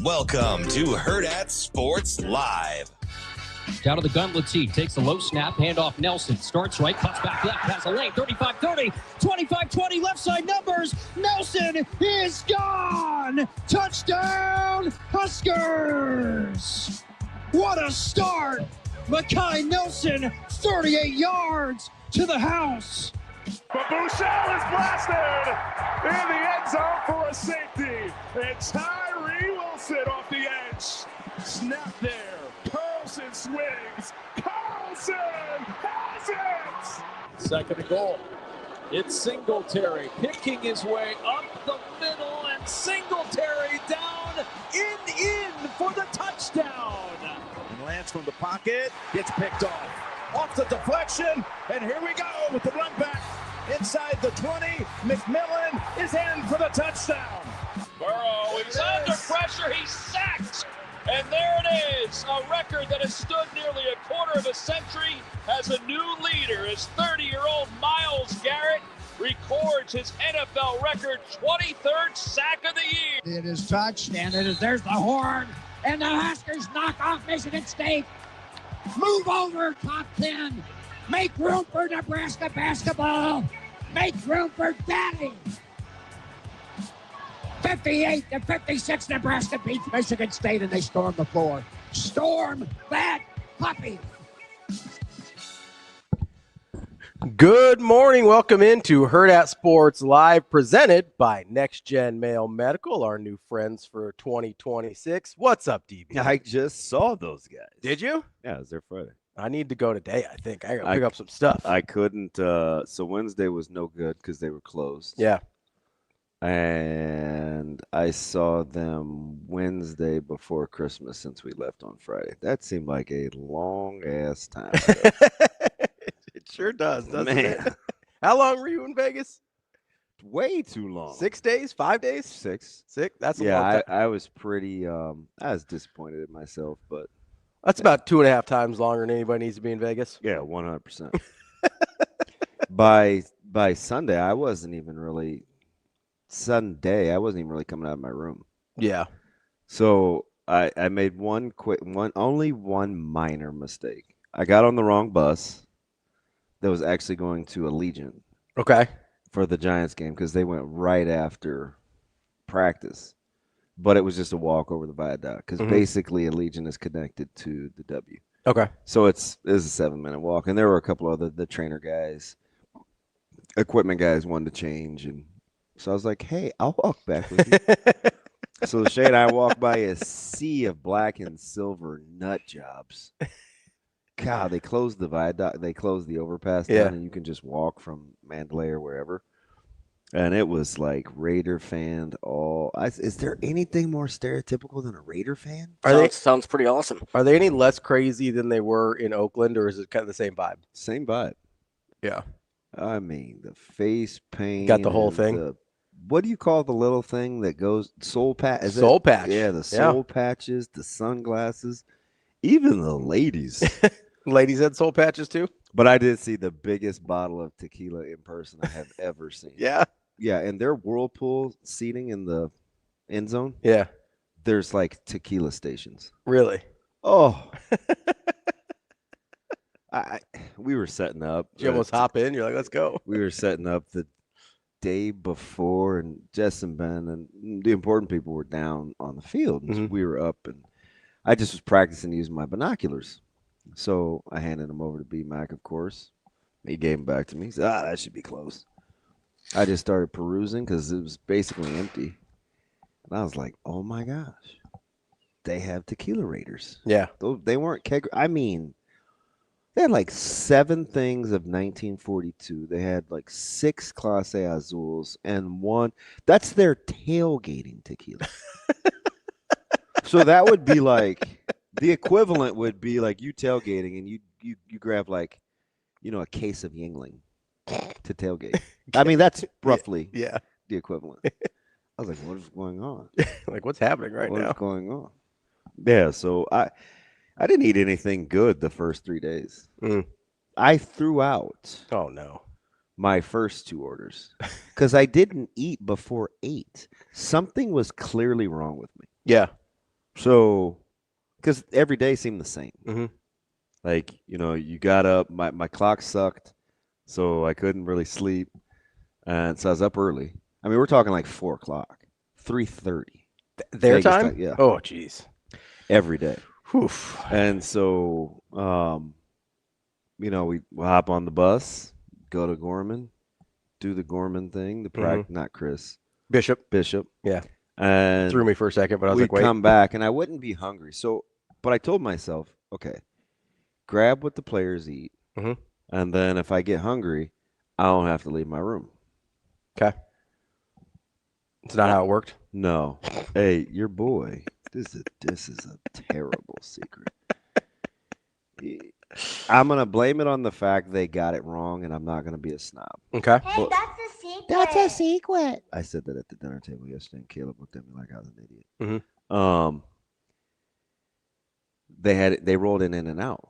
Welcome to Hurrdat Sports Live. Down to the gun, Latif takes a low snap, handoff Nelson, starts right, cuts back left, has a lane, 35-30, 25-20, left side numbers, Nelson is gone! Touchdown, Huskers! What a start! Mekhi Nelson, 38 yards to the house. But Bouchel is blasted in the end zone for a safety. And Tyree Wilson off the edge. Snap there. Carlson swings. Carlson has it! Second and goal. It's Singletary picking his way up the middle, and Singletary down in for the touchdown. And Lance from the pocket gets picked off. Off the deflection, and here we go with the run back inside the 20. McMillan is in for the touchdown. Burrow is under pressure. He's sacked. And there it is, a record that has stood nearly a quarter of a century as a new leader. As 30-year-old Myles Garrett records his NFL record 23rd sack of the year. It is touched, and there's the horn, and the Huskers knock off Michigan State. Move over, top 10. Make room for Nebraska basketball. Make room for Daddy. 58-56, Nebraska beats Michigan State, and they storm the floor. Storm that puppy. Good morning. Welcome into Hurrdat Sports Live, presented by Next Gen Male Medical, our new friends for 2026. What's up, DB? I just saw those guys. Did you? Yeah, it was their Friday. I need to go today, I think. I got to pick up some stuff. I couldn't. So Wednesday was no good because they were closed. Yeah. And I saw them Wednesday before Christmas since we left on Friday. That seemed like a long-ass time ago. It sure does, doesn't Man. it? How long were you in Vegas? Way too long. 6 days? 5 days? Six. That's a long time. I was pretty I was disappointed in myself, but That's about 2.5 times longer than anybody needs to be in Vegas. yeah, 100%. By Sunday, I wasn't even really coming out of my room. Yeah. So I made only one minor mistake. I got on the wrong bus that was actually going to Allegiant Okay. for the Giants game because they went right after practice. But it was just a walk over the viaduct because basically Allegiant is connected to the W. Okay. So it's a 7-minute walk. And there were a couple other, the trainer guys, equipment guys wanted to change. And so I was like, hey, I'll walk back with you. So Shay and I walked by a sea of black and silver nut jobs. God, they closed the viaduct. They closed the overpass down, and you can just walk from Mandalay or wherever. And it was like Raider fan is there anything more stereotypical than a Raider fan? Sounds pretty awesome. Are they any less crazy than they were in Oakland, or is it kind of the same vibe? Same vibe. Yeah. I mean, the face paint. Got the whole thing. What do you call the little thing that goes soul patch? Soul patch. Yeah, the soul patches, the sunglasses, even the ladies. Ladies had soul patches too? But I did see the biggest bottle of tequila in person I have ever seen. Yeah. Yeah, and their whirlpool seating in the end zone. Yeah. There's like tequila stations. Really? Oh. We were setting up. Did you almost hop in? You're like, let's go. We were setting up the day before, and Jess and Ben and the important people were down on the field. And we were up, and I just was practicing using my binoculars. So I handed them over to B-Mac, of course. He gave them back to me. He said, that should be close. I just started perusing because it was basically empty. And I was like, oh, my gosh. They have tequila Raiders. Yeah. They weren't keg. I mean, they had like 7 things of 1942. They had like 6 Clase Azules and 1. That's their tailgating tequila. So that would be like the equivalent would be like you tailgating and you grab like, a case of Yingling to tailgate. I mean, that's roughly the equivalent. I was like, what is going on? Like, what's happening right now? What's going on? Yeah, so I didn't eat anything good the first 3 days. I threw out my first 2 orders because I didn't eat before 8. Something was clearly wrong with me. Yeah. So, because every day seemed the same. Mm-hmm. Like, you got up, my clock sucked, so I couldn't really sleep. And so I was up early. I mean, we're talking like 4 o'clock, 3:30. Their Vegas time? Yeah. Oh, jeez. Every day. Oof. And so, we hop on the bus, go to Gorman, do the Gorman thing, not Chris. Bishop. Yeah. And threw me for a second, but I was we'd like, wait. come back, and I wouldn't be hungry. So, but I told myself, okay, grab what the players eat, and then if I get hungry, I don't have to leave my room. Okay. It's not how it worked? No. Hey, your boy, this is a terrible secret. I'm going to blame it on the fact they got it wrong, and I'm not going to be a snob. Okay. Hey, that's a secret. That's a secret. I said that at the dinner table yesterday, and Caleb looked at me like I was an idiot. They rolled in and out.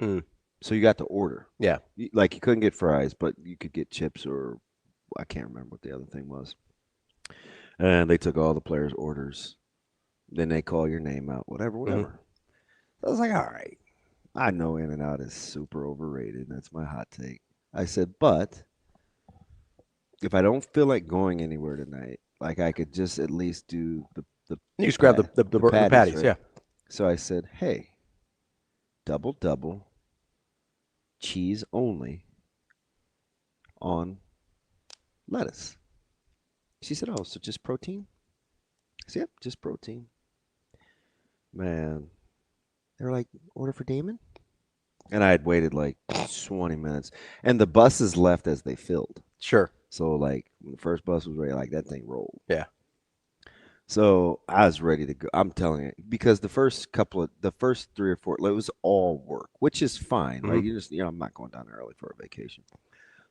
So you got to order. Yeah. Like you couldn't get fries, but you could get chips or I can't remember what the other thing was. And they took all the players' orders. Then they call your name out, whatever. I was like, all right. I know In-N-Out is super overrated. That's my hot take. I said, but if I don't feel like going anywhere tonight, like I could just at least do the You just grab the patties, right? yeah. So I said, hey, double, cheese only on lettuce. She said, oh, so just protein? I said, yep, just protein. Man, they were like, order for Damon? And I had waited like 20 minutes. And the buses left as they filled. Sure. So, like, when the first bus was ready, like, that thing rolled. Yeah. So, I was ready to go. I'm telling you. Because the first 3 or 4, it was all work, which is fine. Right? I'm not going down early for a vacation.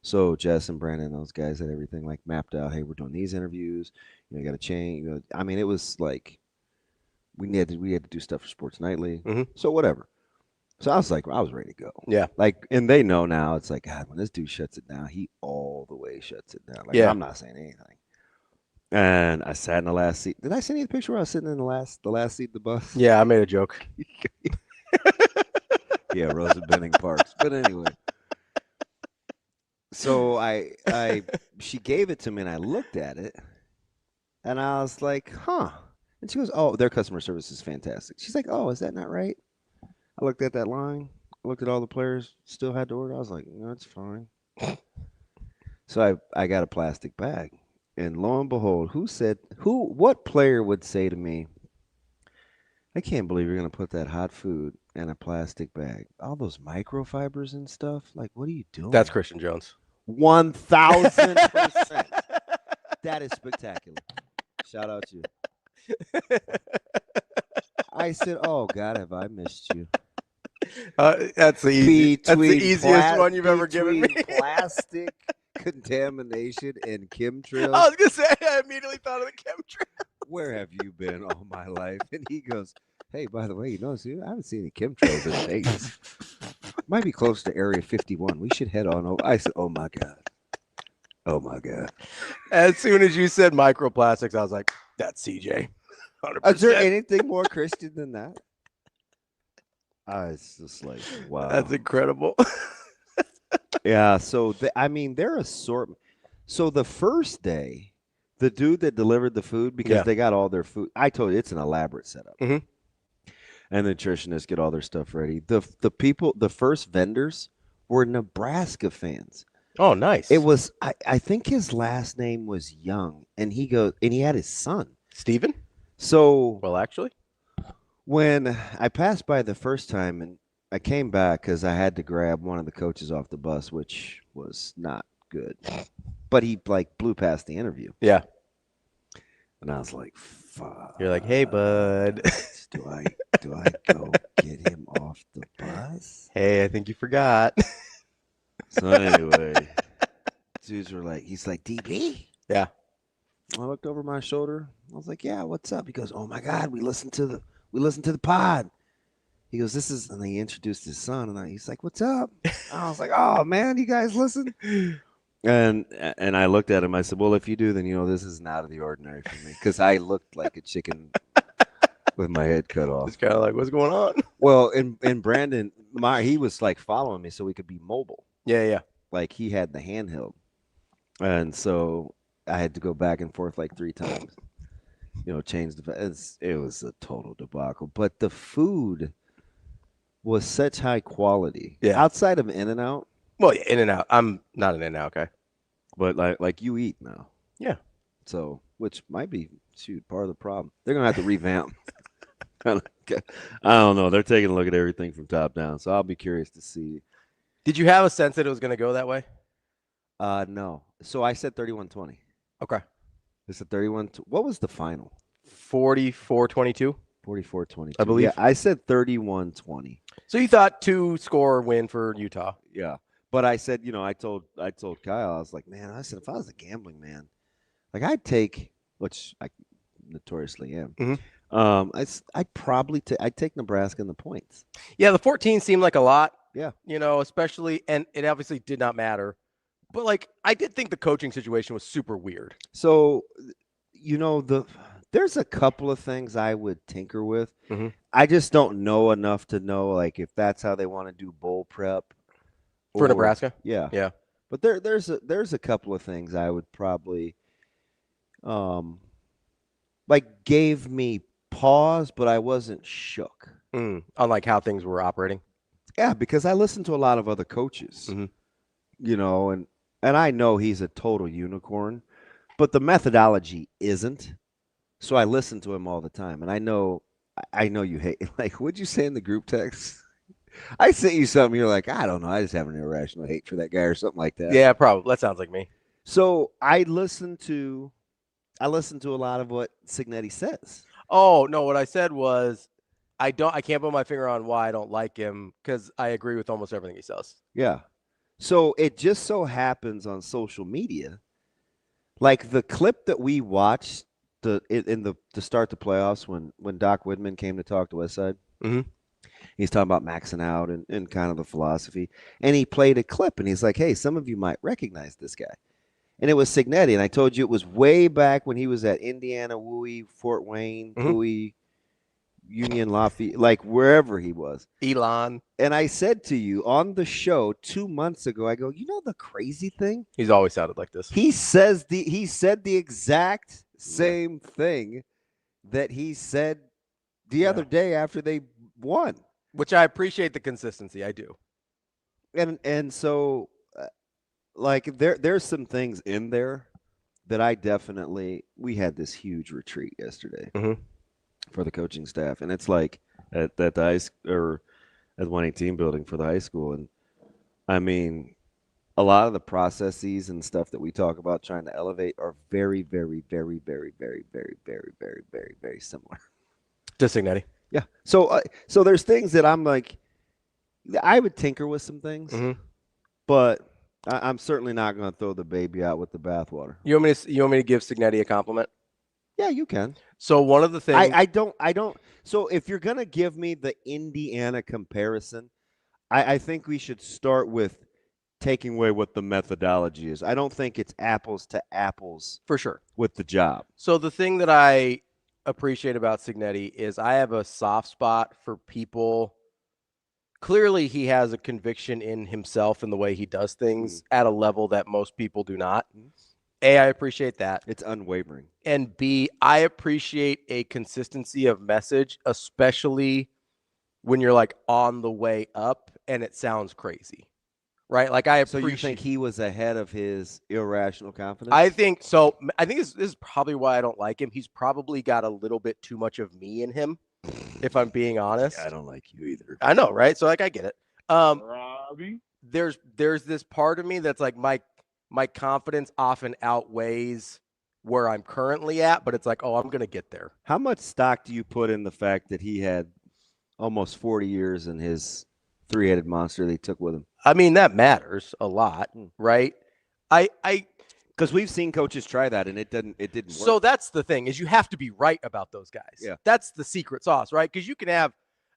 So, Jess and Brandon, those guys had everything, like, mapped out. Hey, we're doing these interviews. You got to change. I mean, it was like, we had to do stuff for Sports Nightly. So, whatever. So I was ready to go. Yeah. Like, and they know now, it's like, God, when this dude shuts it down, he all the way shuts it down. Like, I'm not saying anything. And I sat in the last seat. Did I send you the picture where I was sitting in the last seat of the bus? Yeah, I made a joke. Yeah, Rosa Benning Parks. But anyway. So she gave it to me and I looked at it and I was like, huh. And she goes, oh, their customer service is fantastic. She's like, oh, is that not right? I looked at that line, looked at all the players, still had to order. I was like, no, it's fine. So I got a plastic bag. And lo and behold, what player would say to me, I can't believe you're going to put that hot food in a plastic bag. All those microfibers and stuff. Like, what are you doing? That's Christian Jones. 1,000%. That is spectacular. Shout out to you. I said, oh, God, have I missed you? That's the easiest one you've ever given me. Plastic contamination and chemtrails. I was going to say, I immediately thought of the chemtrails. Where have you been all my life? And he goes, hey, by the way, I haven't seen any chemtrails in Vegas. Might be close to Area 51. We should head on over. I said, oh, my God. Oh, my God. As soon as you said microplastics, I was like, that's CJ. 100%. Is there anything more Christian than that? It's just like, wow. That's incredible. Yeah, so, their assortment. So the first day, the dude that delivered the food, because they got all their food, I told you, it's an elaborate setup. And the nutritionists get all their stuff ready. The people, the first vendors were Nebraska fans. Oh, nice. It was, I think his last name was Young, and he had his son. Steven? So, well, actually, when I passed by the first time and I came back because I had to grab one of the coaches off the bus, which was not good, but he blew past the interview. Yeah. And I was like, fuck. You're like, hey, bud. Do I go get him off the bus? Hey, I think you forgot. So anyway, dudes were like, he's like, DB? Yeah. I looked over my shoulder. I was like, yeah, what's up? He goes, oh my God, we listened to the pod. He goes, and he introduced his son, and he's like, what's up? I was like, oh man, you guys listen? And I looked at him. I said, well, if you do, then this isn't out of the ordinary for me, because I looked like a chicken. with my head cut off. It's kind of like, what's going on? Well, and Brandon, he was like following me so we could be mobile. Yeah. Like he had the handheld, and so I had to go back and forth like 3 times. Change it was a total debacle. But the food was such high quality. Yeah. Outside of In-N-Out. Well, yeah, In-N-Out. I'm not an In-N-Out guy. But like you eat now. Yeah. So, which might be part of the problem. They're gonna have to revamp. I don't know. They're taking a look at everything from top down. So I'll be curious to see. Did you have a sense that it was going to go that way? No. So I said 31-20. Okay. It's a 31. What was the final? 44-22. 44-22. I believe. Yeah, I said 31-20. So you thought 2-score win for Utah? Yeah. But I said, I told Kyle, I was like, man, I said if I was a gambling man, like I'd take, which I notoriously am. Mm-hmm. I'd take Nebraska in the points. Yeah, the 14 seemed like a lot. Yeah. Especially, and it obviously did not matter. But like, I did think the coaching situation was super weird. So, there's a couple of things I would tinker with. Mm-hmm. I just don't know enough to know like if that's how they want to do bowl prep for Nebraska. Yeah. But there's a couple of things I would probably gave me pause, but I wasn't shook. On like how things were operating. Yeah, because I listened to a lot of other coaches, mm-hmm. And I know he's a total unicorn, but the methodology isn't. So I listen to him all the time, and I know you hate. Like, what'd you say in the group text? I sent you something. You're like, I don't know. I just have an irrational hate for that guy or something like that. Yeah, probably. That sounds like me. So I listen to a lot of what Cignetti says. Oh no, what I said was, I can't put my finger on why I don't like him because I agree with almost everything he says. Yeah. So it just so happens on social media, like the clip that we watched to start the playoffs when Doc Whitman came to talk to Westside. Mm-hmm. He's talking about maxing out and kind of the philosophy. And he played a clip, and he's like, hey, some of you might recognize this guy. And it was Cignetti. And I told you it was way back when he was at Indiana, Wooey, Fort Wayne, Bowie, Union, Lafayette, like wherever he was. Elon. And I said to you on the show 2 months ago, I go, the crazy thing? He's always sounded like this. He said the exact same thing that he said the other day after they won. Which I appreciate the consistency. I do. And so, there's some things in there that we had this huge retreat yesterday for the coaching staff. And it's like at the at 118 building for the high school. And I mean, a lot of the processes and stuff that we talk about trying to elevate are very, very, very, very, very, very, very, very, very, very similar. To Cignetti. Yeah. So there's things that I'm like, I would tinker with some things, but I'm certainly not going to throw the baby out with the bathwater. You want me to give Cignetti a compliment? Yeah, you can. So one of the things I don't. So if you're going to give me the Indiana comparison, I think we should start with taking away what the methodology is. I don't think it's apples to apples for sure with the job. So the thing that I appreciate about Cignetti is I have a soft spot for people. Clearly, he has a conviction in himself and the way he does things at a level that most people do not. A, I appreciate that. It's unwavering. And B, I appreciate a consistency of message, especially when you're like on the way up and it sounds crazy. Right? Like I appreciate. So you think he was ahead of his irrational confidence? I think so. I think this is probably why I don't like him. He's probably got a little bit too much of me in him, if I'm being honest. Yeah, I don't like you either. I know, right? So like I get it. Ravi? There's this part of me that's like my confidence often outweighs where I'm currently at, but it's like, oh, I'm gonna get there. How much stock do you put in the fact that he had almost 40 years in his three-headed monster they took with him? I mean, that matters a lot, right? Because we've seen coaches try that and it didn't work. So that's the thing, is you have to be right about those guys. Yeah. That's the secret sauce, right? Because you can have,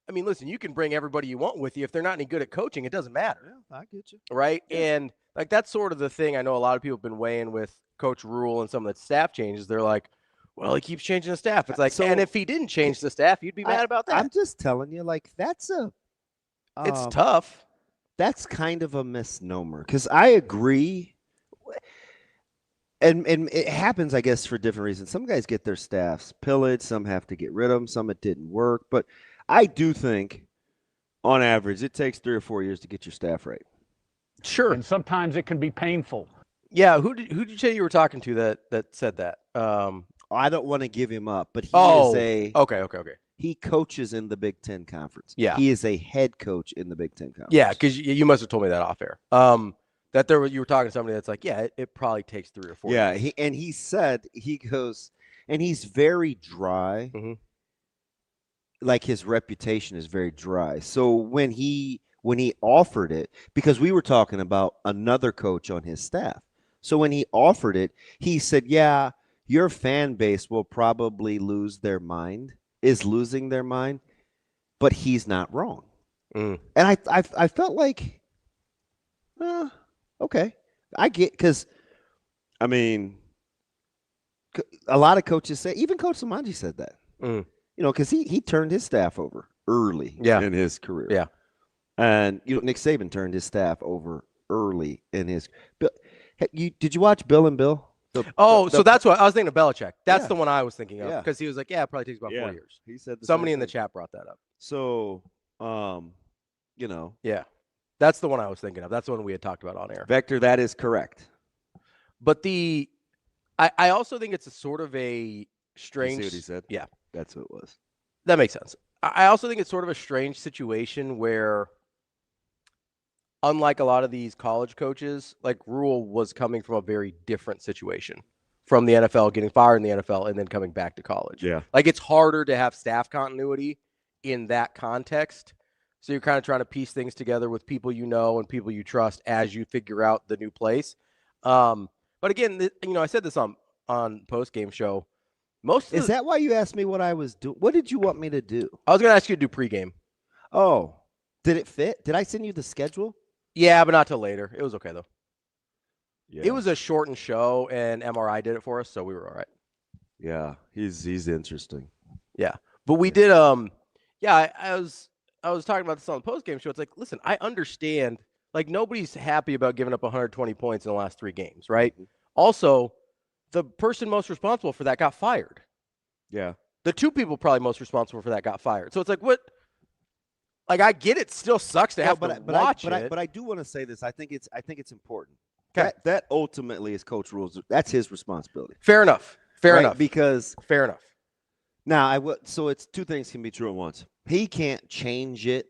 I mean, listen, you can bring everybody you want with you. If they're not any good at coaching, it doesn't matter. Yeah, I get you. Right? Yeah. And like that's sort of the thing I know a lot of people have been weighing with Coach Rhule and some of the staff changes. They're like, well, he keeps changing the staff. It's like, So- and if he didn't change the staff, you'd be mad about that. I'm just telling you, like, that's It's tough. That's kind of a misnomer because I agree. And it happens, I guess, for different reasons. Some guys get their staffs pillaged. Some have to get rid of them. Some it didn't work. But I do think, on average, it takes 3 or 4 years to get your staff right. Sure. And sometimes it can be painful. Yeah. Who did you say you were talking to that said that? I don't want to give him up, but he is okay. he coaches in the Big Ten Conference. Yeah. He is a head coach in the Big Ten Conference. Yeah, because you must have told me that off air. That you were talking to somebody that's like, yeah, it probably takes 3 or 4 years. Yeah, he said, he goes, and he's very dry. Mm-hmm. Like his reputation is very dry. So when he offered it, because we were talking about another coach on his staff. So when he offered it, he said, yeah, your fan base will probably losing their mind, but he's not wrong. Mm. And I felt like, okay, I get, because, I mean, a lot of coaches say, even Coach Samanji said that, because he turned his staff over early in his career. Yeah. And, Nick Saban turned his staff over early in his. Did you watch Bill and Bill? So that's what I was thinking of. Belichick. That's the one I was thinking of because he was like, it probably takes about 4 years. He said somebody in the chat brought that up. So, yeah, that's the one I was thinking of. That's the one we had talked about on air. Vector, that is correct. But I also think it's a sort of a strange. You see what he said? Yeah, that's what it was. That makes sense. I also think it's sort of a strange situation where, unlike a lot of these college coaches, like Rhule was coming from a very different situation from the NFL, getting fired in the NFL and then coming back to college. Yeah. Like it's harder to have staff continuity in that context. So you're kind of trying to piece things together with people you know and people you trust as you figure out the new place. But again, I said this on post-game show. Is that why you asked me what I was doing? What did you want me to do? I was going to ask you to do pregame. Oh, did it fit? Did I send you the schedule? Yeah, but not till later. It was okay, though. Yeah. It was a shortened show, and MRI did it for us, so we were all right. Yeah, he's interesting. Yeah, but we did. I was talking about this on the postgame show. It's like, listen, I understand. Like nobody's happy about giving up 120 points in the last 3 games, right? Mm-hmm. Also, the person most responsible for that got fired. Yeah, the 2 people probably most responsible for that got fired. So it's like, what? Like I get it. Still sucks to have to watch it. But I do want to say this. I think it's important. Okay. That ultimately is Coach Rhule's. That's his responsibility. Fair enough. Fair enough. Because fair enough. Now so it's 2 things can be true at once. He can't change it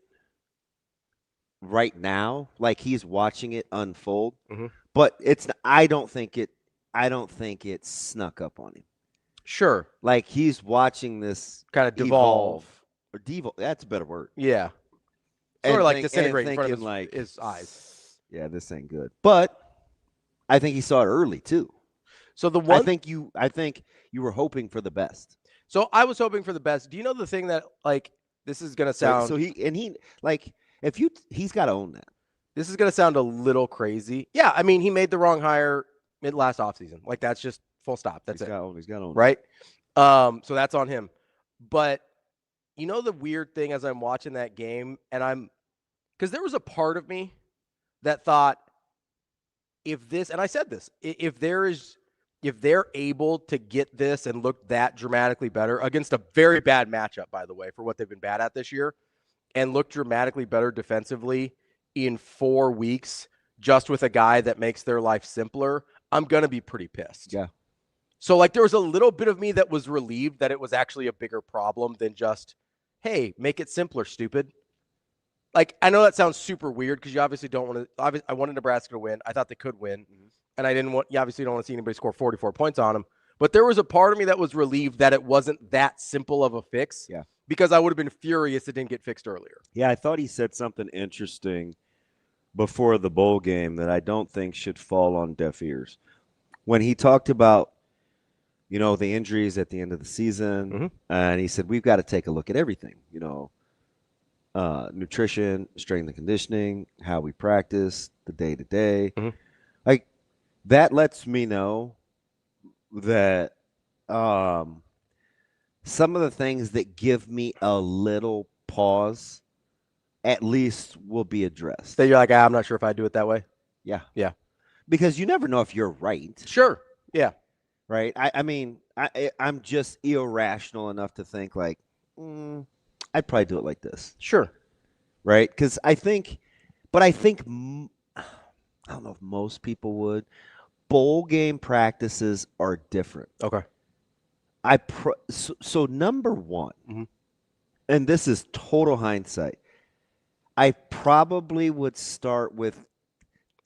right now, like he's watching it unfold. Mm-hmm. But I don't think it snuck up on him. Sure. Like he's watching this kind of devolve. Or devolve. That's a better word. Yeah. Sort of like disintegrate in front of his eyes. Yeah, this ain't good. But I think he saw it early too. So the one I think you were hoping for the best. So I was hoping for the best. Do you know the thing that like this is gonna sound he's got to own that. This is gonna sound a little crazy. Yeah, I mean he made the wrong hire mid last offseason. Like that's just full stop. That's He's got to own it. Right? So that's on him. But you know the weird thing as I'm watching that game, and because there was a part of me that thought and I said this, if they're able to get this and look that dramatically better against a very bad matchup, by the way, for what they've been bad at this year, and look dramatically better defensively in 4 weeks, just with a guy that makes their life simpler, I'm going to be pretty pissed. Yeah. So like there was a little bit of me that was relieved that it was actually a bigger problem than just, hey, make it simpler, stupid. Like, I know that sounds super weird because you obviously don't want to. I wanted Nebraska to win. I thought they could win. Mm-hmm. And you obviously don't want to see anybody score 44 points on them. But there was a part of me that was relieved that it wasn't that simple of a fix. Yeah. Because I would have been furious it didn't get fixed earlier. Yeah, I thought he said something interesting before the bowl game that I don't think should fall on deaf ears. When he talked about, the injuries at the end of the season, mm-hmm. and he said, we've got to take a look at everything, nutrition, strength and conditioning, how we practice, the day-to-day. Mm-hmm. Like, that lets me know that some of the things that give me a little pause at least will be addressed. So you're like, I'm not sure if I do it that way. Yeah. Yeah. Because you never know if you're right. Sure. Yeah. Right. I mean, I'm just irrational enough to think like, I'd probably do it like this. Sure. Right. Because I think I don't know if most people would. Bowl game practices are different. Okay. So number one, and this is total hindsight, I probably would start with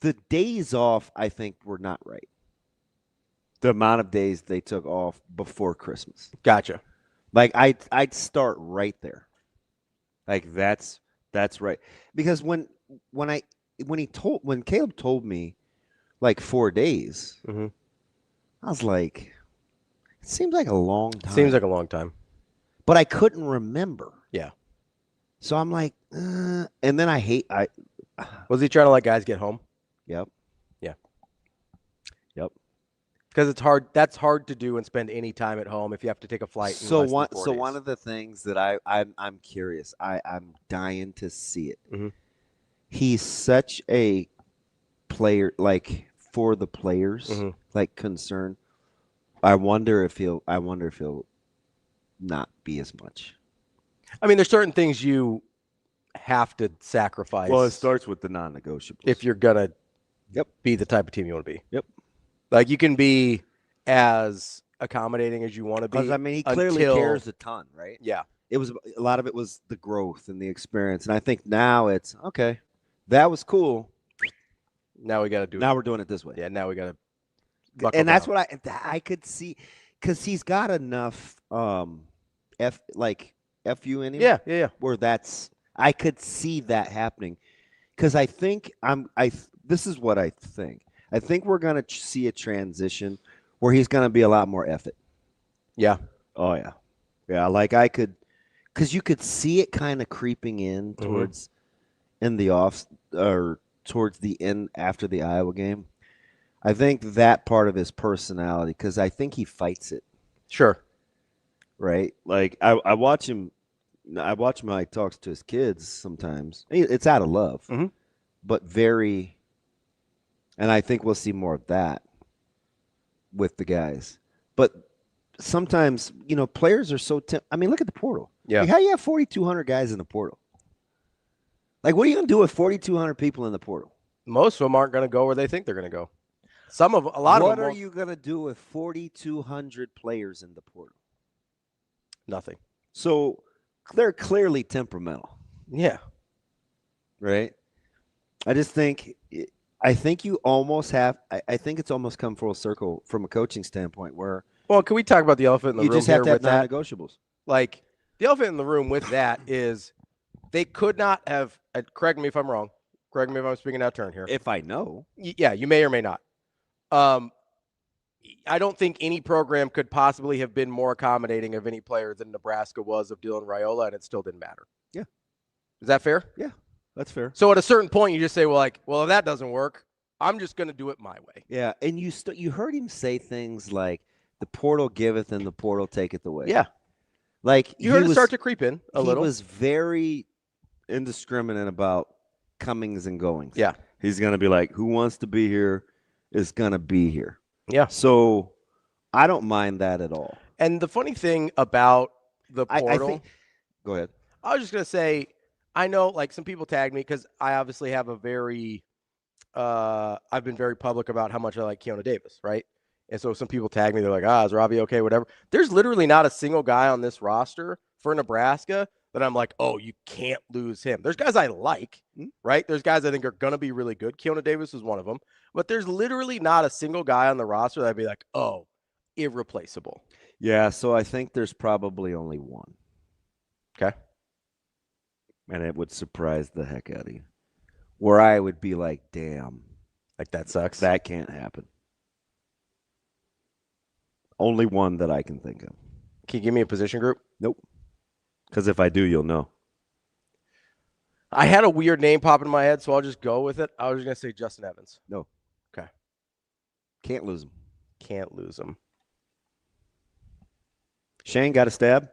the days off. I think were not right. The amount of days they took off before Christmas. Gotcha. Like I'd start right there. Like that's right. Because when Caleb told me like 4 days, I was like, it seems like a long time. Seems like a long time. But I couldn't remember. Yeah. So I'm like, and then was he trying to let guys get home? Yep. Yeah. Yep. Because it's hard. That's hard to do and spend any time at home if you have to take a flight. So one of the things that I'm curious, I'm dying to see it. He's such a player, like for the players, like concern. I wonder if he'll not be as much. I mean, there's certain things you have to sacrifice. Well, it starts with the non-negotiables. If you're gonna be the type of team you want to be. Yep. Like you can be as accommodating as you want to be. I mean, he clearly cares a ton, right? Yeah. It was a lot of it was the growth and the experience, and I think now it's okay. That was cool. Now we got to do it. Now we're doing it this way. Yeah. Now we got to. And that's what I could see, because he's got enough FU in him. Yeah. Where I could see that happening, because I think this is what I think. I think we're gonna see a transition where he's gonna be a lot more effort. Yeah. Oh yeah. Yeah. Like I could, because you could see it kind of creeping in towards in the off or towards the end after the Iowa game. I think that part of his personality, because I think he fights it. Sure. Right? Like I watch him how he talks to his kids sometimes. It's out of love. But very, and I think we'll see more of that with the guys. But sometimes, players are so I mean, look at the portal. Yeah. Like, how do you have 4,200 guys in the portal? Like, what are you going to do with 4,200 people in the portal? Most of them aren't going to go where they think they're going to go. A lot of them. What are you going to do with 4,200 players in the portal? Nothing. So they're clearly temperamental. Yeah. Right? I think you almost have – I think it's almost come full circle from a coaching standpoint where – well, can we talk about the elephant in the room? You just have to have that? non-negotiables. Like, the elephant in the room with that is they could not have – correct me if I'm wrong. Correct me if I'm speaking out of turn here. If I know. Yeah, you may or may not. I don't think any program could possibly have been more accommodating of any player than Nebraska was of Dylan Raiola, and it still didn't matter. Yeah. Is that fair? Yeah, that's fair. So at a certain point, you just say, well, if that doesn't work, I'm just going to do it my way. Yeah, and you heard him say things like, the portal giveth and the portal taketh away. Yeah. Like you heard it start to creep in a little. He was very indiscriminate about comings and goings. Yeah. He's going to be like, who wants to be here is going to be here. Yeah. So I don't mind that at all. And the funny thing about the portal. Go ahead. I was just going to say, I know like some people tagged me because I obviously have I've been very public about how much I like Keona Davis, right? And so some people tag me. They're like, is Ravi okay, whatever. There's literally not a single guy on this roster for Nebraska that I'm like, oh, you can't lose him. There's guys I like, right? There's guys I think are going to be really good. Keona Davis is one of them. But there's literally not a single guy on the roster that I'd be like, oh, irreplaceable. Yeah, so I think there's probably only one. Okay. And it would surprise the heck out of you. Where I would be like, damn. Like, that sucks. That can't happen. Only one that I can think of. Can you give me a position group? Nope. Because if I do, you'll know. I had a weird name pop in my head, so I'll just go with it. I was just going to say Justin Evans. No. Okay. Can't lose him. Can't lose him. Shane got a stab?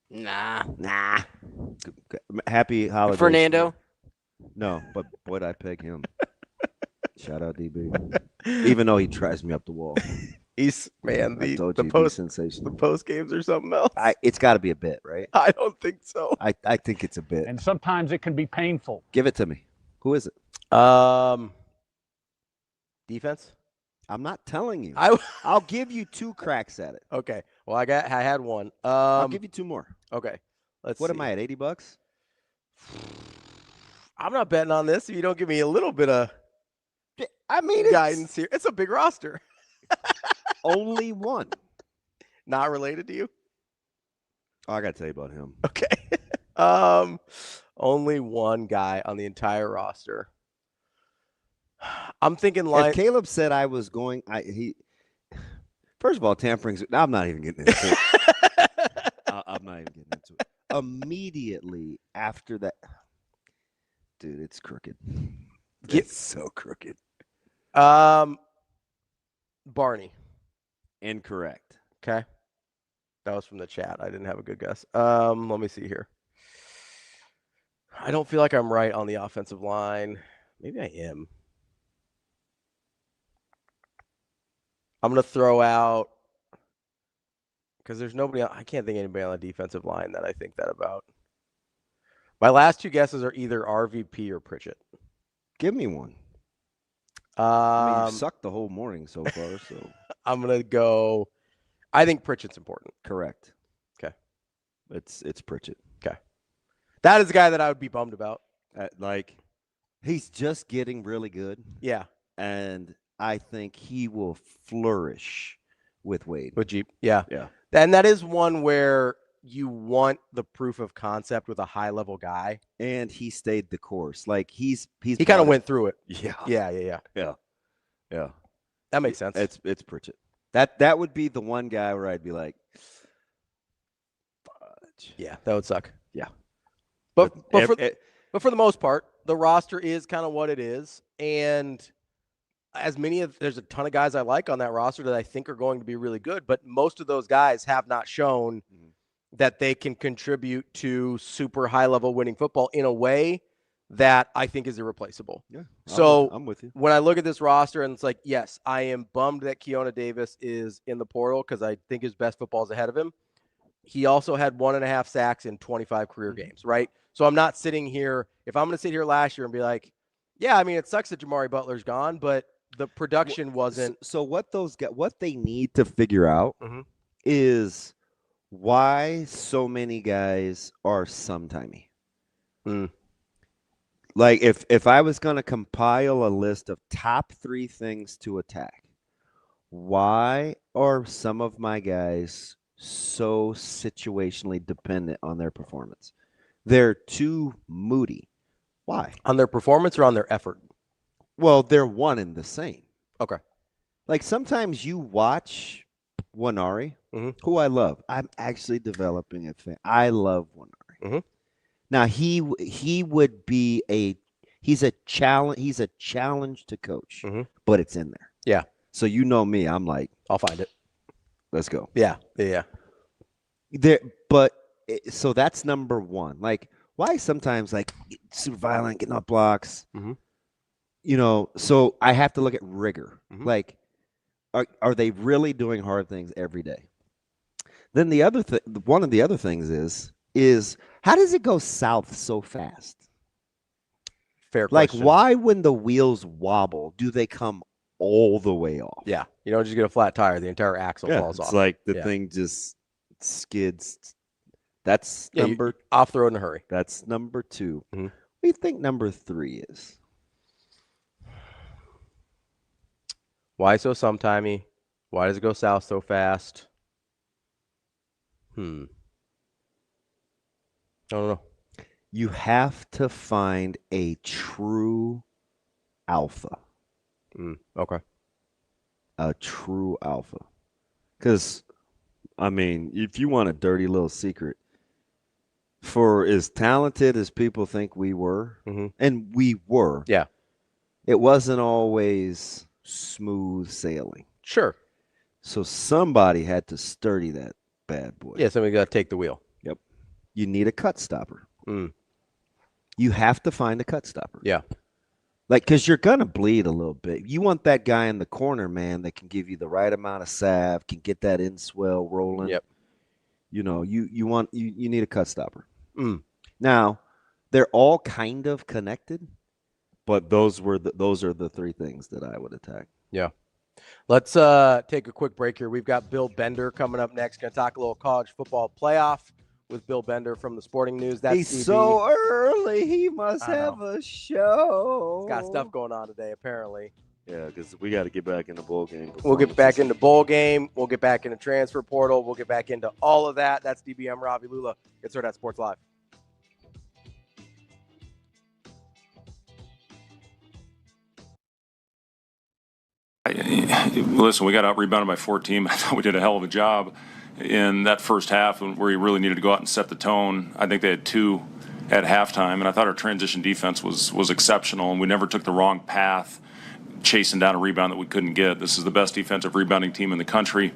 Nah. Happy holidays. Fernando? No, but boy, I peg him. Shout out DB. Even though he tries me up the wall. The post games or something else. It's got to be a bit, right? I don't think so. I think it's a bit. And sometimes it can be painful. Give it to me. Who is it? Defense. I'm not telling you. I'll give you 2 cracks at it. Okay. Well, I had one. I'll give you 2 more. Okay. What am I at? $80? I'm not betting on this if you don't give me a little bit of guidance here. It's a big roster. Only one. Not related to you? Oh, I got to tell you about him. Okay. Only one guy on the entire roster. I'm thinking If Caleb said I was going, first of all, tampering's. I'm not even getting into it. I'm not even getting into it. Immediately after that, dude, it's crooked. It's so crooked. Barney. Incorrect. Okay. That was from the chat. I didn't have a good guess. Let me see here. I don't feel like I'm right on the offensive line. Maybe I am. I'm going to throw out, because there's nobody, I can't think of anybody on the defensive line that I think that about. My last 2 guesses are either RVP or Pritchett. Give me one. I mean, you sucked the whole morning so far, so. I'm going to go, I think Pritchett's important. Correct. Okay. It's Pritchett. Okay. That is the guy that I would be bummed about. He's just getting really good. Yeah. And I think he will flourish with Wade. With Jeep. Yeah. Yeah. And that is one where you want the proof of concept with a high-level guy. And he stayed the course. He kind of went through it. Yeah. Yeah. That makes sense. It's Pritchett. That would be the one guy where I'd be like, fudge. Yeah, that would suck. Yeah. But for the most part, the roster is kind of what it is. And there's a ton of guys I like on that roster that I think are going to be really good, but most of those guys have not shown that they can contribute to super high-level winning football in a way that I think is irreplaceable. Yeah. So I'm with you. When I look at this roster and it's like, yes, I am bummed that Keona Davis is in the portal because I think his best football is ahead of him. He also had 1.5 sacks in 25 career games, right? So I'm not sitting here. If I'm going to sit here last year and be like, yeah, I mean, it sucks that Jamari Butler's gone, but the production wasn't. So what they need to figure out is why so many guys are sometimey. Like if I was going to compile a list of top 3 things to attack, why are some of my guys so situationally dependent on their performance? They're too moody. Why? On their performance or on their effort? Well, they're one and the same. Okay. Like sometimes you watch Wanari, who I love. I'm actually developing a fan. I love Wanari. Now he would be he's a challenge to coach, but it's in there. Yeah. So you know me, I'm like, I'll find it. Let's go. Yeah. So that's number 1. Like, why sometimes like super violent, getting up blocks? So I have to look at rigor. Like, are they really doing hard things every day? Then one of the other things is how does it go south so fast? Fair question. Like, why when the wheels wobble do they come all the way off? Yeah, you don't just get a flat tire; the entire axle falls off. It's like the thing just skids. That's off the road in a hurry. That's number 2. What do you think number 3 is? Why so sometimey? Why does it go south so fast? I don't know. You have to find a true alpha. Okay. A true alpha. Because, I mean, if you want a dirty little secret, for as talented as people think we were, and we were, yeah, it wasn't always smooth sailing. Sure. So somebody had to sturdy that bad boy. Yeah, somebody got to take the wheel. Yep. You need a cut stopper. Mm. You have to find a cut stopper. Yeah. Like, because you're going to bleed a little bit. You want that guy in the corner, man, that can give you the right amount of salve, can get that in swell rolling. Yep. You know, you need a cut stopper. Mm. Now, they're all kind of connected, but those are the three things that I would attack. Yeah. Let's take a quick break here. We've got Bill Bender coming up next. Going to talk a little college football playoff with Bill Bender from the Sporting News. That's He's DB. so early. He must have a show. He's got stuff going on today, apparently. Yeah, because we got to get back in the bowl game. We'll get back into bowl game. We'll get back into transfer portal. We'll get back into all of that. That's DBM Ravi Lulla. It's Hurrdat Sports Live. Listen, we got out-rebounded by 14. I thought we did a hell of a job in that first half where you really needed to go out and set the tone. I think they had 2 at halftime, and I thought our transition defense was exceptional, and we never took the wrong path chasing down a rebound that we couldn't get. This is the best defensive rebounding team in the country,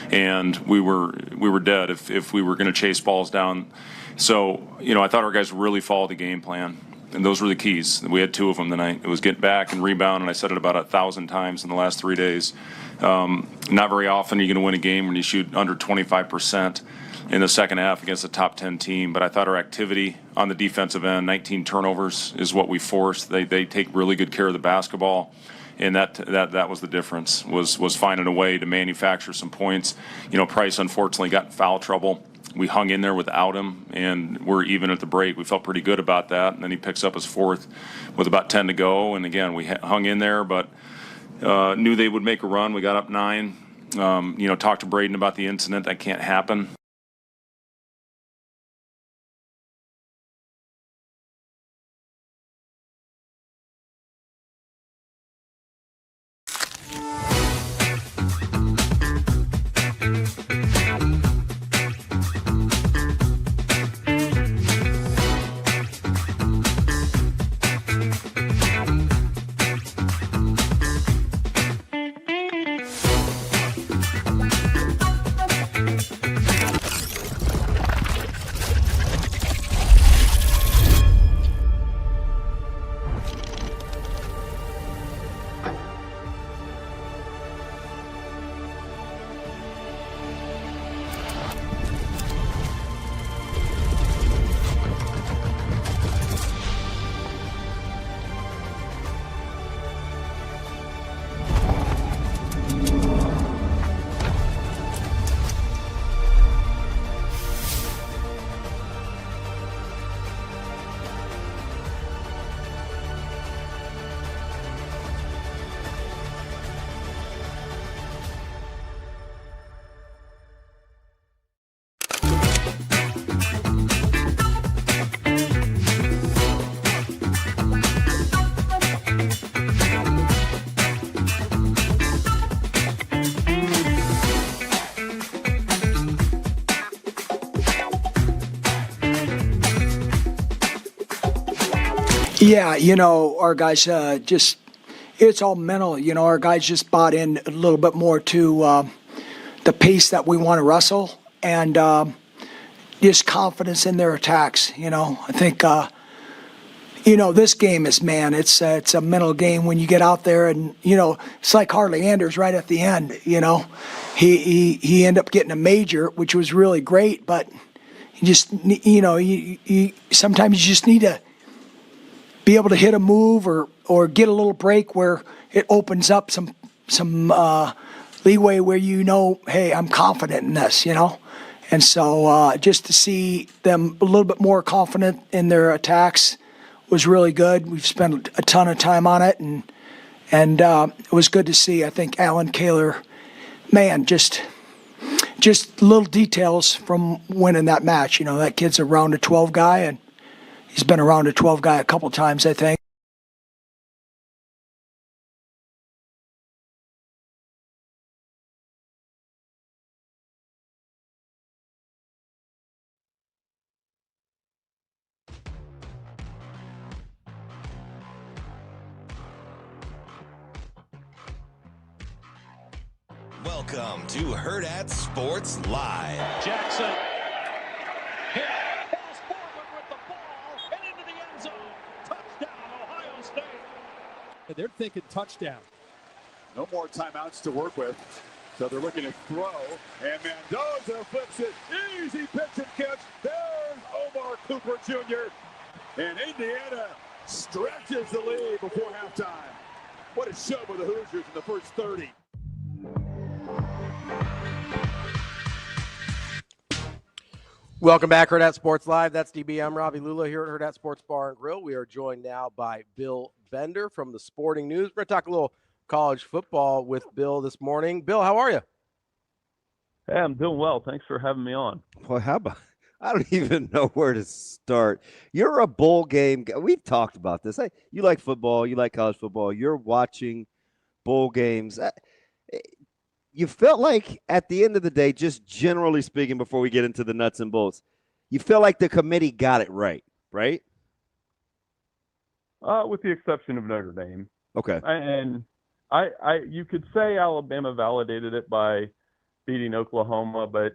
and we were dead if we were going to chase balls down. So, I thought our guys really followed the game plan. And those were the keys. We had 2 of them tonight. It was get back and rebound, and I said it about 1,000 times in the last 3 days. Not very often are you going to win a game when you shoot under 25% in the second half against a top 10 team. But I thought our activity on the defensive end, 19 turnovers, is what we forced. They take really good care of the basketball. And that was the difference, was finding a way to manufacture some points. Price unfortunately got in foul trouble. We hung in there without him, and we're even at the break. We felt pretty good about that. And then he picks up his 4th with about 10 to go. And again, we hung in there, but knew they would make a run. We got up 9. Talked to Braden about the incident. That can't happen. Yeah, our guys it's all mental. Our guys just bought in a little bit more to the pace that we want to wrestle and just confidence in their attacks. I think, this game is, man, it's a mental game when you get out there and, it's like Harley Anders right at the end, He ended up getting a major, which was really great, but you just, you sometimes you just need to be able to hit a move or get a little break where it opens up some leeway where hey, I'm confident in this, And so just to see them a little bit more confident in their attacks was really good. We've spent a ton of time on it, and it was good to see. I think Alan Kaler, man, just little details from winning that match. That kid's a round of 12 guy, and he's been around a 12 guy a couple times, I think. Welcome to Hurrdat Sports Live. Jackson. Hit. Falls forward with the ball and into the end zone. Touchdown, Ohio State. They're thinking touchdown. No more timeouts to work with. So they're looking to throw. And Mendoza flips it. Easy pitch and catch. There's Omar Cooper Jr. And Indiana stretches the lead before halftime. What a show by the Hoosiers in the first 30. Welcome back, Hurrdat Sports Live. That's DB. I'm Ravi Lulla here at Hurrdat Sports Bar and Grill. We are joined now by Bill Bender from the Sporting News. We're going to talk a little college football with Bill this morning. Bill, how are you? Hey, I'm doing well. Thanks for having me on. Well, how about? I don't even know where to start. You're a bowl game guy. We've talked about this. You like football. You like college football. You're watching bowl games. You felt like at the end of the day, just generally speaking, before we get into the nuts and bolts, you feel like the committee got it right? With the exception of Notre Dame. Okay. And you could say Alabama validated it by beating Oklahoma, but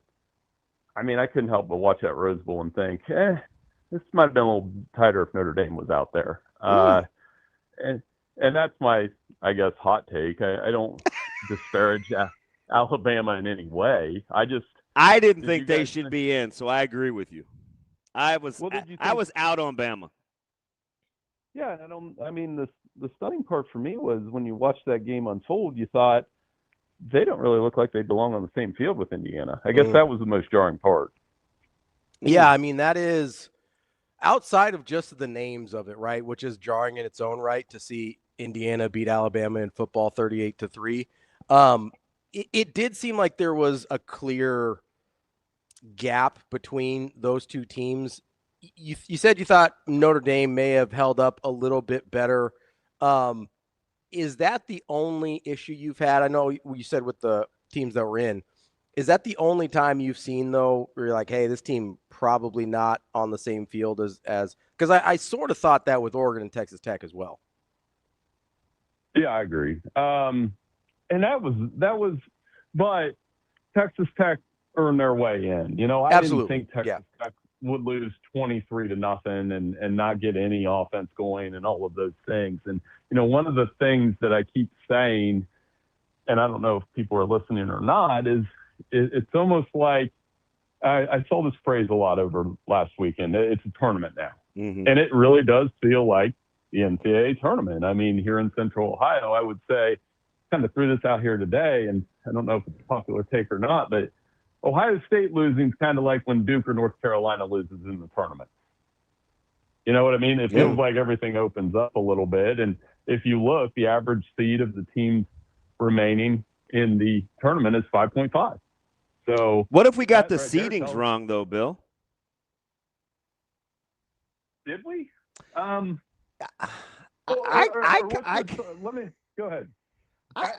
I mean, I couldn't help but watch that Rose Bowl and think, this might have been a little tighter if Notre Dame was out there. And that's my, I guess, hot take. I don't disparage Alabama in any way. I didn't think they should be in, so I agree with you. I was out on Bama. Yeah, the stunning part for me was when you watched that game unfold, you thought they don't really look like they belong on the same field with Indiana. I guess that was the most jarring part. Yeah, I mean, that is outside of just the names of it, right, which is jarring in its own right to see Indiana beat Alabama in football 38-3. It did seem like there was a clear gap between those two teams. You said you thought Notre Dame may have held up a little bit better. Is that the only issue you've had? I know you said with the teams that were in. Is that the only time you've seen, though, where you're like, hey, this team probably not on the same field as because I sort of thought that with Oregon and Texas Tech as well. Yeah, I agree. And that was, but Texas Tech earned their way in. I didn't think Texas Tech would lose 23-0 and not get any offense going and all of those things. And, one of the things that I keep saying, and I don't know if people are listening or not, is it's almost like I saw this phrase a lot over last weekend. It's a tournament now. Mm-hmm. And it really does feel like the NCAA tournament. I mean, here in Central Ohio, I would say, kind of threw this out here today, and I don't know if it's a popular take or not, but Ohio State losing is kind of like when Duke or North Carolina loses in the tournament. You know what I mean? It feels like everything opens up a little bit. And if you look, the average seed of the teams remaining in the tournament is 5.5. So what if we got the seedings wrong, though, Bill? Did we? Let me go ahead.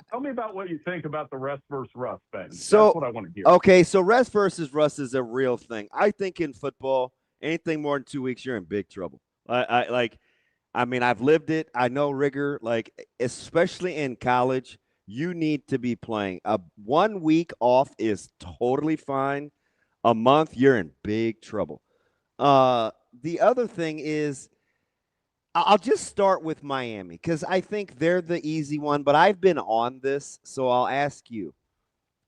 Tell me about what you think about the rest versus Russ thing. So, that's what I want to hear. Okay, so rest versus Russ is a real thing. I think in football, anything more than 2 weeks, you're in big trouble. I've lived it. I know rigor. Especially in college, you need to be playing. 1 week off is totally fine. A month, you're in big trouble. The other thing is, I'll just start with Miami because I think they're the easy one, but I've been on this, so I'll ask you.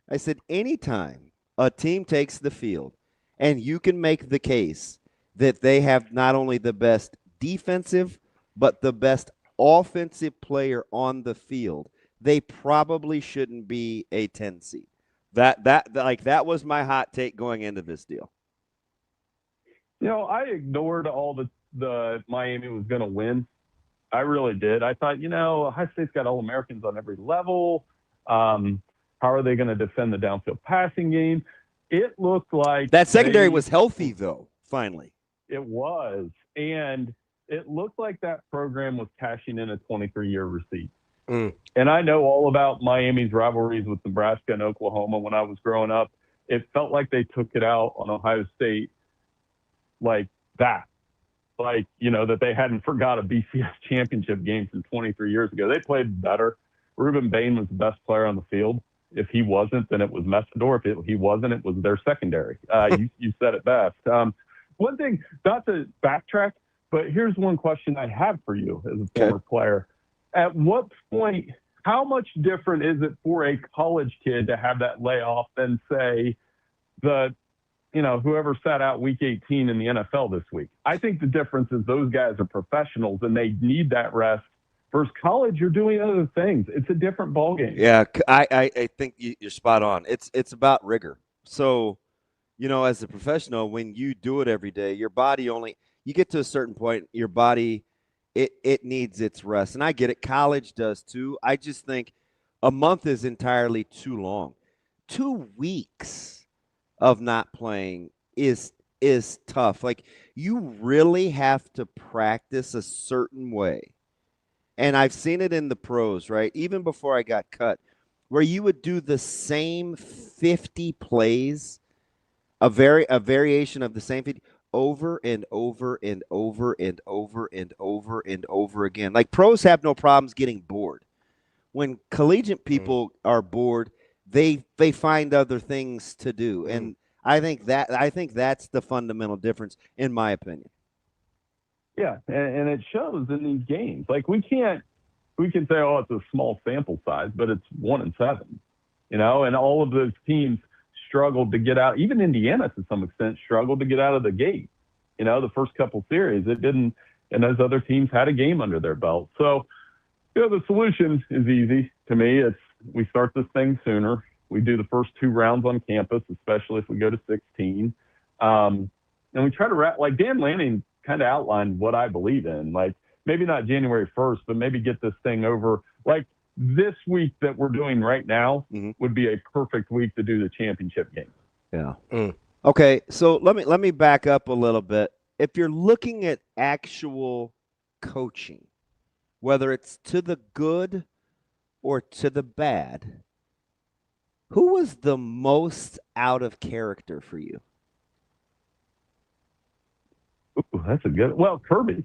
I said, anytime a team takes the field and you can make the case that they have not only the best defensive, but the best offensive player on the field, they probably shouldn't be a 10 seed. That was my hot take going into this deal. I ignored all the Miami was going to win. I really did. I thought, Ohio State's got All-Americans on every level. How are they going to defend the downfield passing game? It looked like that secondary was healthy, though, finally. It was. And it looked like that program was cashing in a 23-year receipt. And I know all about Miami's rivalries with Nebraska and Oklahoma when I was growing up. It felt like they took it out on Ohio State like that. That they hadn't forgot a BCS championship game from 23 years ago. They played better. Ruben Bain was the best player on the field. If he wasn't, then it was Messidor. If he wasn't, it was their secondary. You said it best. One thing, not to backtrack, but here's one question I have for you as a former player. At what point, how much different is it for a college kid to have that layoff than, say, whoever sat out week 18 in the NFL this week? I think the difference is those guys are professionals and they need that rest. Versus college, you're doing other things. It's a different ballgame. Yeah, I think you're spot on. It's about rigor. So, as a professional, when you do it every day, your body you get to a certain point, your body, it needs its rest. And I get it. College does too. I just think a month is entirely too long. 2 weeks of not playing is tough. Like, you really have to practice a certain way. And I've seen it in the pros, right? Even before I got cut, where you would do the same 50 plays, a variation of the same 50 over and over and over and over and over and over again. Like, pros have no problems getting bored. When collegiate people are bored, they find other things to do. And I think that's the fundamental difference, in my opinion. Yeah, and it shows in these games. Like, we can say, oh, it's a small sample size, but it's 1-7, and all of those teams struggled to get out. Even Indiana, to some extent, struggled to get out of the gate. The first couple series, it didn't, and those other teams had a game under their belt. So, the solution is easy to me. It's we start this thing sooner. We do the first 2 rounds on campus, especially if we go to 16. And we try to like Dan Lanning kind of outlined what I believe in. Like, maybe not January 1st, but maybe get this thing over. Like, this week that we're doing right now would be a perfect week to do the championship game. Yeah. Okay, so let me back up a little bit. If you're looking at actual coaching, whether it's to the good or to the bad, who was the most out of character for you? Ooh, that's a good. Well, Kirby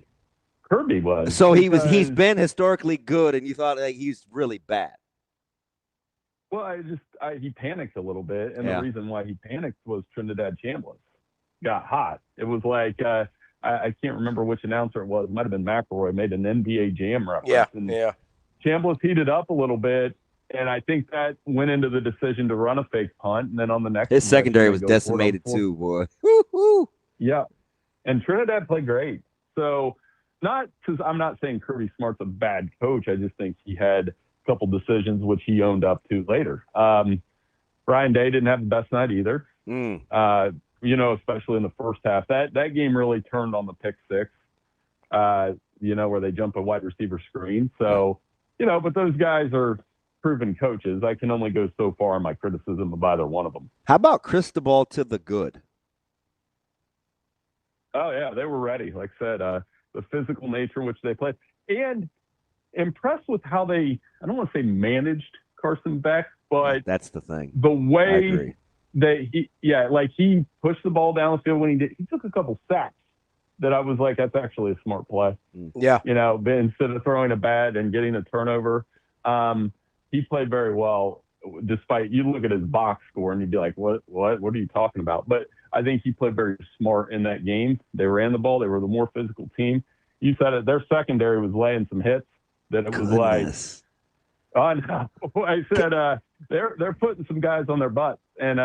was. So he's been historically good, and you thought like he's really bad. Well, he panicked a little bit, and the reason why he panicked was Trinidad Chambliss got hot. It was like I can't remember which announcer it was. It might have been McElroy made an NBA Jam reference. Yeah. Chambliss heated up a little bit, and I think that went into the decision to run a fake punt, and then on the next his secondary was decimated too, boy. Woo-hoo. Yeah, and Trinidad played great. So I'm not saying Kirby Smart's a bad coach. I just think he had a couple decisions which he owned up to later. Ryan Day didn't have the best night either. Especially in the first half. That game really turned on the pick six. Where they jump a wide receiver screen. So, but those guys are proven coaches. I can only go so far in my criticism of either one of them. How about Cristobal to the good? Oh, yeah, they were ready. Like I said, the physical nature in which they played. And impressed with how they, I don't want to say managed Carson Beck, but that's the thing. The way that he pushed the ball down the field when he took a couple sacks that I was like, that's actually a smart play. Yeah. Instead of throwing a bad and getting a turnover, he played very well. Despite, you look at his box score and you'd be like, what are you talking about? But I think he played very smart in that game. They ran the ball. They were the more physical team. You said it. Their secondary was laying some hits that it was like, oh no. I said they're putting some guys on their butts, and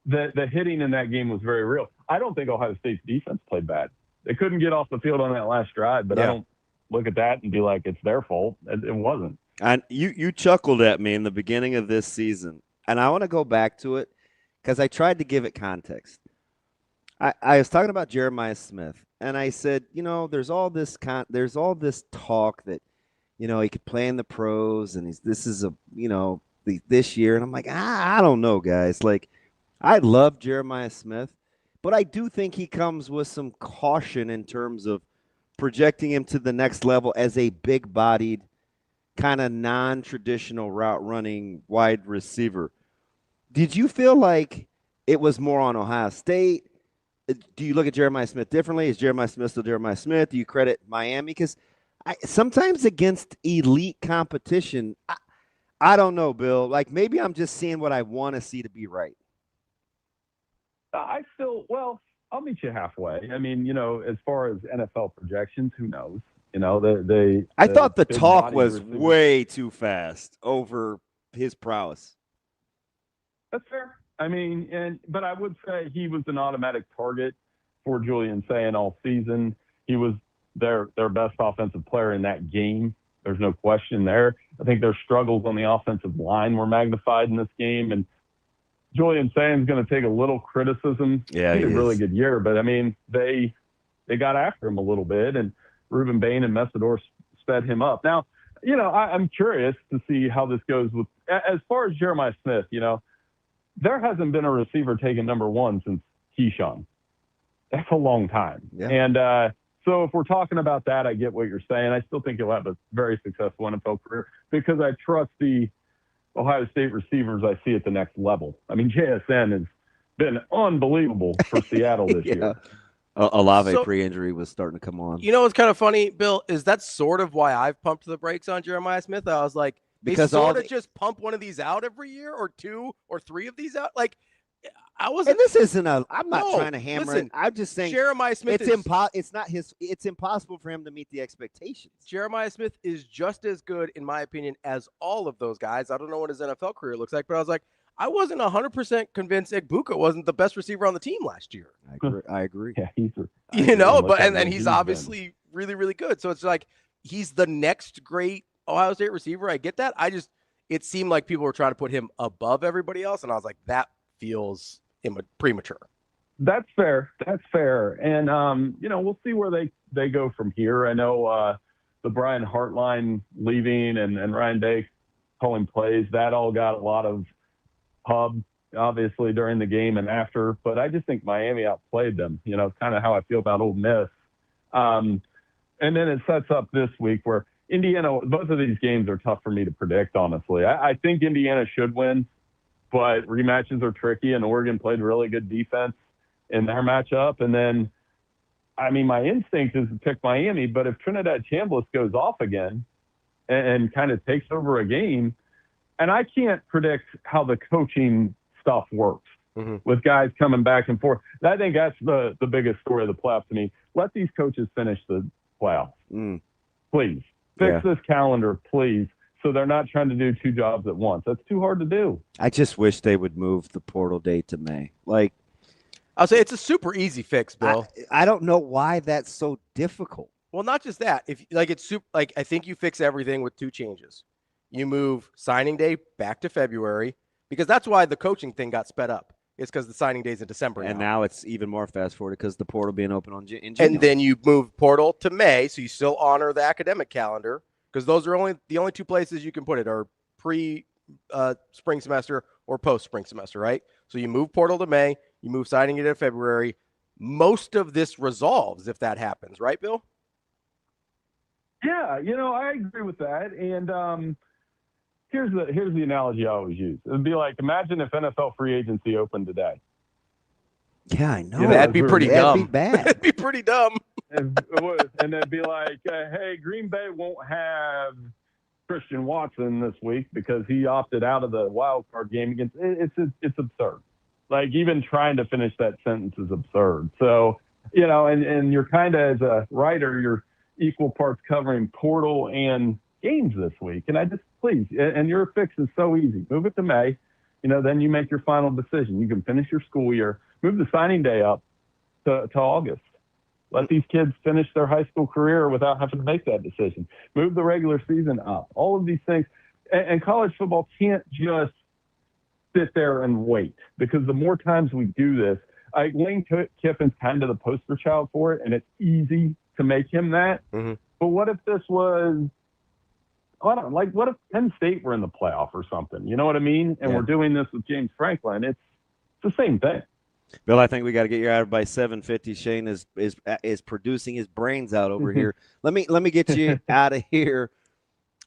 the hitting in that game was very real. I don't think Ohio State's defense played bad. They couldn't get off the field on that last drive, but I don't look at that and be like it's their fault. It wasn't. And you chuckled at me in the beginning of this season, and I want to go back to it because I tried to give it context. I was talking about Jeremiah Smith, and I said, there's all this talk that, he could play in the pros, and this year, and I'm like, I don't know, guys. Like, I love Jeremiah Smith, but I do think he comes with some caution in terms of projecting him to the next level as a big-bodied, kind of non-traditional route running wide receiver. Did you feel like it was more on Ohio State? Do you look at Jeremiah Smith differently? Is Jeremiah Smith still Jeremiah Smith? Do you credit Miami? Because sometimes against elite competition, I don't know, Bill. Like, maybe I'm just seeing what I want to see to be right. I'll meet you halfway. I mean, as far as NFL projections, who knows? I thought the talk was way too fast over his prowess. That's fair. I mean, but I would say he was an automatic target for Julian Sayin all season. He was their best offensive player in that game. There's no question there. I think their struggles on the offensive line were magnified in this game, and Julian Sayin's going to take a little criticism. Yeah, he had a really good year, but I mean, they got after him a little bit, and Ruben Bain and Messidor sped him up. Now, I'm curious to see how this goes with as far as Jeremiah Smith. There hasn't been a receiver taken number 1 since Keyshawn. That's a long time. Yeah. And so if we're talking about that, I get what you're saying. I still think he'll have a very successful NFL career because I trust the Ohio State receivers I see at the next level. I mean, JSN has been unbelievable for Seattle this year. Olave pre-injury was starting to come on. You know what's kind of funny, Bill, is that's sort of why I've pumped the brakes on Jeremiah Smith. I was like, because sort of just pump one of these out every year or 2 or 3 of these out. Like, I wasn't. And this isn't I'm not trying to hammer it. I'm just saying Jeremiah Smith. It's impossible for him to meet the expectations. Jeremiah Smith is just as good, in my opinion, as all of those guys. I don't know what his NFL career looks like, but I was like, I wasn't 100% convinced Egbuka wasn't the best receiver on the team last year. I agree. Yeah, and he's obviously really, really good. So it's like he's the next great Ohio State receiver. I get that. It seemed like people were trying to put him above everybody else, and I was like, that feels premature. That's fair. And, we'll see where they go from here. I know the Brian Hartline leaving and Ryan Day calling plays, that all got a lot of pub, obviously, during the game and after. But I just think Miami outplayed them. Kind of how I feel about Ole Miss. And then it sets up this week where Indiana, both of these games are tough for me to predict, honestly. I think Indiana should win, but rematches are tricky, and Oregon played really good defense in their matchup. And then, my instinct is to pick Miami, but if Trinidad Chambliss goes off again and kind of takes over a game, and I can't predict how the coaching stuff works with guys coming back and forth. I think that's the biggest story of the playoffs to me. Let these coaches finish the playoffs. Please. Fix this calendar, please. So they're not trying to do 2 jobs at once. That's too hard to do. I just wish they would move the portal date to May. Like, I'll say it's a super easy fix, Bill. I don't know why that's so difficult. Well, not just that. If I think you fix everything with 2 changes. You move signing day back to February because that's why the coaching thing got sped up. It's because the signing day is in December. And now it's even more fast forward because the portal being open in January. And then you move portal to May, so you still honor the academic calendar. Because those are the only 2 places you can put it are pre-spring semester or post-spring semester, right? So you move portal to May, you move signing it to February. Most of this resolves if that happens, right, Bill? Yeah, I agree with that. And here's the analogy I always use. It would be like, imagine if NFL free agency opened today. Yeah, I know. That'd be pretty dumb. That'd be bad. That'd be pretty dumb. And it'd be like, hey, Green Bay won't have Christian Watson this week because he opted out of the wild card game against. It's absurd. Like, even trying to finish that sentence is absurd. So, and you're kind of, as a writer, you're equal parts covering portal and games this week. And I just, please, and your fix is so easy. Move it to May. Then you make your final decision. You can finish your school year. Move the signing day up to August. Let these kids finish their high school career without having to make that decision. Move the regular season up. All of these things. And college football can't just sit there and wait, because the more times we do this, Lane Kiffin's kind of the poster child for it, and it's easy to make him that. But what if this was, what if Penn State were in the playoff or something? You know what I mean? And we're doing this with James Franklin. It's the same thing. Bill, I think we got to get you out by 7:50. Shane is producing his brains out over here. Let me get you out of here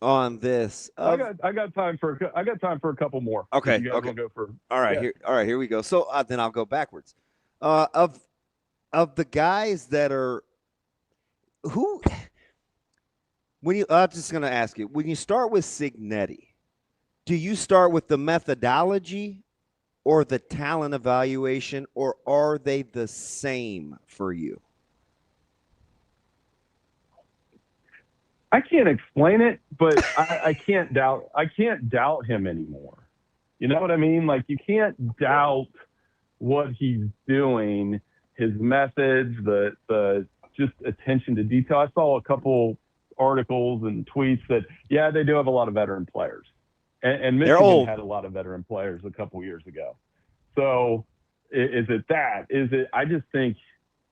on this. I got time for a couple more. Okay. You guys will go for. All right. Here we go. So then I'll go backwards. Of the guys that are I'm just going to ask you, when you start with Cignetti, do you start with the methodology or the talent evaluation, or are they the same for you? I can't explain it, but I can't doubt him anymore. You know what I mean? Like, you can't doubt what he's doing, his methods, the just attention to detail. I saw a couple articles and tweets that, yeah, they do have a lot of veteran players. And Michigan had a lot of veteran players a couple years ago. So is it that? Is it? I just think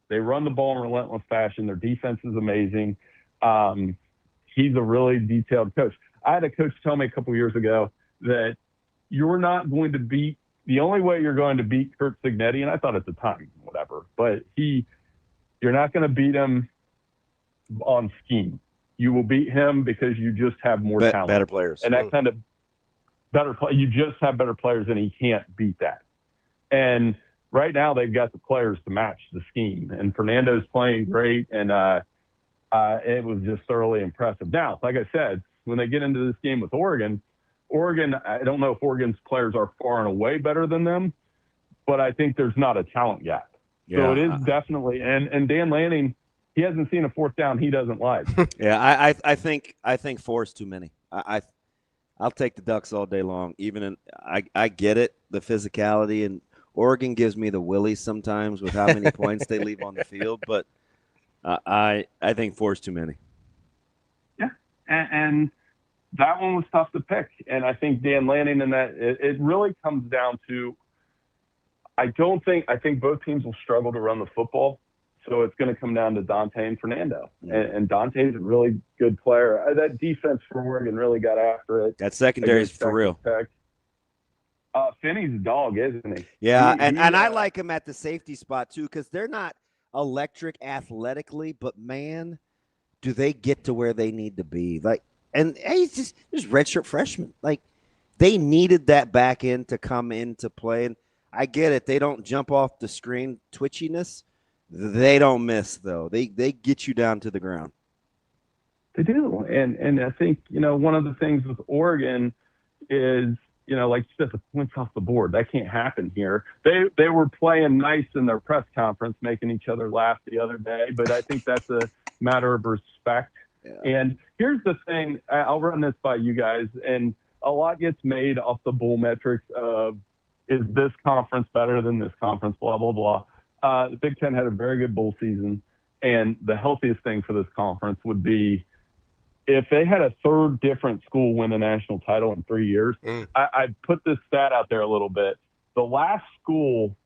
they run the ball in relentless fashion. Their defense is amazing. He's a really detailed coach. I had a coach tell me a couple years ago that you're not going to beat – the only way you're going to beat Curt Cignetti, and I thought at the time, whatever, but you're not going to beat him on scheme. You will beat him because you just have more talent. Better players. And that kind of better – you just have better players, and he can't beat that. And right now they've got the players to match the scheme. And Fernando's playing great, and it was just thoroughly impressive. Now, like I said, when they get into this game with Oregon, I don't know if Oregon's players are far and away better than them, but I think there's not a talent gap. Yeah. So it is definitely – and Dan Lanning, he hasn't seen a fourth down he doesn't like. Yeah, I think 4 is too many. I'll take the Ducks all day long. I get it, the physicality, and Oregon gives me the willies sometimes with how many points they leave on the field, but I think 4 is too many. Yeah, and that one was tough to pick, and I think Dan Lanning and that it really comes down to I think both teams will struggle to run the football, so it's going to come down to Dante and Fernando, and Dante's a really good player. That defense for Oregon really got after it. That secondary is for real. Finney's a dog, isn't he? Yeah, and I like him at the safety spot too, because they're not electric athletically, but man, do they get to where they need to be. Like, and he's just redshirt freshman. Like, they needed that back end to come into play. And I get it. They don't jump off the screen twitchiness. They don't miss, though. They get you down to the ground. They do. And I think, one of the things with Oregon is, like you said, the points off the board. That can't happen here. They were playing nice in their press conference, making each other laugh the other day, but I think that's a matter of respect. Yeah. And here's the thing. I'll run this by you guys, and a lot gets made off the bull metrics of, is this conference better than this conference, blah, blah, blah. The Big Ten had a very good bowl season, and the healthiest thing for this conference would be if they had a third different school win a national title in 3 years. I put this stat out there a little bit. The last school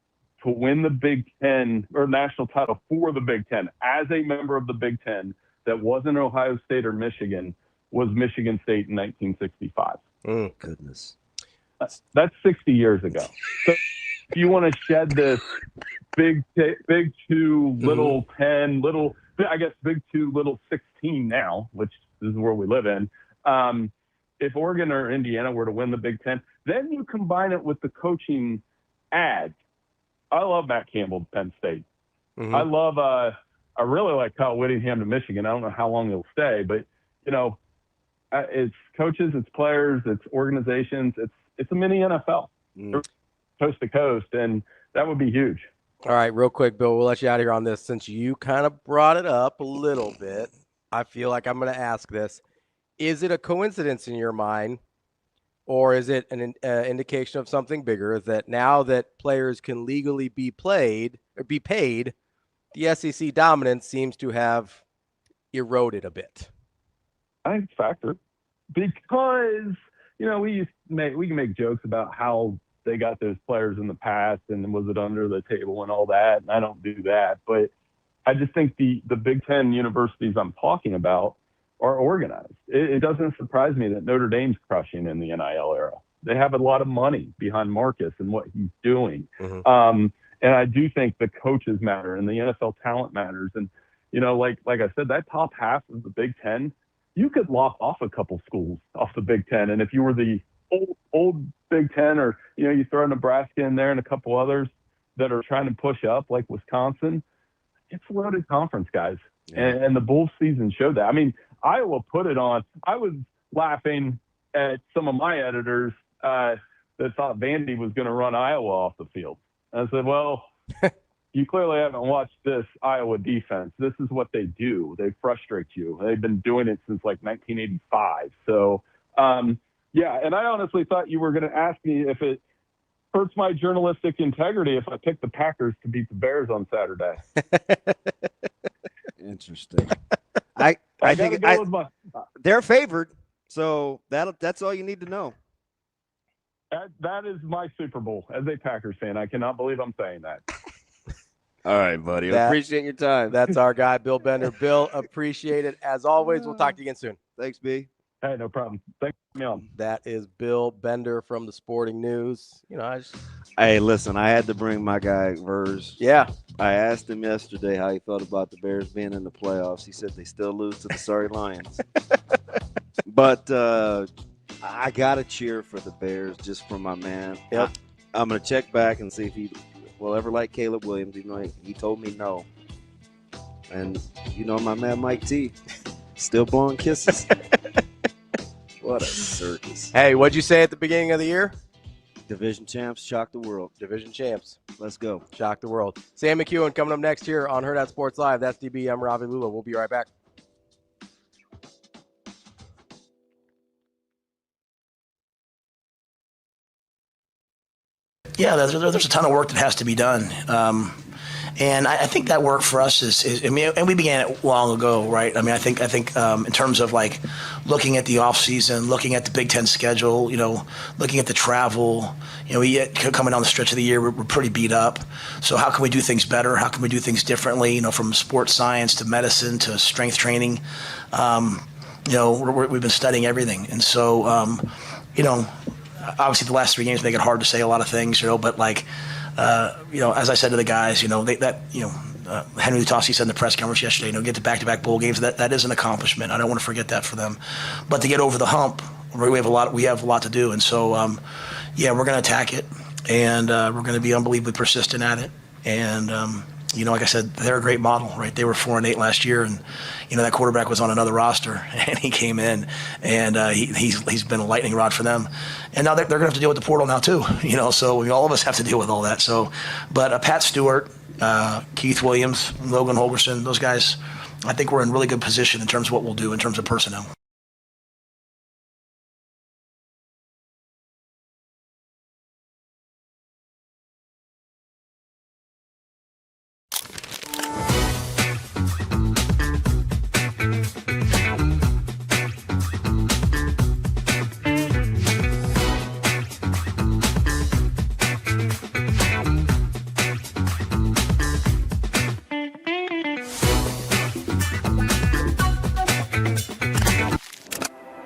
to win the Big Ten or national title for the Big Ten as a member of the Big Ten that wasn't Ohio State or Michigan was Michigan State in 1965. Oh, goodness. That's 60 years ago. So if you want to shed this big 2, little 10, big 2, little 16 now, which this is where we live in. If Oregon or Indiana were to win the Big Ten, then you combine it with the coaching ads. I love Matt Campbell to Penn State. Mm-hmm. I really like Kyle Whittingham to Michigan. I don't know how long he'll stay, but it's coaches, it's players, it's organizations, it's a mini NFL, coast to coast, and that would be huge. All right, real quick, Bill, we'll let you out of here on this. Since you kind of brought it up a little bit, I feel like I'm going to ask this. Is it a coincidence in your mind, or is it an indication of something bigger, that now that players can legally be paid, the SEC dominance seems to have eroded a bit? I think it's a factor because, we can make jokes about how they got those players in the past and was it under the table and all that. And I don't do that, but I just think the Big Ten universities I'm talking about are organized. It doesn't surprise me that Notre Dame's crushing in the NIL era. They have a lot of money behind Marcus and what he's doing. Mm-hmm. And I do think the coaches matter and the NFL talent matters. And, like I said, that top half of the Big Ten, you could lock off a couple schools off the Big Ten. And if you were the old Big Ten, or, you throw Nebraska in there and a couple others that are trying to push up, like Wisconsin, it's a loaded conference, guys. Yeah. And the bowl season showed that. I mean, Iowa put it on. I was laughing at some of my editors that thought Vandy was going to run Iowa off the field. I said, well, you clearly haven't watched this Iowa defense. This is what they do. They frustrate you. They've been doing it since like 1985. So, yeah, and I honestly thought you were going to ask me if it hurts my journalistic integrity if I pick the Packers to beat the Bears on Saturday. Interesting. I think they're favored, so that's all you need to know. That is my Super Bowl as a Packers fan. I cannot believe I'm saying that. All right, buddy. Appreciate your time. That's our guy, Bill Bender. Bill, appreciate it. As always, we'll talk to you again soon. Thanks, B. Hey, no problem. Thanks for me on. That is Bill Bender from the Sporting News. Hey, listen, I had to bring my guy, Verz. Yeah. I asked him yesterday how he felt about the Bears being in the playoffs. He said they still lose to the sorry Lions. But I got to cheer for the Bears just for my man. Yep. I'm going to check back and see if he will ever like Caleb Williams, even though he told me no. And my man Mike T, still blowing kisses. What a circus. Hey, what'd you say at the beginning of the year? Division champs, shock the world. Division champs. Let's go. Shock the world. Sam McKEWON coming up next here on Hurrdat Sports Live. That's DB. I'm Ravi Lulla. We'll be right back. Yeah, there's a ton of work that has to be done. And I think that work for us is and we began it long ago, right? I mean, I think in terms of like looking at the off season, looking at the Big Ten schedule, looking at the travel, we coming down the stretch of the year, we're pretty beat up. So how can we do things better? How can we do things differently? From sports science to medicine to strength training. We've been studying everything, and so obviously the last 3 games make it hard to say a lot of things, but like. As I said to the guys, Henry Lutassi said in the press conference yesterday, get to back-to-back bowl games. That is an accomplishment. I don't want to forget that for them. But to get over the hump, we have a lot to do. And so, we're going to attack it, and we're going to be unbelievably persistent at it. And like I said, they're a great model, right? They were 4-8 last year, and that quarterback was on another roster, and he came in, and he's been a lightning rod for them. And now they're going to have to deal with the portal now too, So all of us have to deal with all that. So, but Pat Stewart, Keith Williams, Logan Holgerson, those guys, I think we're in really good position in terms of what we'll do in terms of personnel.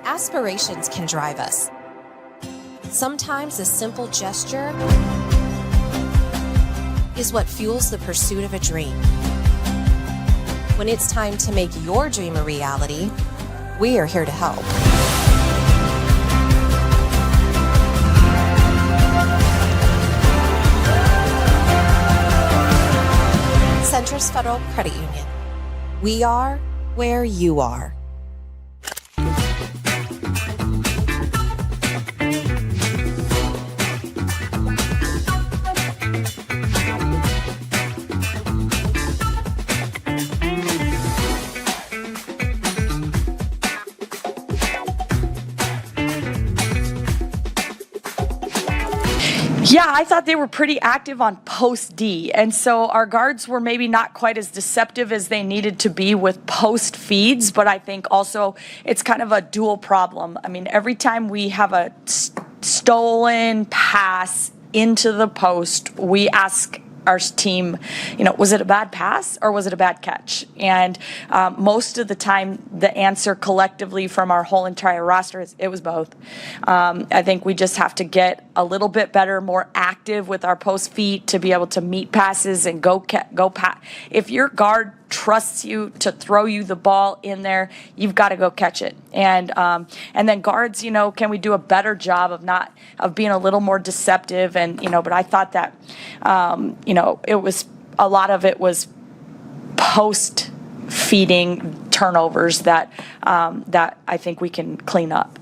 Aspirations can drive us. Sometimes a simple gesture is what fuels the pursuit of a dream. When it's time to make your dream a reality, we are here to help. Centris Federal Credit Union. We are where you are. Yeah, I thought they were pretty active on post D, and so our guards were maybe not quite as deceptive as they needed to be with post feeds, but I think also it's kind of a dual problem. I mean, every time we have a stolen pass into the post, we ask our team, was it a bad pass or was it a bad catch? And most of the time, the answer collectively from our whole entire roster is it was both. I think we just have to get a little bit better, more active with our post feet to be able to meet passes and go pass. If your guard trusts you to throw you the ball in there, you've got to go catch it. And then guards, can we do a better job of being a little more deceptive? And but I thought that it was a lot of it was post feeding turnovers that I think we can clean up.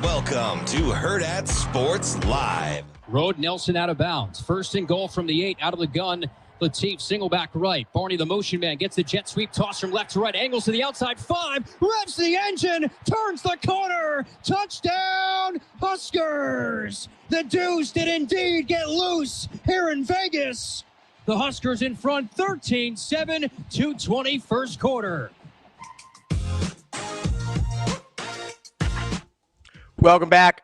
Welcome to Hurrdat Sports Live. Rode Nelson out of bounds. First and goal from the 8, out of the gun. Latif single back right. Barney, the motion man, gets the jet sweep toss from left to right. Angles to the outside 5. Revs the engine. Turns the corner. Touchdown, Huskers. The Dews did indeed get loose here in Vegas. The Huskers in front 13-7, 2:20 first quarter. Welcome back.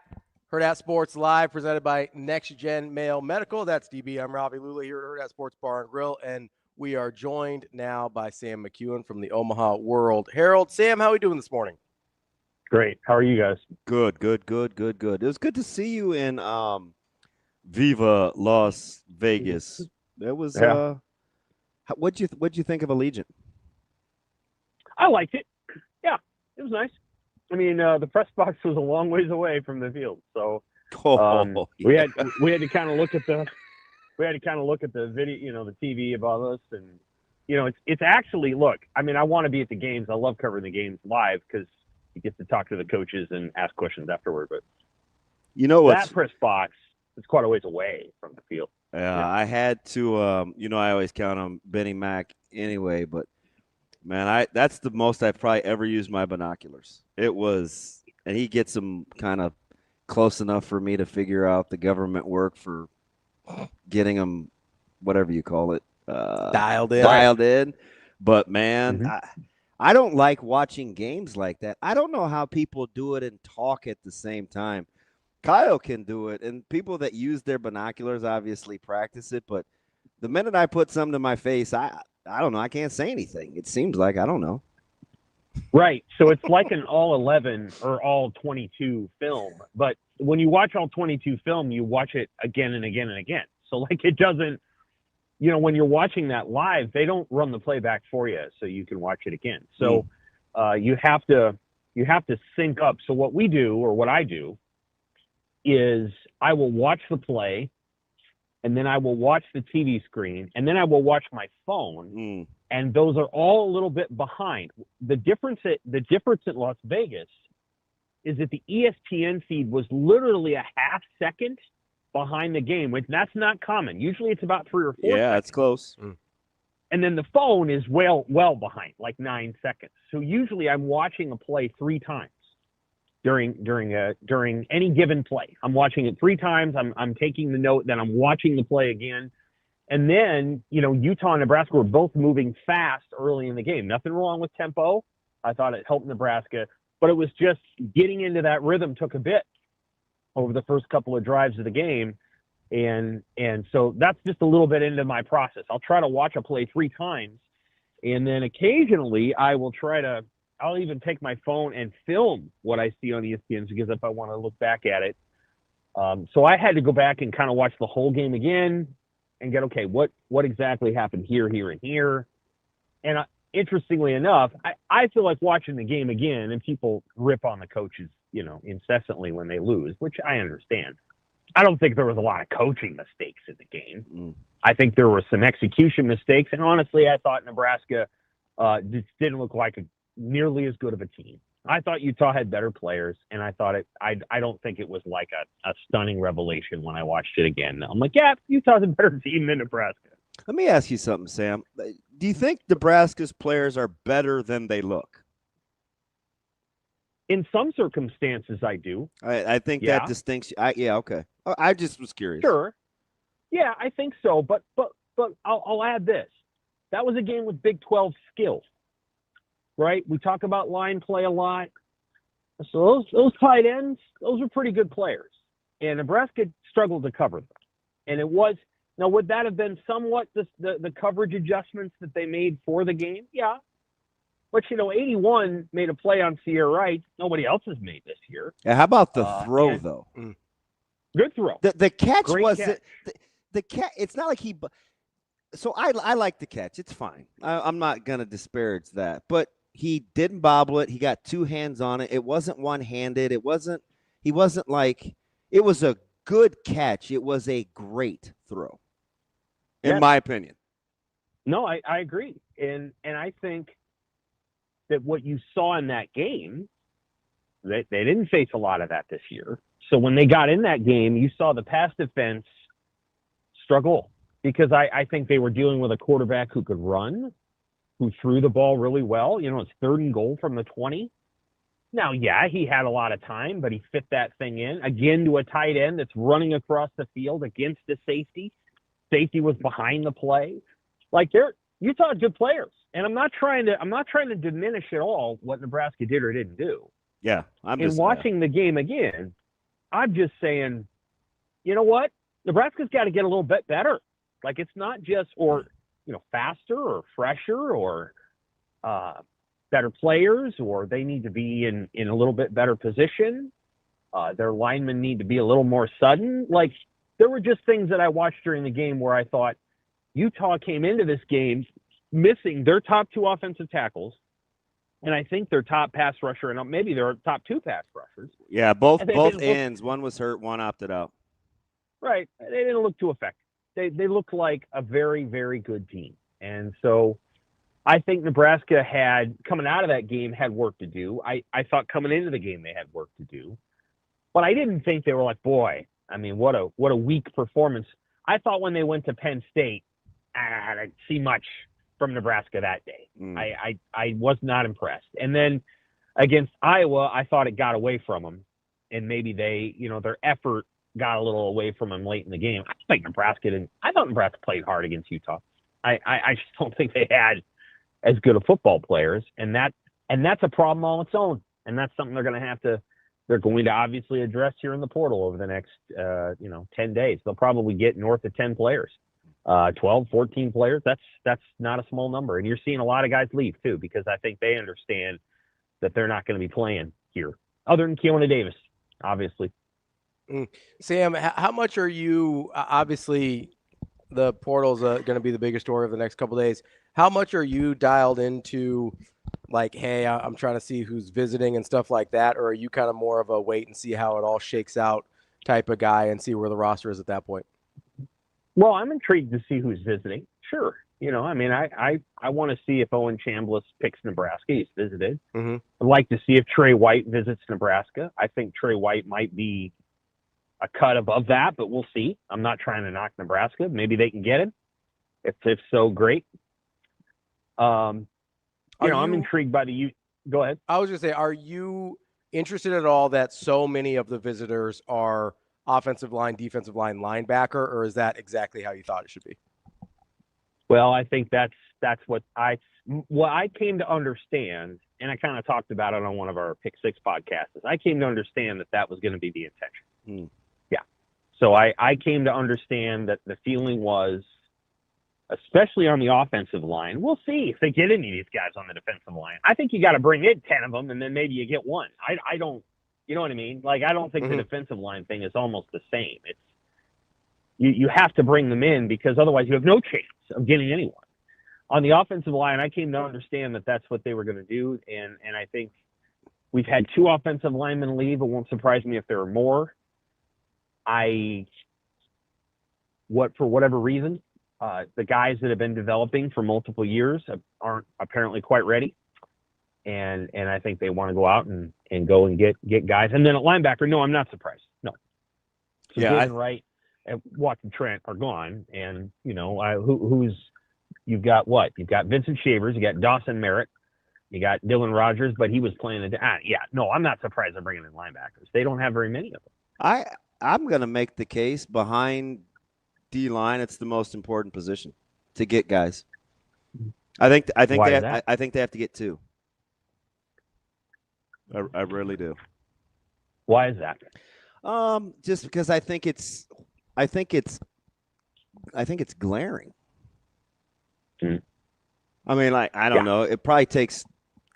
Hurrdat Sports Live, presented by Next Gen Male Medical. That's DB. I'm Ravi Lulla here at Hurrdat Sports Bar and Grill, and we are joined now by Sam McKEWON from the Omaha World Herald. Sam, how are we doing this morning? Great. How are you guys? Good. It was good to see you in Viva Las Vegas. That was what'd you think of Allegiant? I liked it. Yeah, it was nice. I mean, the press box was a long ways away from the field, so we had to kind of look at the video, the TV about us, and it's actually, look. I mean, I want to be at the games. I love covering the games live because you get to talk to the coaches and ask questions afterward. But that press box is quite a ways away from the field. Yeah, I had to. I always count on Benny Mack anyway, but. Man, that's the most I've probably ever used my binoculars. It was, and he gets them kind of close enough for me to figure out the government work for getting them, whatever you call it, dialed in. But man, I don't like watching games like that. I don't know how people do it and talk at the same time. Kyle can do it, and people that use their binoculars obviously practice it. But the minute I put something to my face, I don't know. I can't say anything. It seems like I don't know. Right. So it's like an all 11 or all 22 film. But when you watch all 22 film, you watch it again and again and again. So like it doesn't, when you're watching that live, they don't run the playback for you so you can watch it again. So you have to sync up. So what we do, or what I do, is I will watch the play. And then I will watch the TV screen, and then I will watch my phone, and those are all a little bit behind. The difference at Las Vegas is that the ESPN feed was literally a half second behind the game, which that's not common. Usually it's about 3 or 4 seconds. That's close. And then the phone is well behind, like 9 seconds. So usually I'm watching a play 3 times. During any given play, I'm watching it 3 times. I'm taking the note, then I'm watching the play again, and then Utah and Nebraska were both moving fast early in the game. Nothing wrong with tempo. I thought it helped Nebraska, but it was just getting into that rhythm took a bit over the first couple of drives of the game, and so that's just a little bit into my process. I'll try to watch a play 3 times, and then occasionally I'll even take my phone and film what I see on ESPN because if I want to look back at it. So I had to go back and kind of watch the whole game again and get, okay, what exactly happened here, and here. And interestingly enough, I feel like watching the game again, and people rip on the coaches, incessantly when they lose, which I understand. I don't think there was a lot of coaching mistakes in the game. I think there were some execution mistakes. And honestly, I thought Nebraska just didn't look like nearly as good of a team. I thought Utah had better players, and I thought I don't think it was like a stunning revelation when I watched it again. I'm like, yeah, Utah's a better team than Nebraska. Let me ask you something, Sam. Do you think Nebraska's players are better than they look? In some circumstances, I do. I think that distinction. Okay. I just was curious. Sure. Yeah, I think so. But I'll add this. That was a game with Big 12 skill. Right? We talk about line play a lot. So those tight ends, those are pretty good players. And Nebraska struggled to cover them. And it was, now would that have been somewhat the coverage adjustments that they made for the game? Yeah. But, 81 made a play on Sierra Wright. Nobody else has made this year. Yeah, how about the throw, though? Good throw. The catch Great was catch. The catch. It's not like he. So I like the catch. It's fine. I'm not gonna disparage that. But he didn't bobble it. He got 2 hands on it. It wasn't one-handed. He wasn't like. It was a good catch. It was a great throw, in my opinion. No, I agree, and I think that what you saw in that game, They didn't face a lot of that this year. So when they got in that game, you saw the pass defense struggle because I think they were dealing with a quarterback who could run, who threw the ball really well. You know, it's 3rd and goal from the 20. Now, yeah, he had a lot of time, but he fit that thing in again to a tight end that's running across the field against the safety. Safety was behind the play. Like Utah had good players, and I'm not trying to diminish at all what Nebraska did or didn't do. Yeah, In watching the game again, I'm just saying, you know what? Nebraska's got to get a little bit better. Like it's not just faster or fresher or better players, or they need to be in a little bit better position. Their linemen need to be a little more sudden. Like there were just things that I watched during the game where I thought Utah came into this game missing their top 2 offensive tackles, and I think their top pass rusher, and maybe their top 2 pass rushers. Yeah, both ends. One was hurt, one opted out. Right. They didn't look too effective. They look like a very, very good team. And so I think Nebraska had, coming out of that game, had work to do. I thought coming into the game they had work to do. But I didn't think they were like, boy, I mean, what a weak performance. I thought when they went to Penn State, I didn't see much from Nebraska that day. I was not impressed. And then against Iowa, I thought it got away from them. And maybe they, their effort got a little away from them late in the game. I thought Nebraska played hard against Utah. I just don't think they had as good of football players. And that's a problem all its own. And that's something they're going to obviously address here in the portal over the next, 10 days. They'll probably get north of 10 players, 12, 14 players. That's not a small number. And you're seeing a lot of guys leave too, because I think they understand that they're not going to be playing here other than Keona Davis, obviously. Sam, how much are you, obviously the portal's going to be the biggest story of the next couple of days. How much are you dialed into like, hey, I'm trying to see who's visiting and stuff like that? Or are you kind of more of a wait and see how it all shakes out type of guy and see where the roster is at that point? Well, I'm intrigued to see who's visiting. Sure. I want to see if Owen Chambliss picks Nebraska. He's visited. Mm-hmm. I'd like to see if Trey White visits Nebraska. I think Trey White might be a cut above that, but we'll see. I'm not trying to knock Nebraska. Maybe they can get him. If so, great. I'm intrigued by go ahead. I was going to say, are you interested at all that so many of the visitors are offensive line, defensive line, linebacker, or is that exactly how you thought it should be? Well, I think that's what I came to understand, and I kind of talked about it on one of our Pick Six podcasts. I came to understand that was going to be the intention. Yeah. So I came to understand that the feeling was, especially on the offensive line, we'll see if they get any of these guys on the defensive line. I think you got to bring in 10 of them, and then maybe you get one. I don't, you know what I mean? Like, I don't think the defensive line thing is almost the same. It's you have to bring them in because otherwise you have no chance of getting anyone. On the offensive line, I came to understand that that's what they were going to do, and I think we've had 2 offensive linemen leave. It won't surprise me if there are more. For whatever reason, the guys that have been developing for multiple years aren't apparently quite ready. And I think they want to go out and go and get guys. And then at linebacker, no, I'm not surprised. No. So yeah. Wright and Watson Trent are gone. And, who's you've got what? You've got Vincent Shavers. You got Dawson Merritt. You got Dylan Rogers, but he was playing no, I'm not surprised they're bringing in linebackers. They don't have very many of them. I'm going to make the case behind D-line, it's the most important position to get guys. I think they have to get 2. I really do. Why is that? Just because I think it's glaring. I mean, like, I don't know. It probably takes.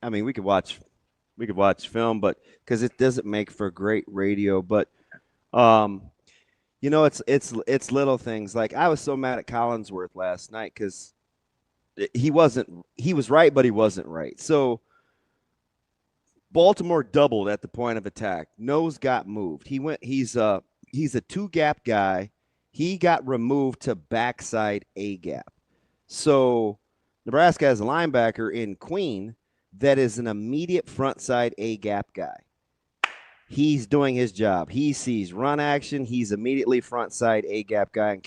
I mean, we could watch film, but because it doesn't make for great radio. But, it's little things. Like, I was so mad at Collinsworth last night because he was right, but he wasn't right. So Baltimore doubled at the point of attack. Nose got moved. He's a 2-gap guy. He got removed to backside A gap. So Nebraska has a linebacker in Queen that is an immediate front side A gap guy. he's doing his job. He sees run action. He's immediately front side A-gap guy. And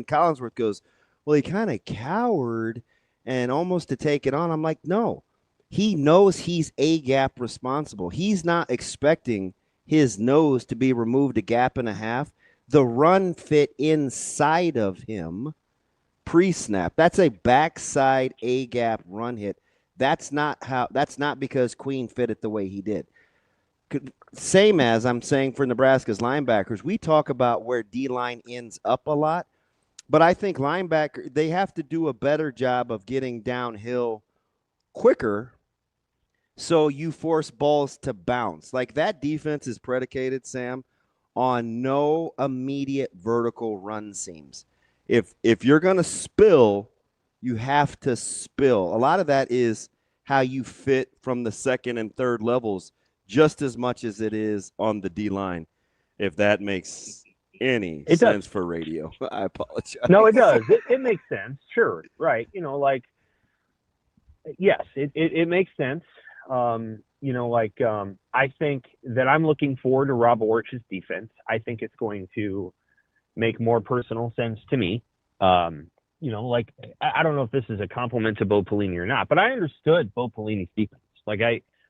Collinsworth goes, well, he kind of cowered and almost to take it on. I'm like, no. He knows he's A-gap responsible. He's not expecting his nose to be removed a gap and a half. The run fit inside of him pre-snap. That's a backside A-gap run hit. That's not because Queen fit it the way he did. Same as I'm saying for Nebraska's linebackers, we talk about where D-line ends up a lot, but I think linebacker, they have to do a better job of getting downhill quicker so you force balls to bounce. Like that defense is predicated, Sam, on no immediate vertical run seams. If you're going to spill, you have to spill. A lot of that is how you fit from the second and third levels just as much as it is on the D-line, if that makes any sense for radio. I apologize. No, it does. It makes sense. Sure. Right. Yes, it makes sense. I think that I'm looking forward to Rob Orch's defense. I think it's going to make more personal sense to me. I don't know if this is a compliment to Bo Pelini or not, but I understood Bo Pelini's defense.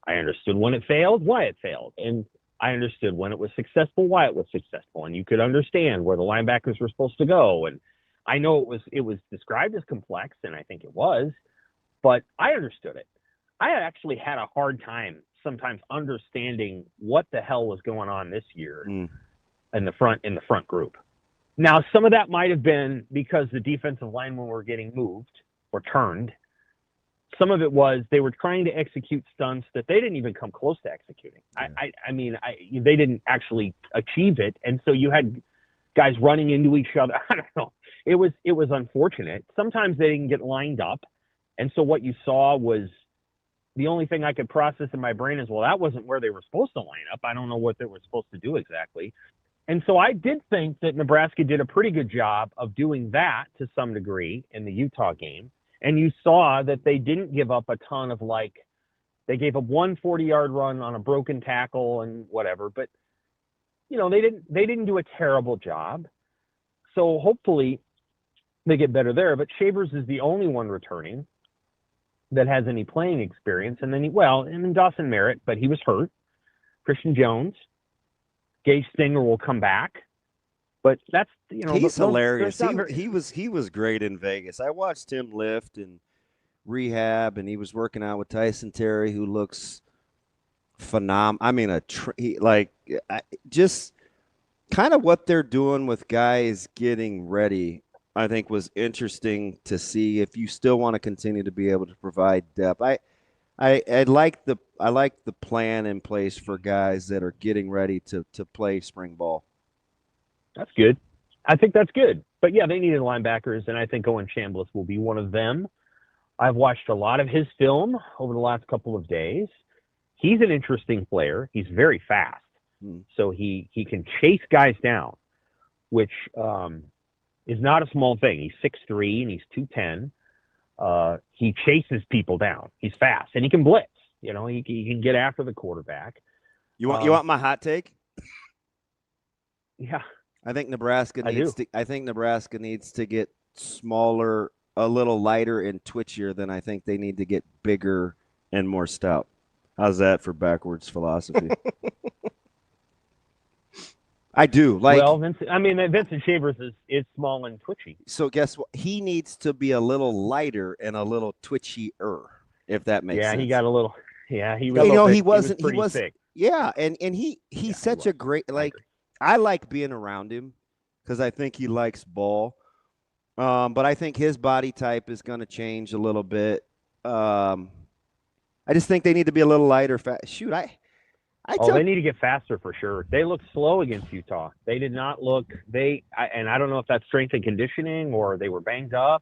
I understood when it failed, why it failed. And I understood when it was successful, why it was successful. And you could understand where the linebackers were supposed to go. And I know it was described as complex, and I think it was, but I understood it. I actually had a hard time sometimes understanding what the hell was going on this year in the front group. Now, some of that might have been because the defensive linemen were getting moved or turned. Some of it was they were trying to execute stunts that they didn't even come close to executing. They didn't actually achieve it, and so you had guys running into each other. I don't know. It was unfortunate. Sometimes they didn't get lined up, and so what you saw was the only thing I could process in my brain is, well, that wasn't where they were supposed to line up. I don't know what they were supposed to do exactly. And so I did think that Nebraska did a pretty good job of doing that to some degree in the Utah game. And you saw that they didn't give up a ton of they gave up one 40-yard run on a broken tackle and whatever, but they didn't do a terrible job. So hopefully they get better there. But Shavers is the only one returning that has any playing experience. And then Dawson Merritt, but he was hurt. Christian Jones, Gage Stinger will come back. But that's he's hilarious. He was great in Vegas. I watched him lift and rehab, and he was working out with Tyson Terry, who looks phenomenal. I mean, just kind of what they're doing with guys getting ready, I think was interesting to see. If you still want to continue to be able to provide depth, I like the plan in place for guys that are getting ready to play spring ball. That's good. I think that's good. But yeah, they needed linebackers, and I think Owen Chambliss will be one of them. I've watched a lot of his film over the last couple of days. He's an interesting player. He's very fast. So he can chase guys down, which is not a small thing. He's 6'3", and he's 210. He chases people down. He's fast, and he can blitz. He can get after the quarterback. You want my hot take? Yeah. I think Nebraska needs to get smaller, a little lighter and twitchier than I think they need to get bigger and more stout. How's that for backwards philosophy? I do. Vincent Shavers is small and twitchy. So guess what? He needs to be a little lighter and a little twitchier, if that makes sense. Yeah, he got a little. Yeah, he was. He was thick. Yeah, and he's such a great I like being around him because I think he likes ball. But I think his body type is going to change a little bit. I just think they need to be a little lighter. Shoot, they need to get faster for sure. They looked slow against Utah. They did not look. And I don't know if that's strength and conditioning or they were banged up.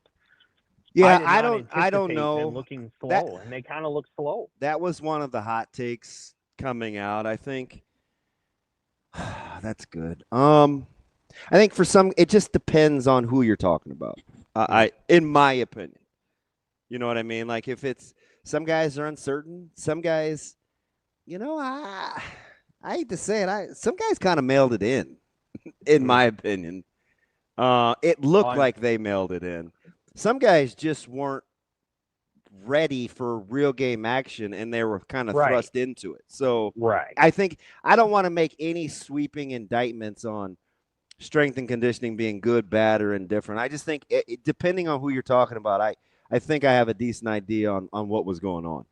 Yeah, I don't know. Them looking slow, and they kind of look slow. That was one of the hot takes coming out. I think. That's good. I think for some, it just depends on who you're talking about. In my opinion, you know what I mean? Like if it's some guys are uncertain, some guys, I hate to say it, some guys kind of mailed it in my opinion. It looked like they mailed it in. Some guys just weren't ready for real game action, and they were kind of thrust into it. So I think I don't want to make any sweeping indictments on strength and conditioning being good, bad, or indifferent. I just think depending on who you're talking about, I think I have a decent idea on what was going on.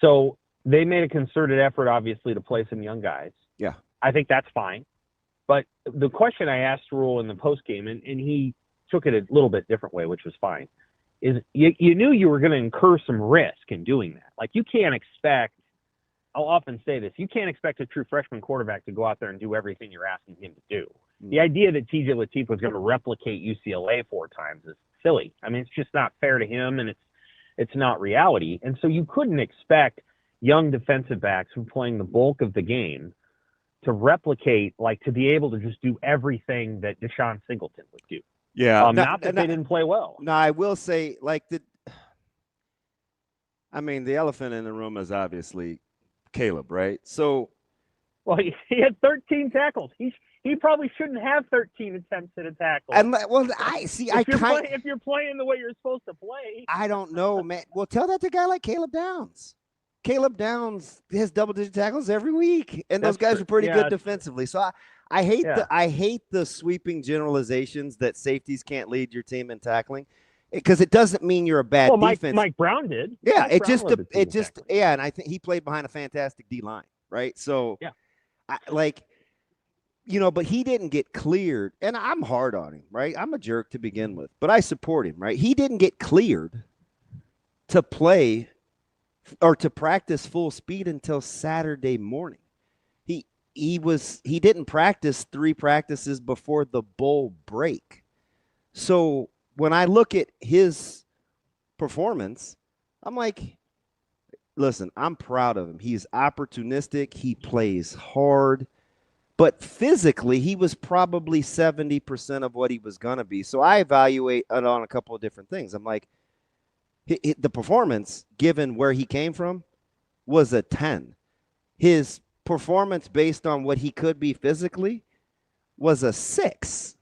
So they made a concerted effort, obviously, to play some young guys. Yeah. I think that's fine. But the question I asked Rhule in the postgame, and he took it a little bit different way, which was fine, is you knew you were going to incur some risk in doing that. Like, you can't expect, I'll often say this, you can't expect a true freshman quarterback to go out there and do everything you're asking him to do. The idea that TJ Lateef was going to replicate UCLA 4 times is silly. I mean, it's just not fair to him, and it's not reality. And so you couldn't expect young defensive backs who are playing the bulk of the game to replicate, like, to be able to just do everything that Deshaun Singleton would do. Yeah. Not that they didn't play well. No, I will say, like, the elephant in the room is obviously Caleb, right? So, well, he had 13 tackles. He probably shouldn't have 13 attempts at a tackle. And I see. If you're playing the way you're supposed to play, I don't know, man. Well, tell that to a guy like Caleb Downs. Caleb Downs has double-digit tackles every week, and those guys are pretty good defensively. So I hate the sweeping generalizations that safeties can't lead your team in tackling, because it doesn't mean you're a bad defense. Mike Brown did. Yeah, and I think he played behind a fantastic D line, right? So but he didn't get cleared, and I'm hard on him, right? I'm a jerk to begin with, but I support him, right? He didn't get cleared to play or to practice full speed until Saturday morning. He didn't practice 3 practices before the bowl break. So when I look at his performance, I'm like, listen, I'm proud of him. He's opportunistic. He plays hard. But physically, he was probably 70% of what he was going to be. So I evaluate it on a couple of different things. I'm like, the performance, given where he came from, was a 10. His performance based on what he could be physically was a 6.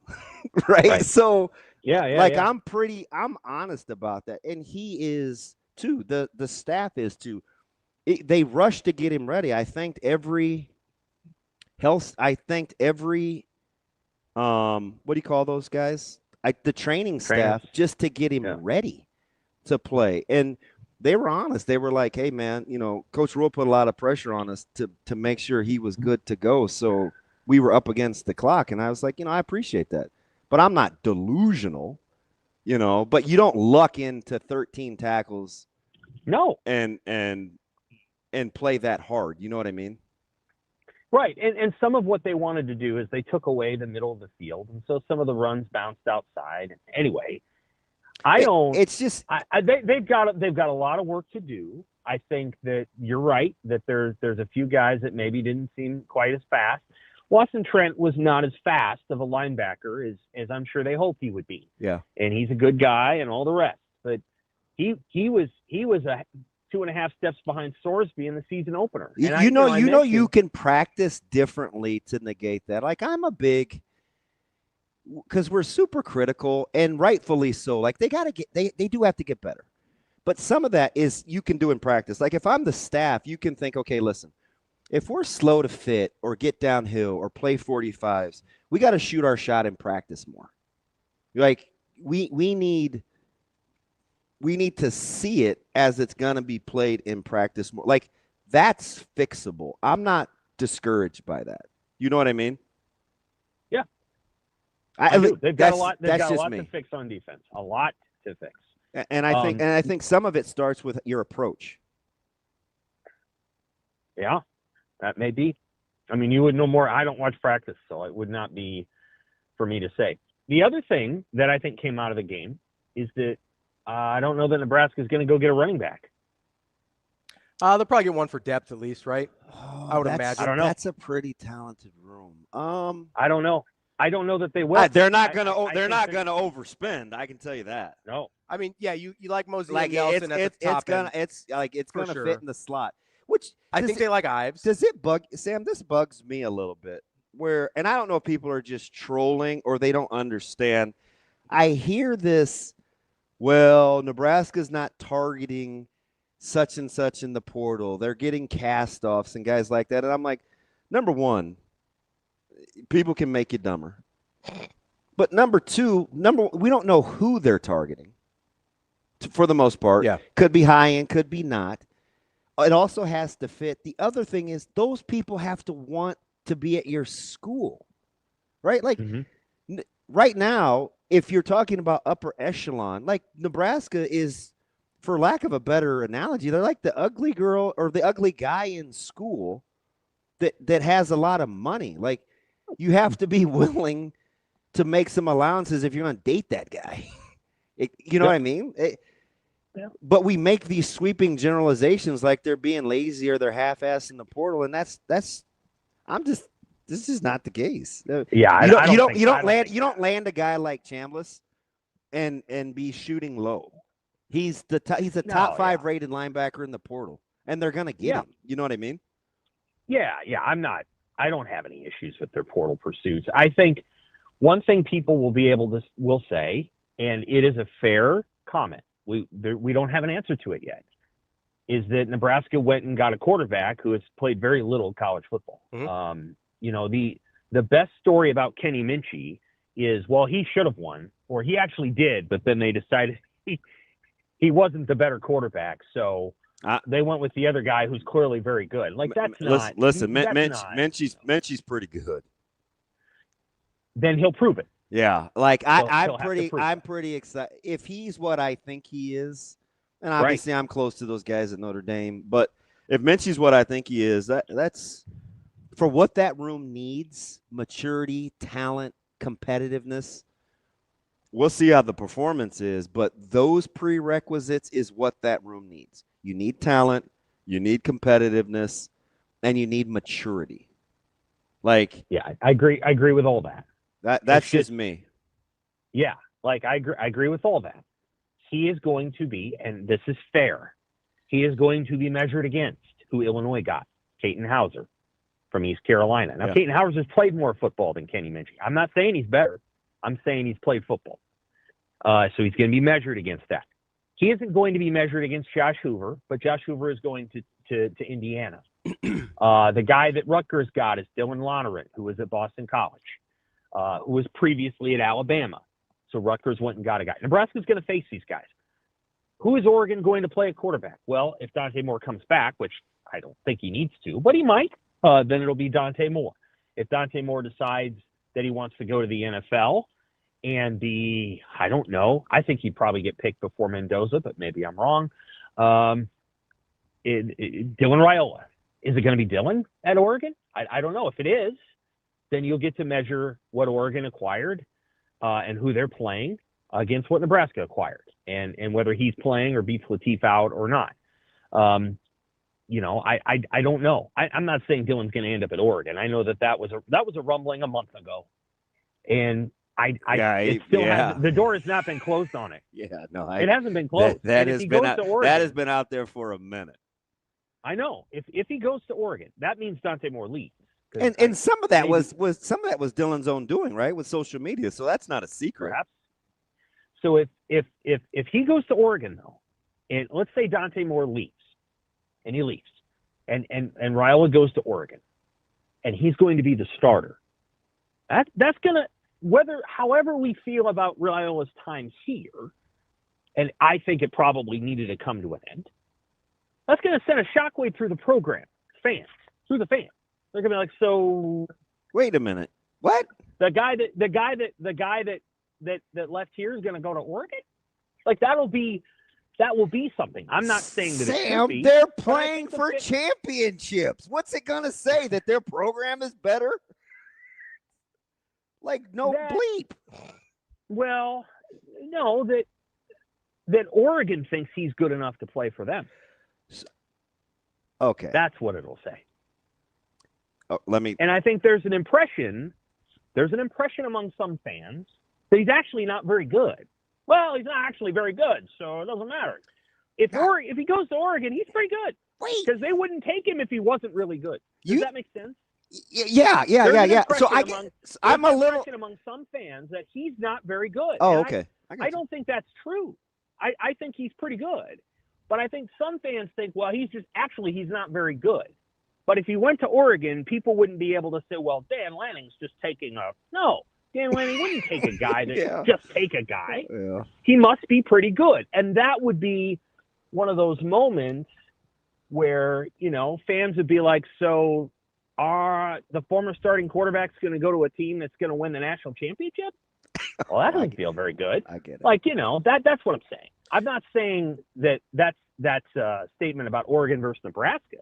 right? So, I'm honest about that. And he is too. The staff is too. They rushed to get him ready. I thanked every what do you call those guys? The training staff, just to get him ready to play. And they were honest. They were like, hey, man, Coach Rhule put a lot of pressure on us to make sure he was good to go. So we were up against the clock. And I was like, I appreciate that. But I'm not delusional, but you don't luck into 13 tackles. No. And play that hard. You know what I mean? Right. And some of what they wanted to do is they took away the middle of the field. And so some of the runs bounced outside. Anyway, they've got a lot of work to do. I think that you're right, that there's a few guys that maybe didn't seem quite as fast. Watson Trent was not as fast of a linebacker as I'm sure they hoped he would be. Yeah. And he's a good guy and all the rest. But he was a 2.5 steps behind Sorsby in the season opener. And you can practice differently to negate that. Like, I'm a big, because we're super critical, and rightfully so. Like, they do have to get better. But some of that is you can do in practice. Like, if I'm the staff, you can think, okay, listen, if we're slow to fit or get downhill or play 45s, we got to shoot our shot in practice more. Like, we need to see it as it's going to be played in practice more. Like, that's fixable. I'm not discouraged by that. You know what I mean? Yeah. They've got a lot to fix on defense. A lot to fix. And I think some of it starts with your approach. Yeah, that may be. I mean, you would know more. I don't watch practice, so it would not be for me to say. The other thing that I think came out of the game is that I don't know that Nebraska is going to go get a running back. They'll probably get one for depth at least, right? I would imagine. I don't know. That's a pretty talented room. I don't know. I don't know that they will. They're not going to. They're not going to overspend. I can tell you that. No. I mean, yeah, you like Mosey and Nelson at the top end. It's going to fit in the slot. Which I think they like Ives. Does it bug Sam? This bugs me a little bit. And I don't know if people are just trolling or they don't understand. I hear this. Well, Nebraska's not targeting such and such in the portal. They're getting cast-offs and guys like that. And I'm like, number one, people can make you dumber. But number two, we don't know who they're targeting for the most part. Yeah. Could be high end, could be not. It also has to fit. The other thing is those people have to want to be at your school, right? Like right now, if you're talking about upper echelon, like Nebraska is, for lack of a better analogy, they're like the ugly girl or the ugly guy in school that has a lot of money. Like you have to be willing to make some allowances if you're going to date that guy. You know what I mean? But we make these sweeping generalizations like they're being lazy or they're half-assed in the portal, and this is not the case. Yeah, you don't land a guy like Chambliss and be shooting low. He's a top 5 rated linebacker in the portal, and they're gonna get him. You know what I mean? Yeah. I don't have any issues with their portal pursuits. I think one thing people will say, and it is a fair comment. We don't have an answer to it yet, is that Nebraska went and got a quarterback who has played very little college football. The best story about Kenny Minchey is, well, he should have won, or he actually did, but then they decided he wasn't the better quarterback, so they went with the other guy who's clearly very good. Like that's not. Listen, Minchey's pretty good. Then he'll prove it. Yeah, like I'm pretty excited if he's what I think he is, and obviously I'm close to those guys at Notre Dame. But if Minchey's what I think he is, that's for what that room needs: maturity, talent, competitiveness. We'll see how the performance is, but those prerequisites is what that room needs. You need talent, you need competitiveness, and you need maturity. Like, yeah, I agree with all that. That's just me. Yeah, like I agree with all that. He is going to be, and this is fair, he is going to be measured against who Illinois got, Katin Houser from East Carolina. Now, Katin Houser has played more football than Kenny Minchey. I'm not saying he's better. I'm saying he's played football. So he's going to be measured against that. He isn't going to be measured against Josh Hoover, but Josh Hoover is going to Indiana. The guy that Rutgers got is Dylan Lonergan, who was at Boston College. Who was previously at Alabama. So Rutgers went and got a guy. Nebraska's going to face these guys. Who is Oregon going to play at quarterback? Well, if Dante Moore comes back, which I don't think he needs to, but he might, then it'll be Dante Moore. If Dante Moore decides that he wants to go to the NFL and I don't know, I think he'd probably get picked before Mendoza, but maybe I'm wrong. Dylan Rhule. Is it going to be Dylan at Oregon? I don't know. If it is, then you'll get to measure what Oregon acquired and who they're playing against what Nebraska acquired and whether he's playing or beats Latif out or not. I don't know. I'm not saying Dylan's going to end up at Oregon. I know that was a rumbling a month ago, and the door has not been closed on it. Yeah, no, it hasn't been closed. That has been out there for a minute. I know. If he goes to Oregon, that means Dante Moore leaves. And some of that was Dylan's own doing, right, with social media. So that's not a secret. Perhaps. So if he goes to Oregon though, and let's say Dante Moore leaves, and he leaves, and Rhule goes to Oregon, and he's going to be the starter. That's gonna however we feel about Rhyle's time here, and I think it probably needed to come to an end. That's going to send a shockwave through the program, through the fans. They're gonna be like, so wait a minute, what? The guy that left here is gonna go to Oregon? Like that will be something. I'm not saying that Sam, they're playing for championships. What's it gonna say? That their program is better? Like bleep. Well, no, that Oregon thinks he's good enough to play for them. Okay. That's what it'll say. Oh, and I think there's an impression among some fans that he's actually not very good. Well, he's not actually very good, so it doesn't matter. If he goes to Oregon, he's pretty good. Because they wouldn't take him if he wasn't really good. Does that make sense? Yeah. So I'm a little among some fans that he's not very good. Oh, and okay. I don't think that's true. I think he's pretty good. But I think some fans think, well, he's not very good. But if he went to Oregon, people wouldn't be able to say, well, Dan Lanning's just taking a... No, Dan Lanning wouldn't take a guy that just take a guy. Yeah. He must be pretty good. And that would be one of those moments where, fans would be like, so the former starting quarterback's going to go to a team that's going to win the national championship? Well, that doesn't feel very good. I get it. That's what I'm saying. I'm not saying that's a statement about Oregon versus Nebraska.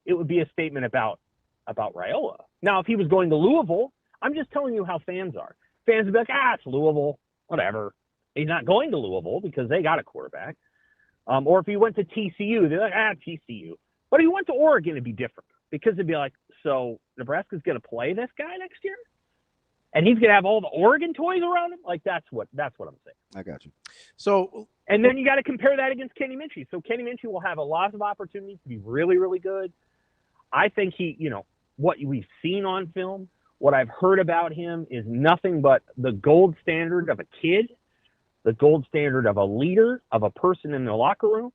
It would be a statement about Raiola. Now, if he was going to Louisville, I'm just telling you how fans are. Fans would be like, it's Louisville, whatever. He's not going to Louisville because they got a quarterback. Or if he went to TCU, they're like, TCU. But if he went to Oregon, it'd be different because it'd be like, so Nebraska's going to play this guy next year? And he's going to have all the Oregon toys around him? Like, that's what I'm saying. I got you. So, and then you got to compare that against Kenny Minchey. So Kenny Minchey will have a lot of opportunities to be really, really good. I think what we've seen on film, what I've heard about him is nothing but the gold standard of a kid, the gold standard of a leader, of a person in the locker room.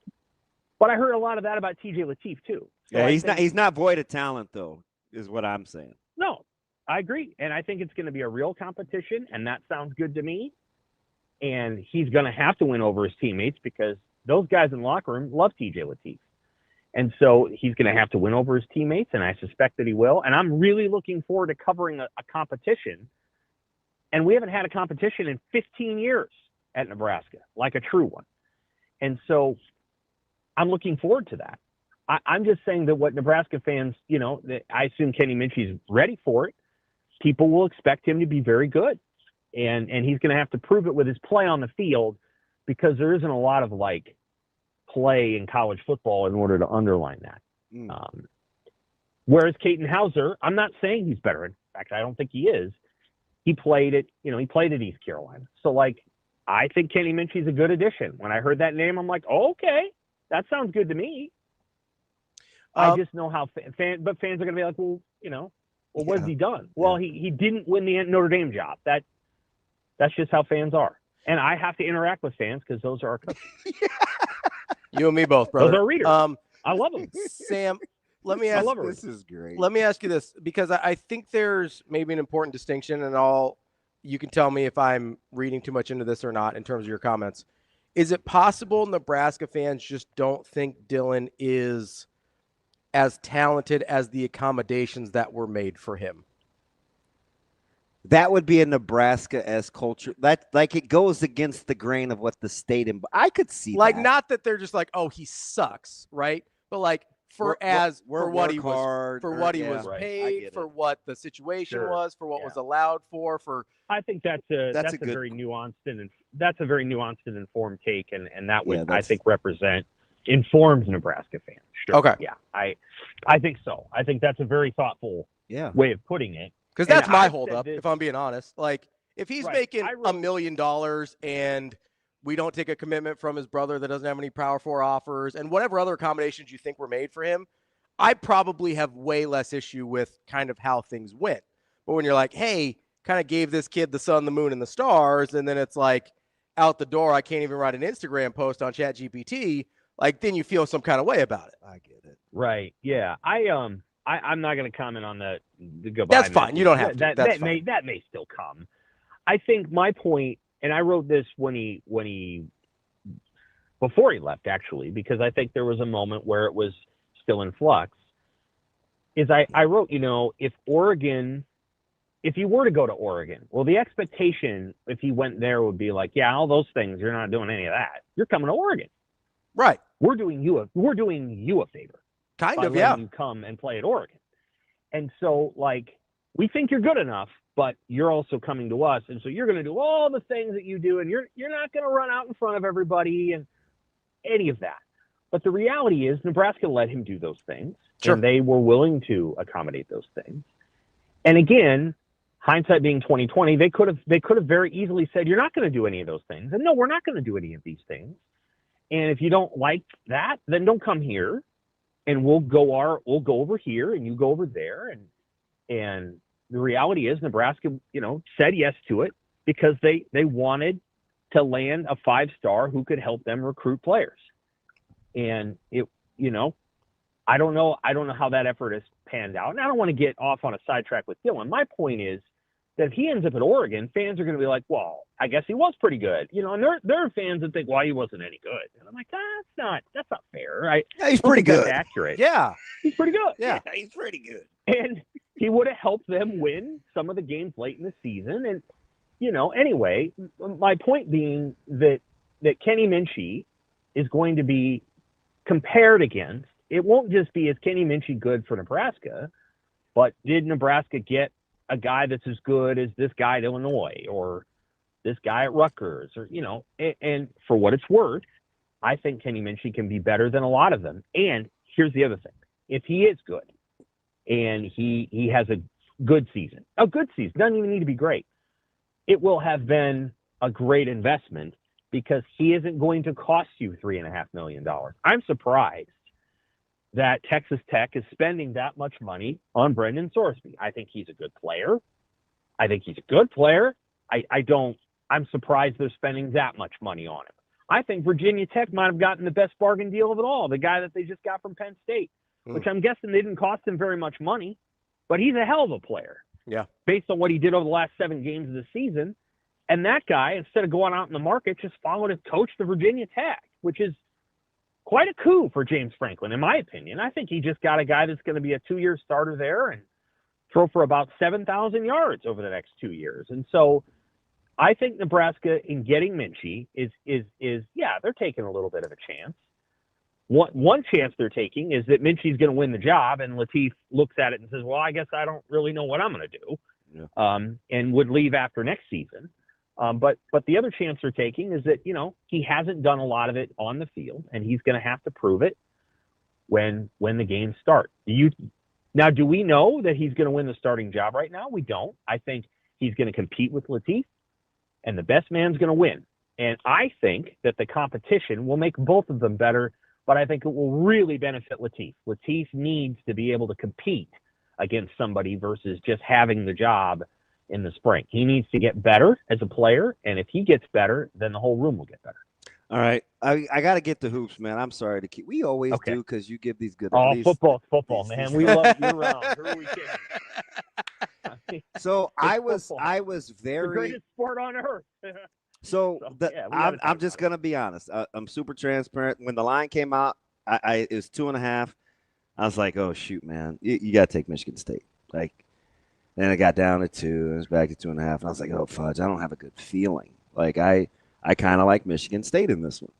But I heard a lot of that about TJ Lateef too. So he's not void of talent though, is what I'm saying. No, I agree. And I think it's going to be a real competition, and that sounds good to me. And he's going to have to win over his teammates because those guys in the locker room love TJ Lateef. And so he's going to have to win over his teammates, and I suspect that he will. And I'm really looking forward to covering a competition. And we haven't had a competition in 15 years at Nebraska, like a true one. And so I'm looking forward to that. I'm just saying that what Nebraska fans, I assume Kenny Minchey's ready for it. People will expect him to be very good. And he's going to have to prove it with his play on the field because there isn't a lot of, play in college football in order to underline that. Whereas Caden Hauser, I'm not saying he's better. In fact, I don't think he is. He played at East Carolina. So, I think Kenny Minchey's a good addition. When I heard that name, I'm like, oh, okay, that sounds good to me. I just know how fans are going to be like, what has he done? Well, he didn't win the Notre Dame job. That's just how fans are. And I have to interact with fans because those are our customers. You and me both, brother. Those are readers. I love them. Sam, let me ask. This is great. Let me ask you this because I think there's maybe an important distinction, and you can tell me if I'm reading too much into this or not in terms of your comments. Is it possible Nebraska fans just don't think Dylan is as talented as the accommodations that were made for him? That would be a Nebraska-esque culture. That it goes against the grain of what the state I could see. Not that they're just like, oh, he sucks, right? But what he was paid, for what the situation was, for what was allowed for. I think that's a very nuanced and informed take, and that would I think informs Nebraska fans. Sure. Okay. Yeah, I think so. I think that's a very thoughtful way of putting it. Because that's my holdup, if I'm being honest. If he's making $1 million and we don't take a commitment from his brother that doesn't have any Power 4 offers and whatever other accommodations you think were made for him, I probably have way less issue with kind of how things went. But when you're like, hey, kind of gave this kid the sun, the moon, and the stars, and then it's out the door, I can't even write an Instagram post on ChatGPT, then you feel some kind of way about it. I get it. Right. Yeah. I'm not going to comment on the goodbye. That's fine. You don't have to. That may still come. I think my point, and I wrote this before he left, actually, because I think there was a moment where it was still in flux, is I wrote, if you were to go to Oregon, well, the expectation if he went there would be all those things, you're not doing any of that. You're coming to Oregon. Right. We're doing you a favor. Kind of, yeah. You come and play at Oregon. And so, we think you're good enough, but you're also coming to us. And so you're going to do all the things that you do, and you're not going to run out in front of everybody and any of that. But the reality is Nebraska let him do those things, and they were willing to accommodate those things. And again, hindsight being 2020, they could have very easily said, you're not going to do any of those things. And no, we're not going to do any of these things. And if you don't like that, then don't come here. we'll go over here and you go over there. And the reality is Nebraska, said yes to it because they wanted to land a 5-star who could help them recruit players. And I don't know how that effort has panned out. And I don't want to get off on a sidetrack with Dylan. My point is that if he ends up at Oregon, fans are going to be like, well, I guess he was pretty good. And there are fans that think, well, he wasn't any good. And I'm like, that's not fair. Yeah, he's pretty good. That's accurate. Yeah. He's pretty good. Yeah, he's pretty good. And he would have helped them win some of the games late in the season. And, anyway, my point being that Kenny Minchey is going to be compared against. It won't just be, is Kenny Minchey good for Nebraska, but did Nebraska get a guy that's as good as this guy at Illinois or this guy at Rutgers or, and for what it's worth, I think Kenny Minchey can be better than a lot of them. And here's the other thing. If he is good and he has a good season, doesn't even need to be great. It will have been a great investment because he isn't going to cost you $3.5 million. I'm surprised that Texas Tech is spending that much money on Brendan Sorsby. I think he's a good player. I'm surprised they're spending that much money on him. I think Virginia Tech might have gotten the best bargain deal of it all, the guy that they just got from Penn State, which I'm guessing they didn't cost him very much money, but he's a hell of a player. Yeah. Based on what he did over the last 7 games of the season. And that guy, instead of going out in the market, just followed his coach to Virginia Tech, which is quite a coup for James Franklin, in my opinion. I think he just got a guy that's going to be a 2-year starter there and throw for about 7,000 yards over the next 2 years. And so I think Nebraska, in getting Minchey, is they're taking a little bit of a chance. One chance they're taking is that Minchey's going to win the job, and Latif looks at it and says, well, I guess I don't really know what I'm going to do, and would leave after next season. But the other chance they're taking is that, he hasn't done a lot of it on the field, and he's going to have to prove it when the games start. Do we know that he's going to win the starting job right now? We don't. I think he's going to compete with Latif, and the best man's going to win. And I think that the competition will make both of them better, but I think it will really benefit Latif. Latif needs to be able to compete against somebody versus just having the job in the spring. He needs to get better as a player, and if he gets better, then the whole room will get better. All right. I got to get the hoops, man. I'm sorry to keep. We always do because you give these good. Football, man. We love you around. Who are we kidding? So I was very the greatest sport on earth. I'm just gonna be honest. I'm super transparent. When the line came out, it was 2.5. I was like, oh shoot, man, you got to take Michigan State. Like, then it got down to 2, and it was back to 2.5. And I was like, oh fudge, I don't have a good feeling. Like I kind of like Michigan State in this one,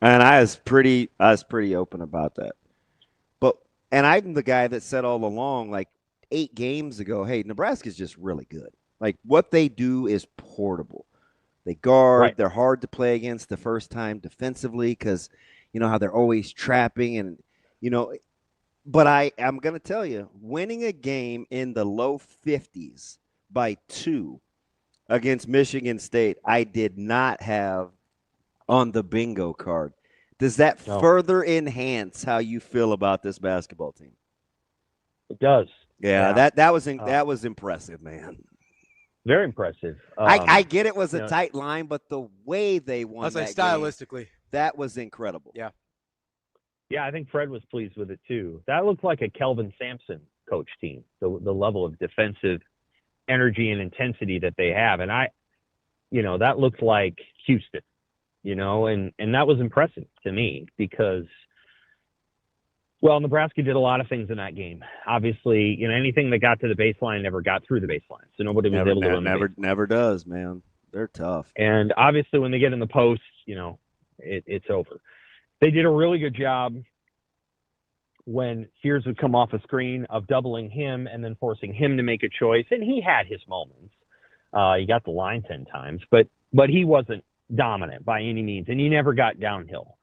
and I was pretty open about that. And I'm the guy that said all along, like 8 games ago, hey, Nebraska's just really good. Like what they do is portable. They guard. Right. They're hard to play against the first time defensively because you know how they're always trapping and But I'm going to tell you, winning a game in the low 50s by 2 against Michigan State, I did not have on the bingo card. Does that further enhance how you feel about this basketball team? It does. Yeah. that was impressive, man. Very impressive. I get it was a tight line, but the way they won that game, stylistically, that was incredible. Yeah. Yeah, I think Fred was pleased with it too. That looked like a Kelvin Sampson coach team, the level of defensive energy and intensity that they have. And that looked like Houston, and that was impressive to me because, well, Nebraska did a lot of things in that game. Obviously, anything that got to the baseline never got through the baseline. So nobody was able to win. Never does, man. They're tough. And obviously when they get in the post, it's over. They did a really good job when Sears would come off a screen of doubling him and then forcing him to make a choice. And he had his moments. He got the line 10 times, but he wasn't dominant by any means, and he never got downhill.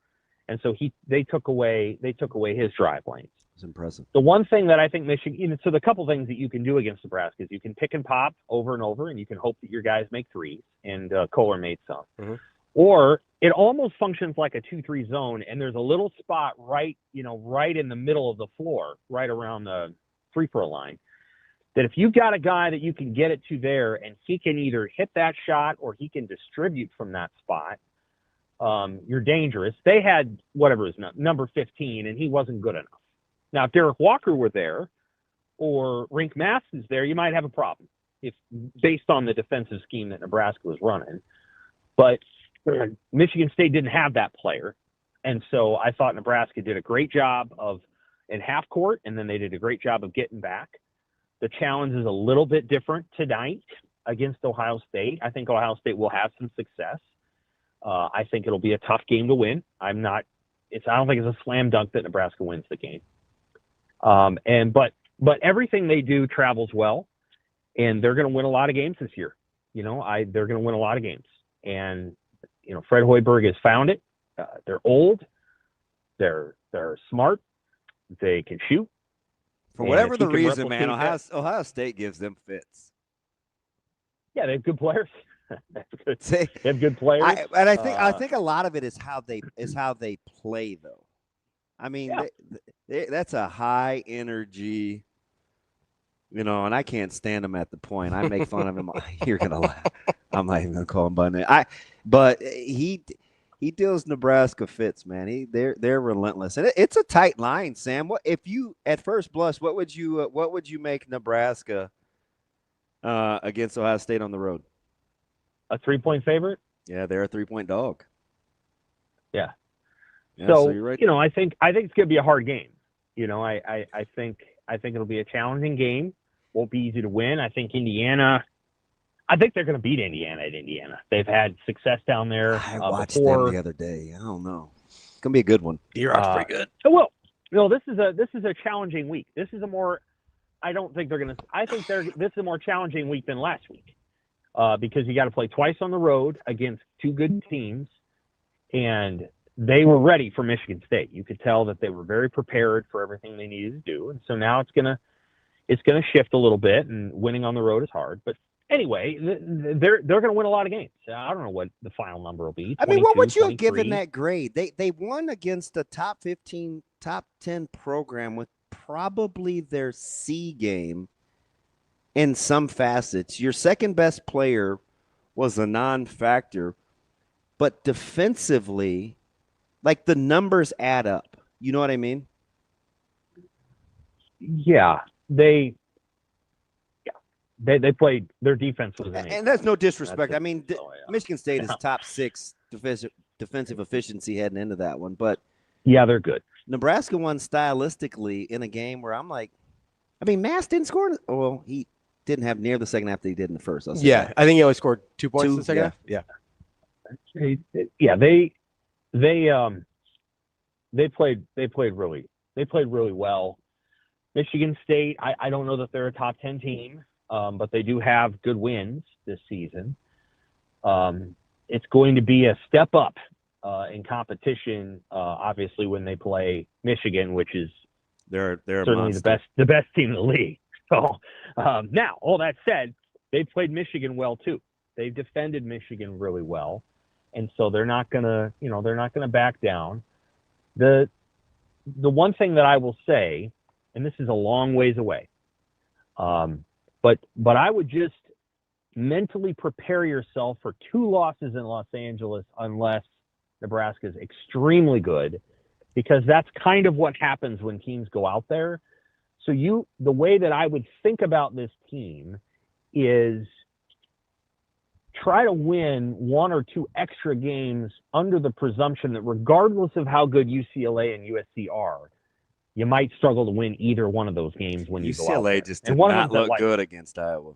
And so they took away his drive lanes. It's impressive. The one thing that I think Michigan, so the couple things that you can do against Nebraska is you can pick and pop over and over, and you can hope that your guys make threes, and Kohler made some. Mm-hmm. Or it almost functions like a 2-3 zone, and there's a little spot right in the middle of the floor, right around the free throw line, that if you've got a guy that you can get it to there and he can either hit that shot or he can distribute from that spot, you're dangerous. They had whatever his number 15, and he wasn't good enough. Now, if Derek Walker were there or Rink Maston's there, you might have a problem if based on the defensive scheme that Nebraska was running. But Michigan State didn't have that player, and so I thought Nebraska did a great job in half court, and then they did a great job of getting back. The challenge is a little bit different tonight against Ohio State. I think Ohio State will have some success. I think it'll be a tough game to win. I don't think it's a slam dunk that Nebraska wins the game. But everything they do travels well, and they're going to win a lot of games this year. They're going to win a lot of games, and Fred Hoiberg has found it. They're old, they're smart, they can shoot. For whatever the reason, man, Ohio State gives them fits. Yeah, they have good players. They have good players. I think a lot of it is how they play, though. I mean, that's a high energy, and I can't stand him at the point. I make fun of him. You're gonna laugh. I'm not even gonna call him by name. But he deals Nebraska fits, man. They're relentless, and it's a tight line, Sam. What if you at first blush? What would you make Nebraska against Ohio State on the road? A 3-point favorite? Yeah, they're a 3-point dog. Yeah. So you're right. I think it's gonna be a hard game. I think it'll be a challenging game. Won't be easy to win. I think they're going to beat Indiana at Indiana. They've had success down there. I watched them the other day. I don't know. It's going to be a good one. D-Rock's pretty good. Well, this is a challenging week. This is a more – I think this is a more challenging week than last week because you got to play twice on the road against two good teams, and they were ready for Michigan State. You could tell that they were very prepared for everything they needed to do, and so now it's going to shift a little bit, and winning on the road is hard, but – anyway, they're going to win a lot of games. I don't know what the final number will be. 22, what would you have given that grade? They won against a top 15, top 10 program with probably their C game in some facets. Your second best player was a non-factor, but defensively, like the numbers add up. You know what I mean? Yeah, They played, their defense was amazing. And that's no disrespect. I mean, Michigan State is top 6 defensive efficiency heading into that one. But yeah, they're good. Nebraska won stylistically in a game where I'm like, Mass didn't score. Well, he didn't have near the second half that he did in the first. Yeah, I think he only scored 2 points in the second half. Yeah. Yeah, they played really well. Michigan State, I don't know that they're a top 10 team. But they do have good wins this season. It's going to be a step up in competition, obviously, when they play Michigan, which is they're certainly the best team in the league. So now, all that said, they played Michigan well too. They've defended Michigan really well, and so they're not gonna back down. The one thing that I will say, and this is a long ways away. But I would just mentally prepare yourself for 2 losses in Los Angeles unless Nebraska is extremely good, because that's kind of what happens when teams go out there. So the way that I would think about this team is try to win 1 or 2 extra games under the presumption that regardless of how good UCLA and USC are, you might struggle to win either one of those games when you go out there. UCLA just did not look good against Iowa.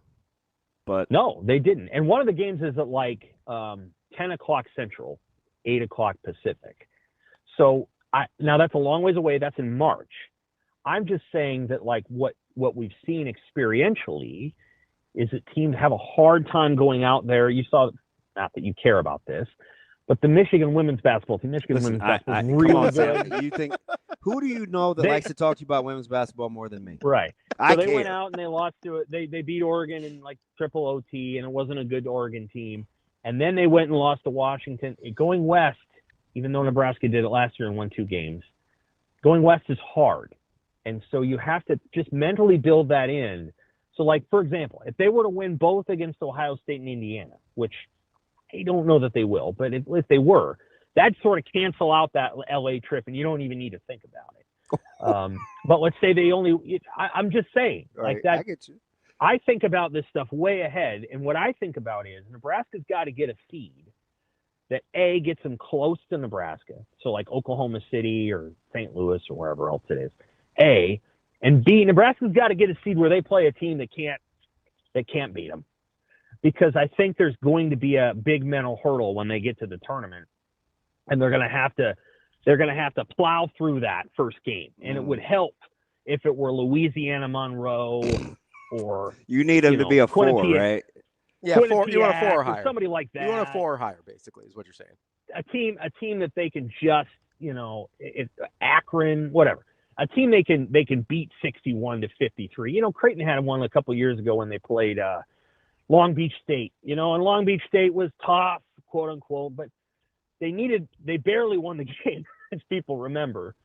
But no, they didn't. And one of the games is at 10 o'clock Central, 8 o'clock Pacific. So now that's a long ways away. That's in March. I'm just saying that what we've seen experientially is that teams have a hard time going out there. You saw, not that you care about this, but the Michigan women's basketball team, is really good. You think, who do you know that likes to talk to you about women's basketball more than me? Right. So they went out and they lost to it. They beat Oregon in triple OT, and it wasn't a good Oregon team. And then they went and lost to Washington. Going west, even though Nebraska did it last year and won 2 games, going west is hard. And so you have to just mentally build that in. So, like, for example, if they were to win both against Ohio State and Indiana, which I don't know that they will, but if they were, that'd sort of cancel out that LA trip, and you don't even need to think about it. But let's say I'm just saying, Right, like that. I get you. I think about this stuff way ahead, and what I think about is Nebraska's got to get a seed that A, gets them close to Nebraska, so like Oklahoma City or St. Louis or wherever else it is, A, and B, Nebraska's got to get a seed where they play a team that can't beat them, because I think there's going to be a big mental hurdle when they get to the tournament, and they're going to have to plow through that first game, and it would help if it were Louisiana Monroe. Or you need them to be a 4, right? Yeah, 4. You want a 4 or higher. Somebody like that. You want a 4 or higher, basically, is what you're saying. A team that they can just, Akron, whatever. A team they can beat 61-53. Creighton had one a couple of years ago when they played Long Beach State. And Long Beach State was tough, quote unquote, but they barely won the game, as people remember.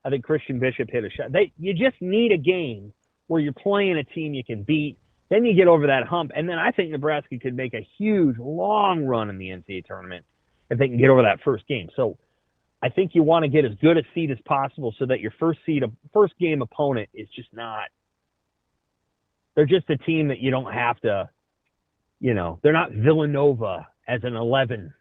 I think Christian Bishop hit a shot. You just need a game where you're playing a team you can beat, then you get over that hump, and then I think Nebraska could make a huge, long run in the NCAA tournament if they can get over that first game. So I think you want to get as good a seed as possible so that your first game opponent is just not – they're just a team that you don't have to – they're not Villanova as an 11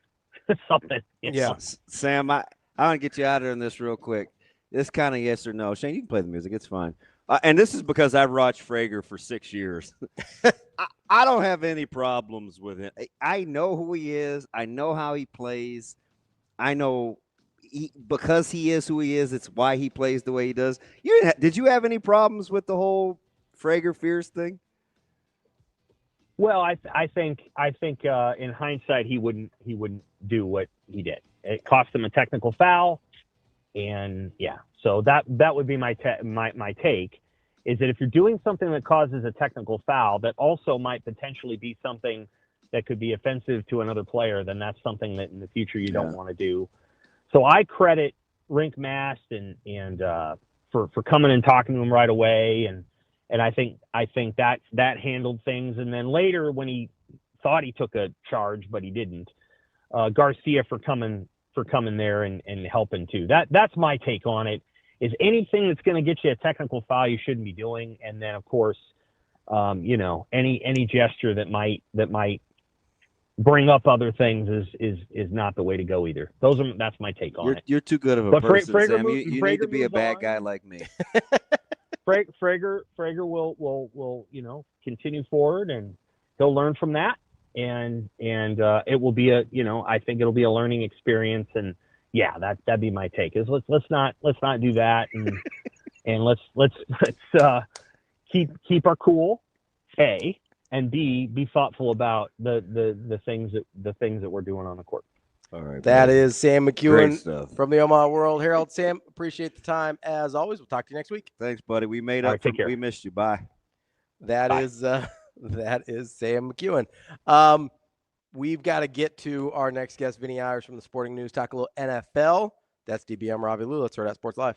something. Yeah. Sam, I want to get you out of this real quick. This kind of yes or no. Shane, you can play the music. It's fine. And this is because I've watched Frager for 6 years. I don't have any problems with him. I know who he is. I know how he plays. I know because he is who he is, it's why he plays the way he does. Did you have any problems with the whole Frager Fierce thing? Well, I think in hindsight he wouldn't do what he did. It cost him a technical foul, and yeah. So that would be my take, is that if you're doing something that causes a technical foul that also might potentially be something that could be offensive to another player, then that's something that in the future you don't want to do. So I credit Rink Mast and for coming and talking to him right away, and I think that handled things. And then later when he thought he took a charge but he didn't, Garcia for coming there and helping too. That's my take on it. Is anything that's going to get you a technical foul you shouldn't be doing, and then of course, any gesture that might bring up other things is not the way to go either. That's my take on it. You're too good of a person, Sam. You need to be a bad guy like me. Frager will continue forward, and he'll learn from that, and it will be I think it'll be a learning experience. And yeah, that'd be my take. Is let's not do that, and let's keep our cool, A, and B, be thoughtful about the things that we're doing on the court. All right, that is Sam McKEWON from the Omaha World Herald. Sam, appreciate the time as always. We'll talk to you next week. Thanks, buddy. We made up. Right, we missed you. Bye. That is Sam McKEWON. We've got to get to our next guest, Vinnie Irish from the Sporting News, talk a little NFL. That's DBM Ravi Lulla. Let's Hurrdat Sports Live.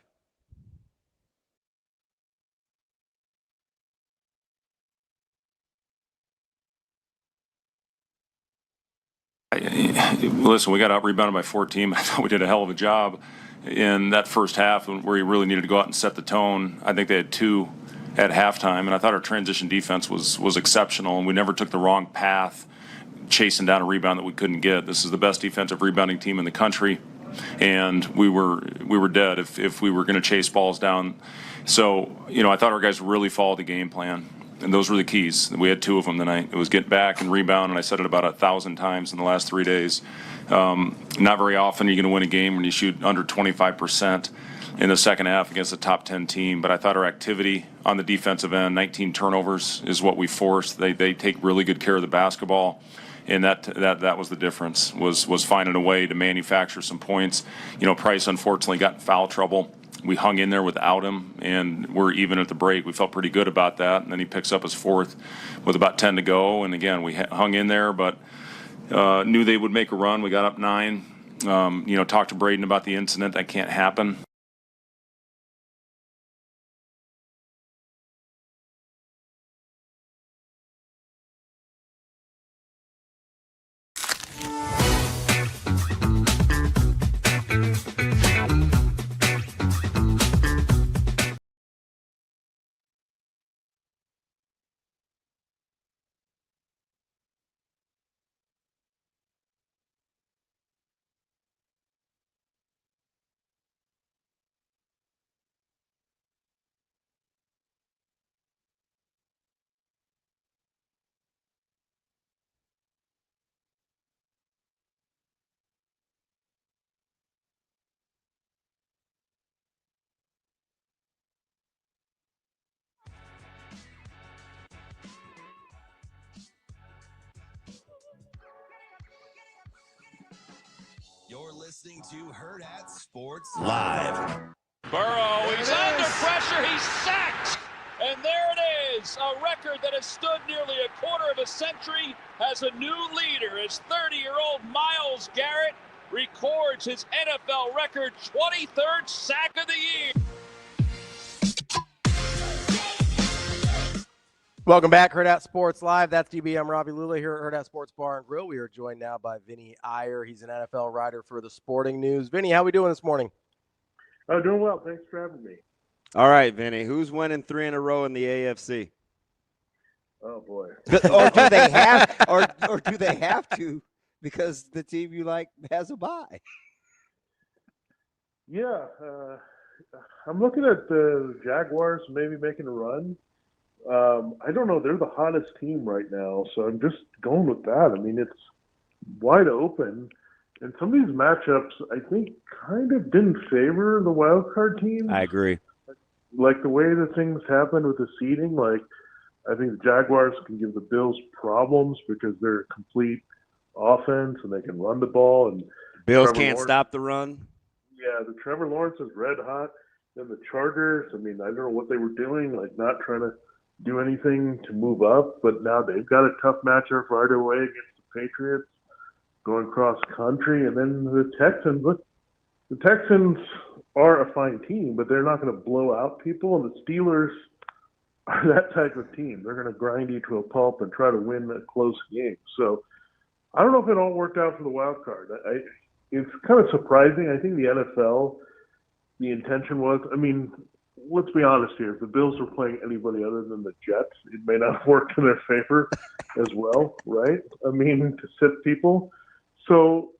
Listen, we got out rebounded by 14. I thought we did a hell of a job in that first half where you really needed to go out and set the tone. I think they had 2 at halftime, and I thought our transition defense was exceptional, and we never took the wrong path chasing down a rebound that we couldn't get. This is the best defensive rebounding team in the country, and we were dead if we were going to chase balls down. So, I thought our guys really followed the game plan, and those were the keys. We had 2 of them tonight. It was get back and rebound, and I said it about 1,000 times in the last 3 days. Not very often are you going to win a game when you shoot under 25% in the second half against a top 10 team, but I thought our activity on the defensive end, 19 turnovers is what we forced. They take really good care of the basketball. And that was the difference, was finding a way to manufacture some points. Price unfortunately got in foul trouble. We hung in there without him, and we're even at the break. We felt pretty good about that. And then he picks up his 4th with about 10 to go. And again, we hung in there, but Knew they would make a run. We got up 9. Talked to Braden about the incident. That can't happen. You're listening to Hurrdat Sports Live. Burrow, he's under pressure, he's sacked! And there it is, a record that has stood nearly a quarter of a century has a new leader as 30-year-old Myles Garrett records his NFL record 23rd sack of the year. Welcome back, Hurrdat Sports Live. That's DB. I'm Ravi Lulla here at Hurrdat Sports Bar and Grill. We are joined now by VINNIE IYER. He's an NFL writer for the Sporting News. VINNIE, how we doing this morning? Oh, doing well. Thanks for having me. All right, VINNIE. Who's winning 3 in a row in the AFC? Oh boy. Or do they have? Or do they have to? Because the team you like has a bye. Yeah, I'm looking at the Jaguars maybe making a run. I don't know. They're the hottest team right now, so I'm just going with that. I mean, it's wide open, and some of these matchups, I think, kind of didn't favor the wild card team. I agree. Like the way that things happened with the seeding, like I think the Jaguars can give the Bills problems because they're a complete offense and they can run the ball. And Bills Trevor can't Lawrence, stop the run. Yeah, the Trevor Lawrence is red hot. And the Chargers, I mean, I don't know what they were doing, like not trying to do anything to move up, but now they've got a tough matchup right away against the Patriots, going cross country, and then the Texans. Look, the Texans are a fine team, but they're not going to blow out people, and the Steelers are that type of team. They're going to grind you to a pulp and try to win a close game. So I don't know if it all worked out for the wild card. It's kind of surprising. I think the NFL, the intention was, I mean, let's be honest here. If the Bills were playing anybody other than the Jets, it may not have worked in their favor as well, right? I mean, to sit people. So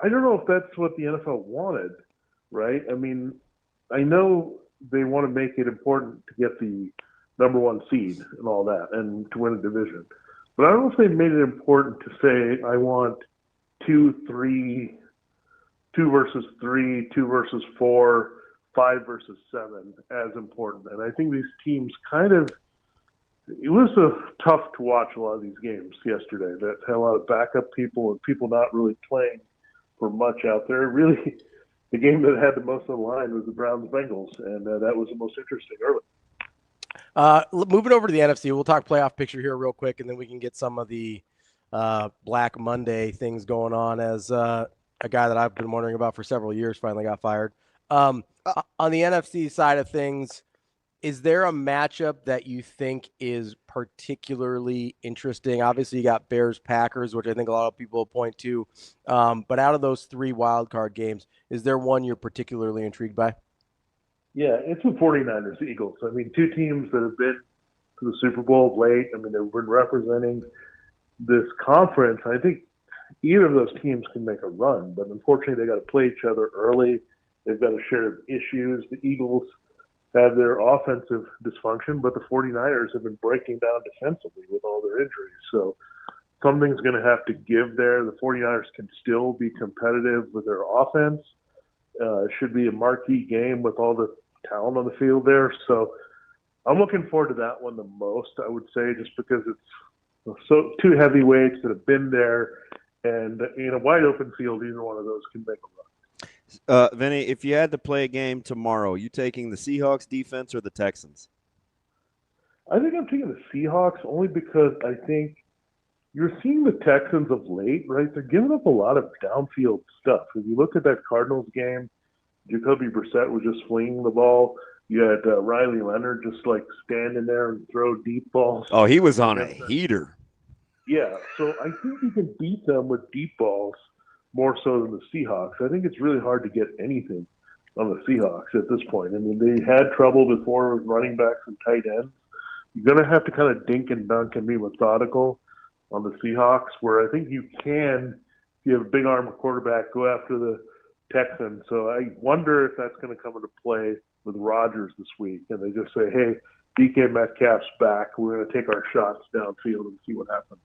I don't know if that's what the NFL wanted, right? I mean, I know they want to make it important to get the number 1 seed and all that and to win a division. But I don't know if they made it important to say, I want 2 versus 3, 2 versus 4, 5 versus 7 as important. And I think these teams kind of, it was tough to watch a lot of these games yesterday that had a lot of backup people and people not really playing for much out there. Really, the game that had the most on the line was the Browns-Bengals, and that was the most interesting early. Moving over to the NFC, we'll talk playoff picture here real quick, and then we can get some of the Black Monday things going on as a guy that I've been wondering about for several years finally got fired. On the NFC side of things, is there a matchup that you think is particularly interesting? Obviously, you got Bears-Packers, which I think a lot of people point to. But out of those 3 wild card games, is there one you're particularly intrigued by? Yeah, it's the 49ers, Eagles. I mean, 2 teams that have been to the Super Bowl late. I mean, they've been representing this conference. I think either of those teams can make a run, but unfortunately, they got to play each other early. They've got a share of issues. The Eagles have their offensive dysfunction, but the 49ers have been breaking down defensively with all their injuries. So something's going to have to give there. The 49ers can still be competitive with their offense. It should be a marquee game with all the talent on the field there. So I'm looking forward to that one the most, I would say, just because it's so 2 heavyweights that have been there, and in a wide open field, either one of those can make a run. VINNIE, if you had to play a game tomorrow, you taking the Seahawks defense or the Texans? I think I'm taking the Seahawks only because I think you're seeing the Texans of late, right? They're giving up a lot of downfield stuff. If you look at that Cardinals game, Jacoby Brissett was just flinging the ball. You had Riley Leonard just like standing there and throw deep balls. Oh, he was on a heater. Yeah, so I think you can beat them with deep balls more so than the Seahawks. I think it's really hard to get anything on the Seahawks at this point. I mean, they had trouble before with running backs and tight ends. You're going to have to kind of dink and dunk and be methodical on the Seahawks, where I think you can, if you have a big arm quarterback, go after the Texans. So I wonder if that's going to come into play with Rodgers this week. And they just say, hey, DK Metcalf's back. We're going to take our shots downfield and see what happens.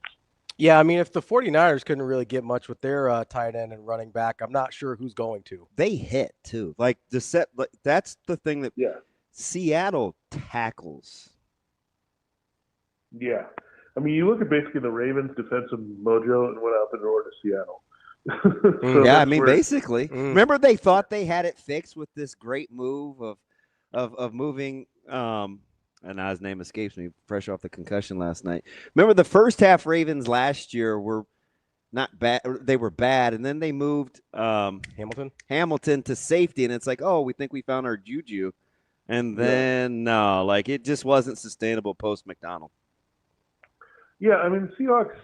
Yeah, I mean, if the 49ers couldn't really get much with their tight end and running back, I'm not sure who's going to. They hit, too. Like, that's the thing that Seattle tackles. Yeah. I mean, you look at basically the Ravens' defensive mojo and went out the door to Seattle. So yeah, I mean, basically. Remember they thought they had it fixed with this great move of moving and now his name escapes me, fresh off the concussion last night. Remember the first half Ravens last year were not bad. They were bad, and then they moved Hamilton to safety, and it's like, oh, we think we found our juju. And then, no, like it just wasn't sustainable post-McDonald. Yeah, I mean, Seahawks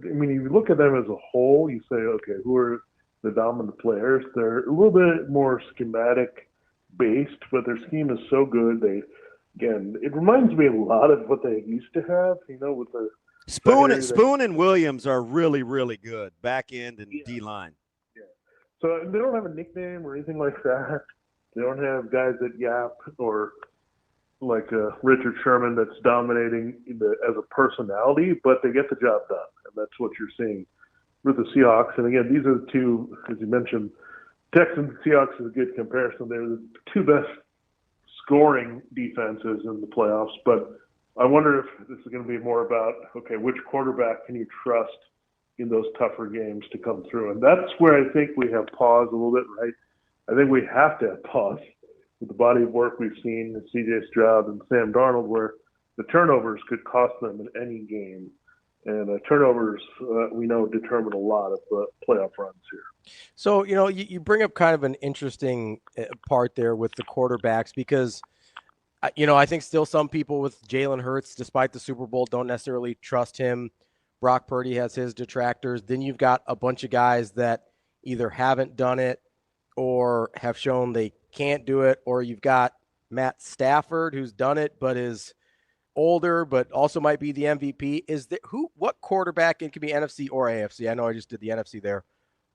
if you look at them as a whole, you say, okay, who are the dominant players? They're a little bit more schematic-based, but their scheme is so good. Again, it reminds me a lot of what they used to have, with the Spoon and Williams are really, really good, back end and D-line. Yeah. So they don't have a nickname or anything like that. They don't have guys that yap or like Richard Sherman that's dominating as a personality, but they get the job done, and that's what you're seeing with the Seahawks. And again, these are the two, as you mentioned, Texans and Seahawks is a good comparison. They're the two best scoring defenses in the playoffs, but I wonder if this is going to be more about, okay, which quarterback can you trust in those tougher games to come through? And that's where I think we have pause a little bit, right? I think we have to have pause with the body of work we've seen with C.J. Stroud and Sam Darnold, where the turnovers could cost them in any game. And turnovers, we know, determine a lot of playoff runs here. So, you bring up kind of an interesting part there with the quarterbacks because, I think still some people with Jalen Hurts, despite the Super Bowl, don't necessarily trust him. Brock Purdy has his detractors. Then you've got a bunch of guys that either haven't done it or have shown they can't do it, or you've got Matt Stafford who's done it but is older but also might be the MVP. What quarterback, it could be NFC or AFC, I know I just did the NFC there,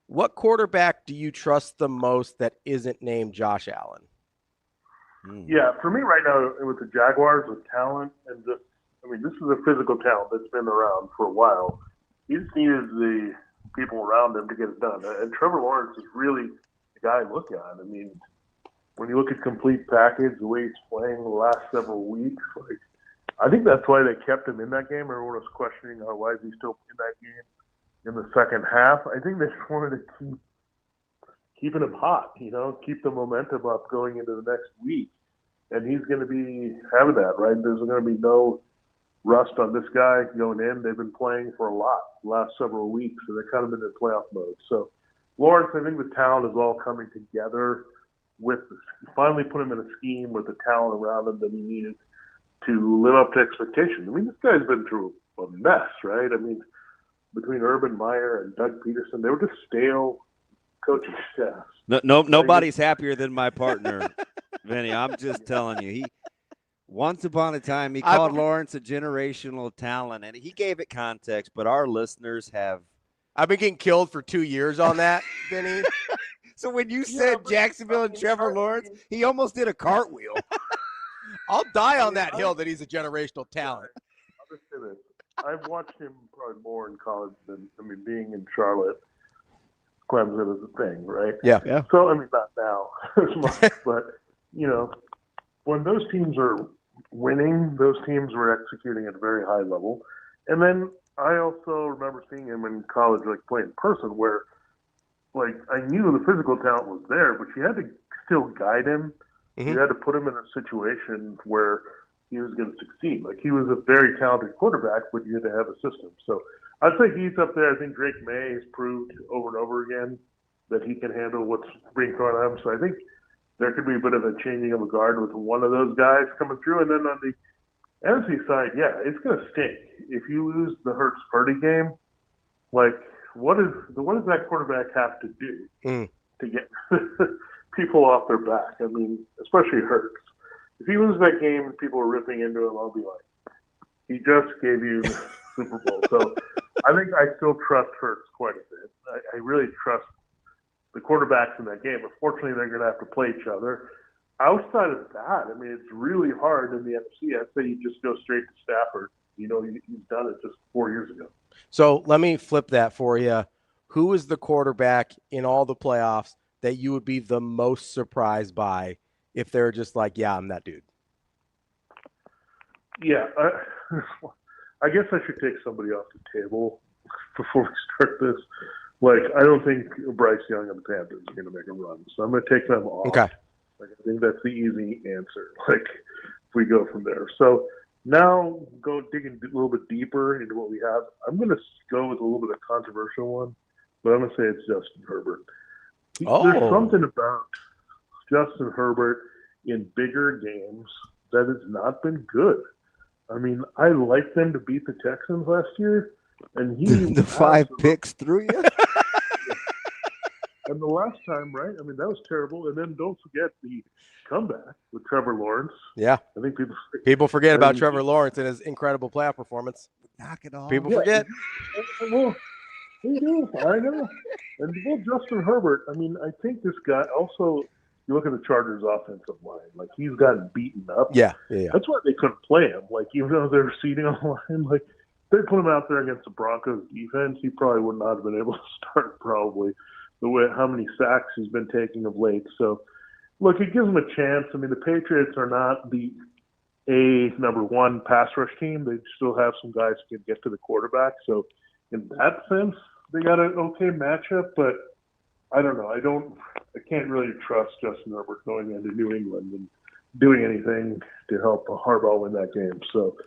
what quarterback do you trust the most that isn't named Josh Allen? Yeah, for me right now with the Jaguars, with talent and this is a physical talent that's been around for a while. He just needed the people around him to get it done. And Trevor Lawrence is really the guy to look at. I mean, when you look at complete package, the way he's playing the last several weeks, I think that's why they kept him in that game. Everyone was questioning why is he still in that game in the second half. I think they just wanted to keeping him hot, keep the momentum up going into the next week. And he's going to be having that, right? There's going to be no rust on this guy going in. They've been playing for a lot the last several weeks, so they're kind of in their playoff mode. So Lawrence, I think the talent is all coming together finally put him in a scheme with the talent around him that he needed to live up to expectations. I mean, this guy's been through a mess, right? I mean, between Urban Meyer and Doug Peterson, they were just stale coaching staffs. Nobody's happier than my partner, Vinny. I'm just telling you. Once upon a time, he called Lawrence a generational talent, and he gave it context, but our listeners have. I've been getting killed for 2 years on that, Vinny. So when you said Jacksonville and Trevor Lawrence, he almost did a cartwheel. I'll die on that hill that he's a generational talent. I'll just say this. I've watched him probably more in college than, being in Charlotte, Clemson is a thing, right? Yeah. So, not now as much, but, when those teams are winning, those teams were executing at a very high level. And then I also remember seeing him in college, play in person, where, I knew the physical talent was there, but you had to still guide him. Mm-hmm. You had to put him in a situation where he was going to succeed. He was a very talented quarterback, but you had to have a system. So I'd say he's up there. I think Drake May has proved over and over again that he can handle what's being thrown at him. So I think there could be a bit of a changing of the guard with one of those guys coming through. And then on the NC side, yeah, it's going to stink. If you lose the Hurts-Purdy game, like, what does that quarterback have to do to get people off their back? I mean, especially Hurts. If he loses that game and people are ripping into him, I'll be like, he just gave you the Super Bowl. So I think I still trust Hurts quite a bit. I really trust the quarterbacks in that game. Unfortunately, they're going to have to play each other. Outside of that, I mean, it's really hard in the NFC. I'd say you just go straight to Stafford. You know, he's done it just 4 years ago. So let me flip that for you. Who is the quarterback in all the playoffs that you would be the most surprised by if they're just like, yeah, I'm that dude? Yeah, I guess I should take somebody off the table before we start this. Like, I don't think Bryce Young and the Panthers are going to make a run, so I'm going to take them off. Okay. Like, I think that's the easy answer. Like, if we go from there. So now go digging a little bit deeper into what we have. I'm going to go with a little bit of a controversial one, but I'm going to say it's Justin Herbert. There's something about Justin Herbert in bigger games that has not been good. I mean, I like them to beat the Texans last year, and he the 5 picks through you. And the last time, right? I mean, that was terrible. And then don't forget the comeback with Trevor Lawrence. Yeah, I think people forget about Trevor Lawrence and his incredible playoff performance. Knock it off. People forget. Well, they do. I know. And Justin Herbert. I mean, I think this guy also. You look at the Chargers' offensive line, like he's gotten beaten up. Yeah. That's why they couldn't play him. Like, even though they're seating on the line, like they put him out there against the Broncos defense, he probably would not have been able to start probably the way how many sacks he's been taking of late. So, look, it gives him a chance. I mean, the Patriots are not the number one pass rush team. They still have some guys who can get to the quarterback. So, in that sense, they got an okay matchup, but I don't know. I can't really trust Justin Herbert going into New England and doing anything to help Harbaugh win that game. So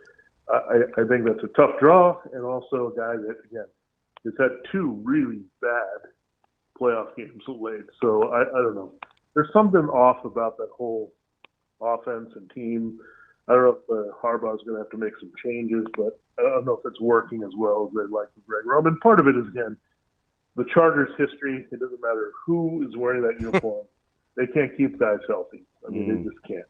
I think that's a tough draw, and also a guy that, again, has had 2 really bad playoff games late. So I don't know. There's something off about that whole offense and team. I don't know if Harbaugh's going to have to make some changes, but I don't know if it's working as well as they'd like with Greg Roman. Part of it is, again, the Chargers' history. It doesn't matter who is wearing that uniform. They can't keep guys healthy. I mean, they just can't.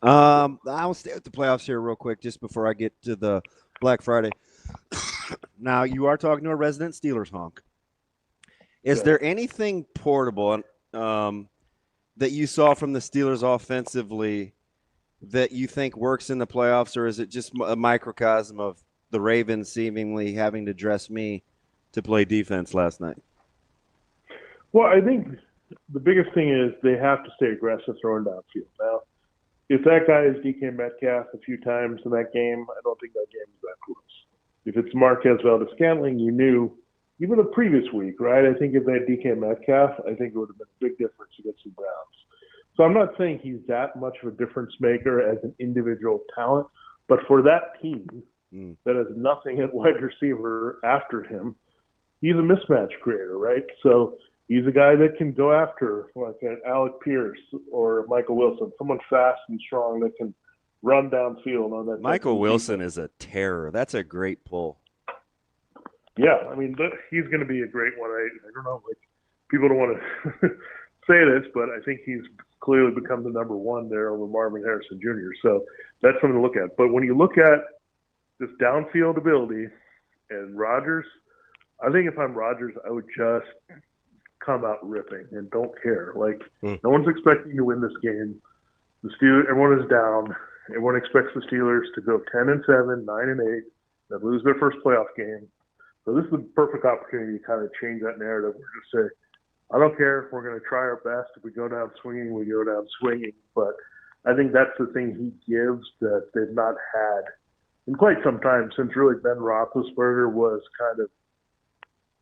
I'll stay with the playoffs here real quick just before I get to the Black Friday. Now, you are talking to a resident Steelers honk. Is there anything portable that you saw from the Steelers offensively that you think works in the playoffs, or is it just a microcosm of the Ravens seemingly having to dress me to play defense last night? Well, I think the biggest thing is they have to stay aggressive throwing downfield. Now, if that guy is DK Metcalf a few times in that game, I don't think that game is that close. If it's Marquez Valdes-Scantling, you knew even the previous week, right? I think if they had DK Metcalf, I think it would have been a big difference against the Browns. So I'm not saying he's that much of a difference maker as an individual talent, but for that team that has nothing at wide receiver after him, he's a mismatch creator, right? So he's a guy that can go after like an Alec Pierce or Michael Wilson, someone fast and strong that can run downfield on that. Michael Wilson is a terror. That's a great pull. Yeah, I mean, he's going to be a great one. I don't know, like people don't want to say this, but I think he's clearly become the number one there over Marvin Harrison Jr. So that's something to look at. But when you look at this downfield ability and Rodgers, I think if I'm Rodgers, I would just come out ripping and don't care. Like, no one's expecting to win this game. The Steelers, everyone is down. Everyone expects the Steelers to go 10-7, 9-8, and lose their first playoff game. So this is the perfect opportunity to kind of change that narrative. We're just say, I don't care if we're going to try our best. If we go down swinging, we go down swinging. But I think that's the thing he gives that they've not had in quite some time, since really Ben Roethlisberger was kind of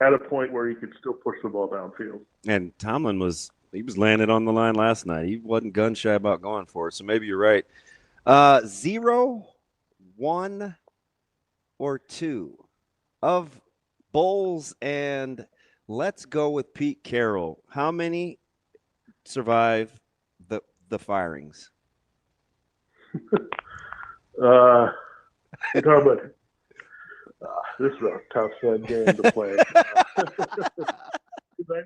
at a point where he could still push the ball downfield. And Tomlin was landing on the line last night. He wasn't gun shy about going for it. So maybe you're right. 0, 1, or 2 of Bowles and let's go with Pete Carroll. How many survive the firings? You're talking about this is a tough game to play. I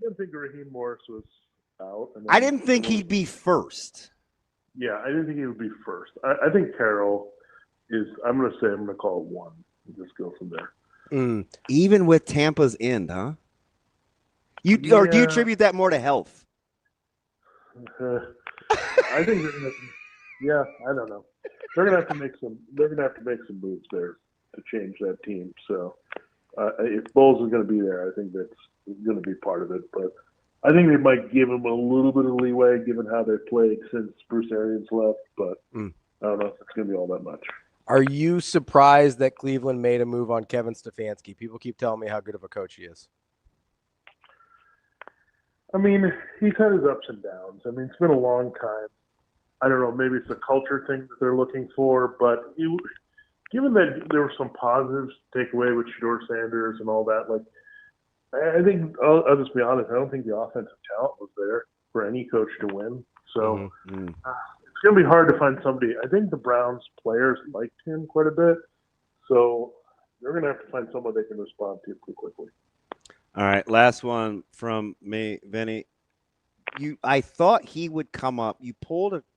didn't think Raheem Morris was out. I didn't think he'd be first. Yeah, I didn't think he would be first. I think Carroll is. I'm going to call it 1. And just go from there. Even with Tampa's end, huh? Or do you attribute that more to health? I think they're going to. I don't know. They're going to have to make some. They're going to have to make some moves there to change that team. So if Bowles is going to be there, I think that's going to be part of it. But I think they might give him a little bit of leeway given how they've played since Bruce Arians left. But I don't know if it's going to be all that much. Are you surprised that Cleveland made a move on Kevin Stefanski? People keep telling me how good of a coach he is. I mean, he's had his ups and downs. I mean, it's been a long time. I don't know, maybe it's a culture thing that they're looking for, but given that there were some positives to take away with Shedeur Sanders and all that, like, I think, I'll just be honest, I don't think the offensive talent was there for any coach to win. So it's going to be hard to find somebody. I think the Browns players liked him quite a bit, so they're going to have to find someone they can respond to pretty quickly. All right, last one from me, Vinny. I thought he would come up. You pulled a –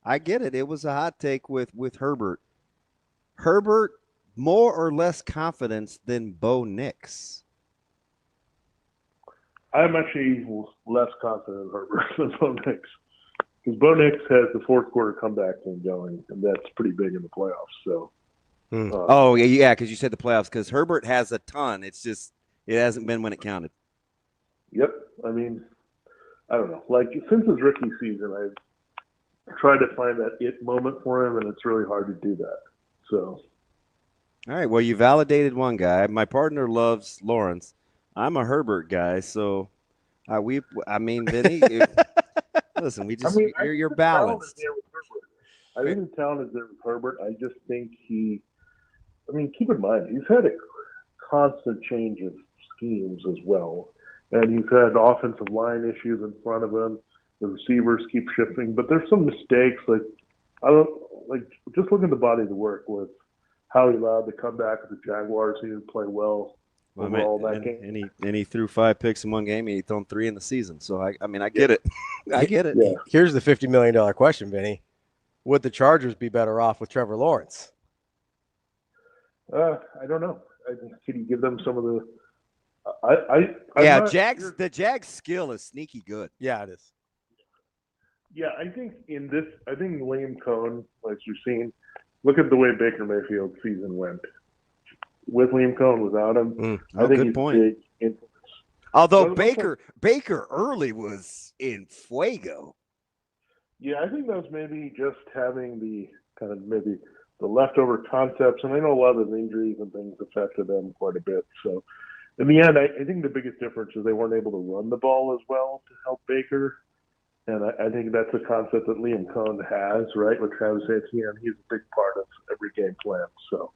I get it. It was a hot take with Hurrdat. Hurrdat, more or less confidence than Bo Nix? I'm actually less confident in Hurrdat than Bo Nix. Because Bo Nix has the fourth quarter comeback thing going, and that's pretty big in the playoffs. So, because you said the playoffs. Because Hurrdat has a ton. It's just it hasn't been when it counted. Yep. I mean, I don't know. Like since his rookie season, I've tried to find that it moment for him, and it's really hard to do that. So, all right. Well, you validated one guy. My partner loves Lawrence. I'm a Hurrdat guy, so Vinny. Listen, you're balanced. I think the talent is there with Hurrdat. I just think keep in mind, he's had a constant change of schemes as well. And he's had offensive line issues in front of him. The receivers keep shifting. But there's some mistakes. Just look at the body of the work with how he allowed to come back with the Jaguars. He didn't play well overall that game. And he threw 5 picks in one game. He thrown 3 in the season. So, I get it. I get it. Yeah. Here's the $50 million question, Vinny. Would the Chargers be better off with Trevor Lawrence? I don't know. Could you give them some of the the Jags skill is sneaky good. Yeah, it is. Yeah, I think Liam Cohn, like you've seen, look at the way Baker Mayfield's season went. With Liam Cohn, without him, I think good point. Big influence. Although Baker early was in fuego. Yeah, I think that was maybe just having the kind of maybe the leftover concepts, and I know a lot of the injuries and things affected them quite a bit. So, in the end, I think the biggest difference is they weren't able to run the ball as well to help Baker, and I think that's a concept that Liam Cohn has, right? With Travis Etienne, he's a big part of every game plan. So,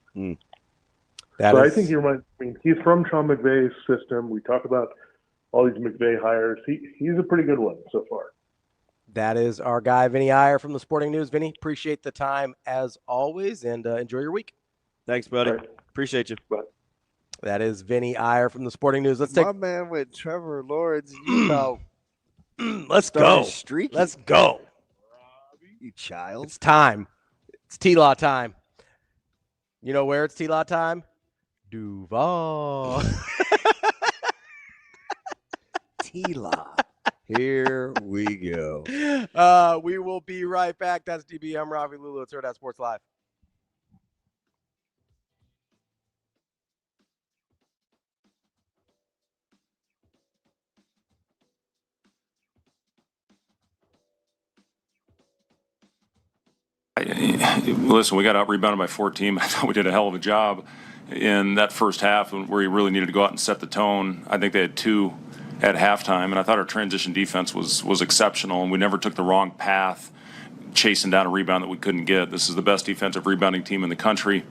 I think you're right. I mean, he's from Sean McVay's system. We talk about all these McVay hires. He's a pretty good one so far. That is our guy, Vinnie Iyer from the Sporting News. Vinny, appreciate the time as always, and enjoy your week. Thanks, buddy. Right. Appreciate you. Bye. That is Vinnie Iyer from the Sporting News. Let's take my man with Trevor Lawrence. You know, let's go. Streaky. Let's go. You child. It's time. It's T-Law time. You know where it's T-Law time? Duval. T-Law. Here we go. We will be right back. That's DB. I'm Ravi Lulla. It's Hurrdat Sports Live. Listen, we got out-rebounded by 14. I thought we did a hell of a job in that first half where you really needed to go out and set the tone. I think they had 2 at halftime, and I thought our transition defense was exceptional, and we never took the wrong path chasing down a rebound that we couldn't get. This is the best defensive rebounding team in the country.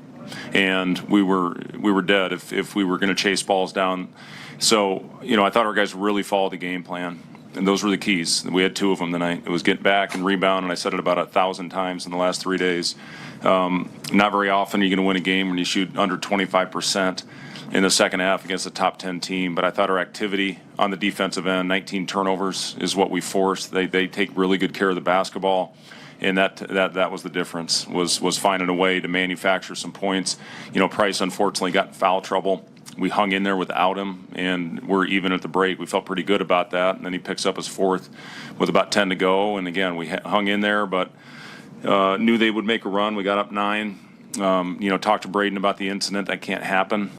and we were dead if we were going to chase balls down. So, I thought our guys really followed the game plan, and those were the keys. We had 2 of them tonight. It was get back and rebound, and I said it about 1,000 times in the last 3 days. Not very often are you going to win a game when you shoot under 25% in the second half against a top 10 team. But I thought our activity on the defensive end, 19 turnovers is what we forced. They take really good care of the basketball. And that was the difference, was finding a way to manufacture some points. Price unfortunately got in foul trouble. We hung in there without him, and we're even at the break. We felt pretty good about that. And then he picks up his 4th with about 10 to go. And again, we hung in there, but knew they would make a run. We got up 9. Talked to Braden about the incident. That can't happen.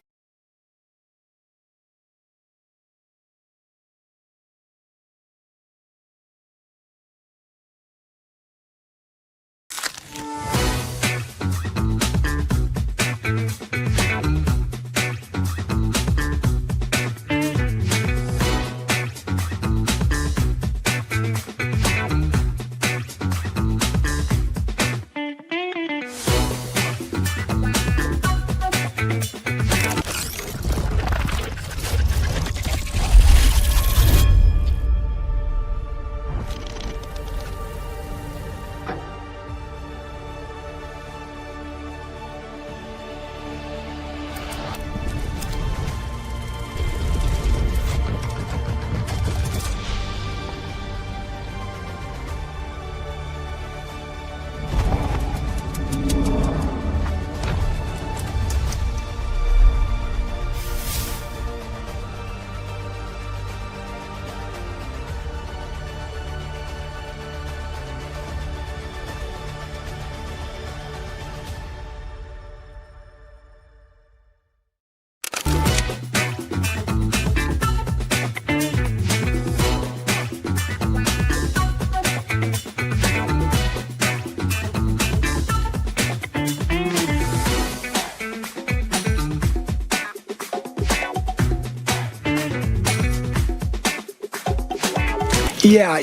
Yeah,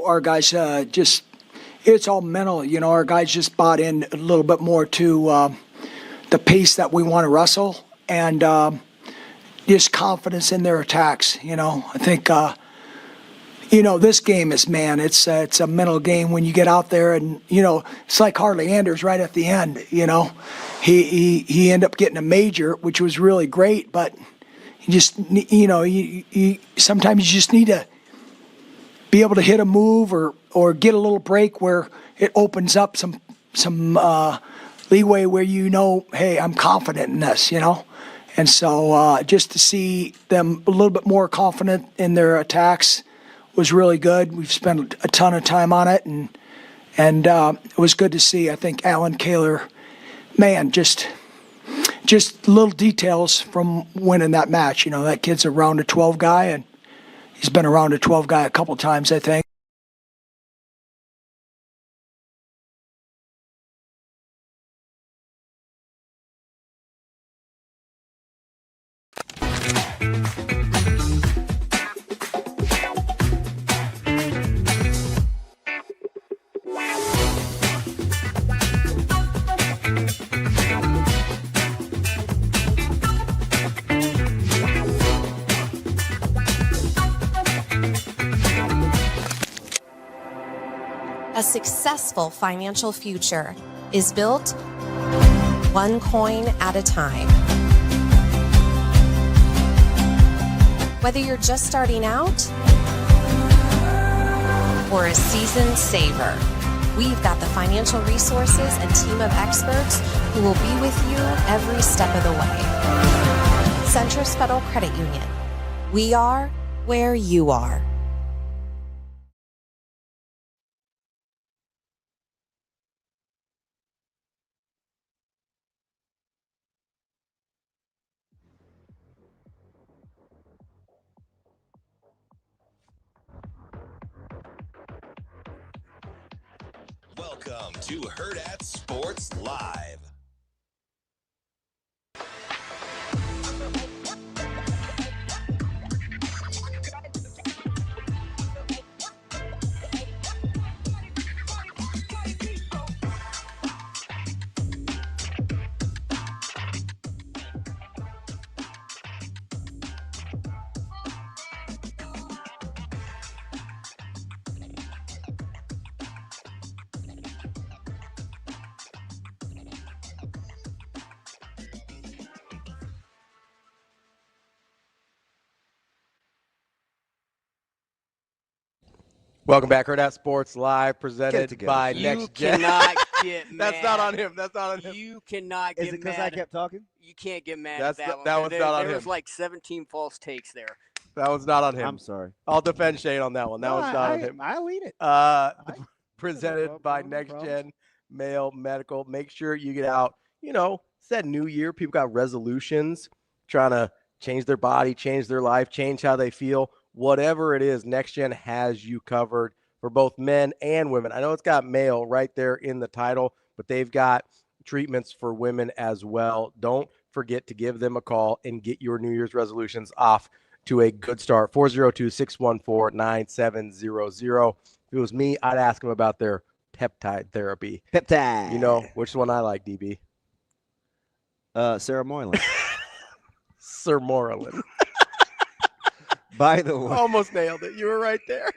our guys it's all mental. Our guys just bought in a little bit more to the pace that we want to wrestle, and just confidence in their attacks. I think, this game is, man, it's a mental game when you get out there, and, it's like Harley Anders right at the end, He ended up getting a major, which was really great, but you just, you sometimes you just need to be able to hit a move or get a little break where it opens up some leeway where hey, I'm confident in this, And so just to see them a little bit more confident in their attacks was really good. We've spent a ton of time on it, and it was good to see. I think Alan Kaler, man, just little details from winning that match. That kid's a round of 12 guy, and he's been around a 12 guy a couple times, I think. A successful financial future is built one coin at a time. Whether you're just starting out or a seasoned saver, we've got the financial resources and team of experts who will be with you every step of the way. Centris Federal Credit Union. We are where you are. Welcome to Hurrdat Sports Live. Welcome back, Hurrdat Sports Live, presented by Next Gen. You cannot get mad. That's not on him. That's not on him. You cannot get mad. Is it because I kept talking? You can't get mad That's at that one. that one's not on There was him. like 17 false takes there. That one's not on him. I'm sorry. I'll defend Shane on that one. That one's not on him. I lead it. Presented by Next Gen Male Medical. Make sure you get out. You know, it's that new year. People got resolutions, trying to change their body, change their life, change how they feel. Whatever it is, Next Gen has you covered for both men and women. I know it's got male right there in the title, but they've got treatments for women as well. Don't forget to give them a call and get your New Year's resolutions off to a good start. 402-614-9700. If it was me, I'd ask them about their peptide therapy. Peptide. You know, which one I like, DB? Sarah Moylan. Sir Moreland. By the way. Almost nailed it. You were right there.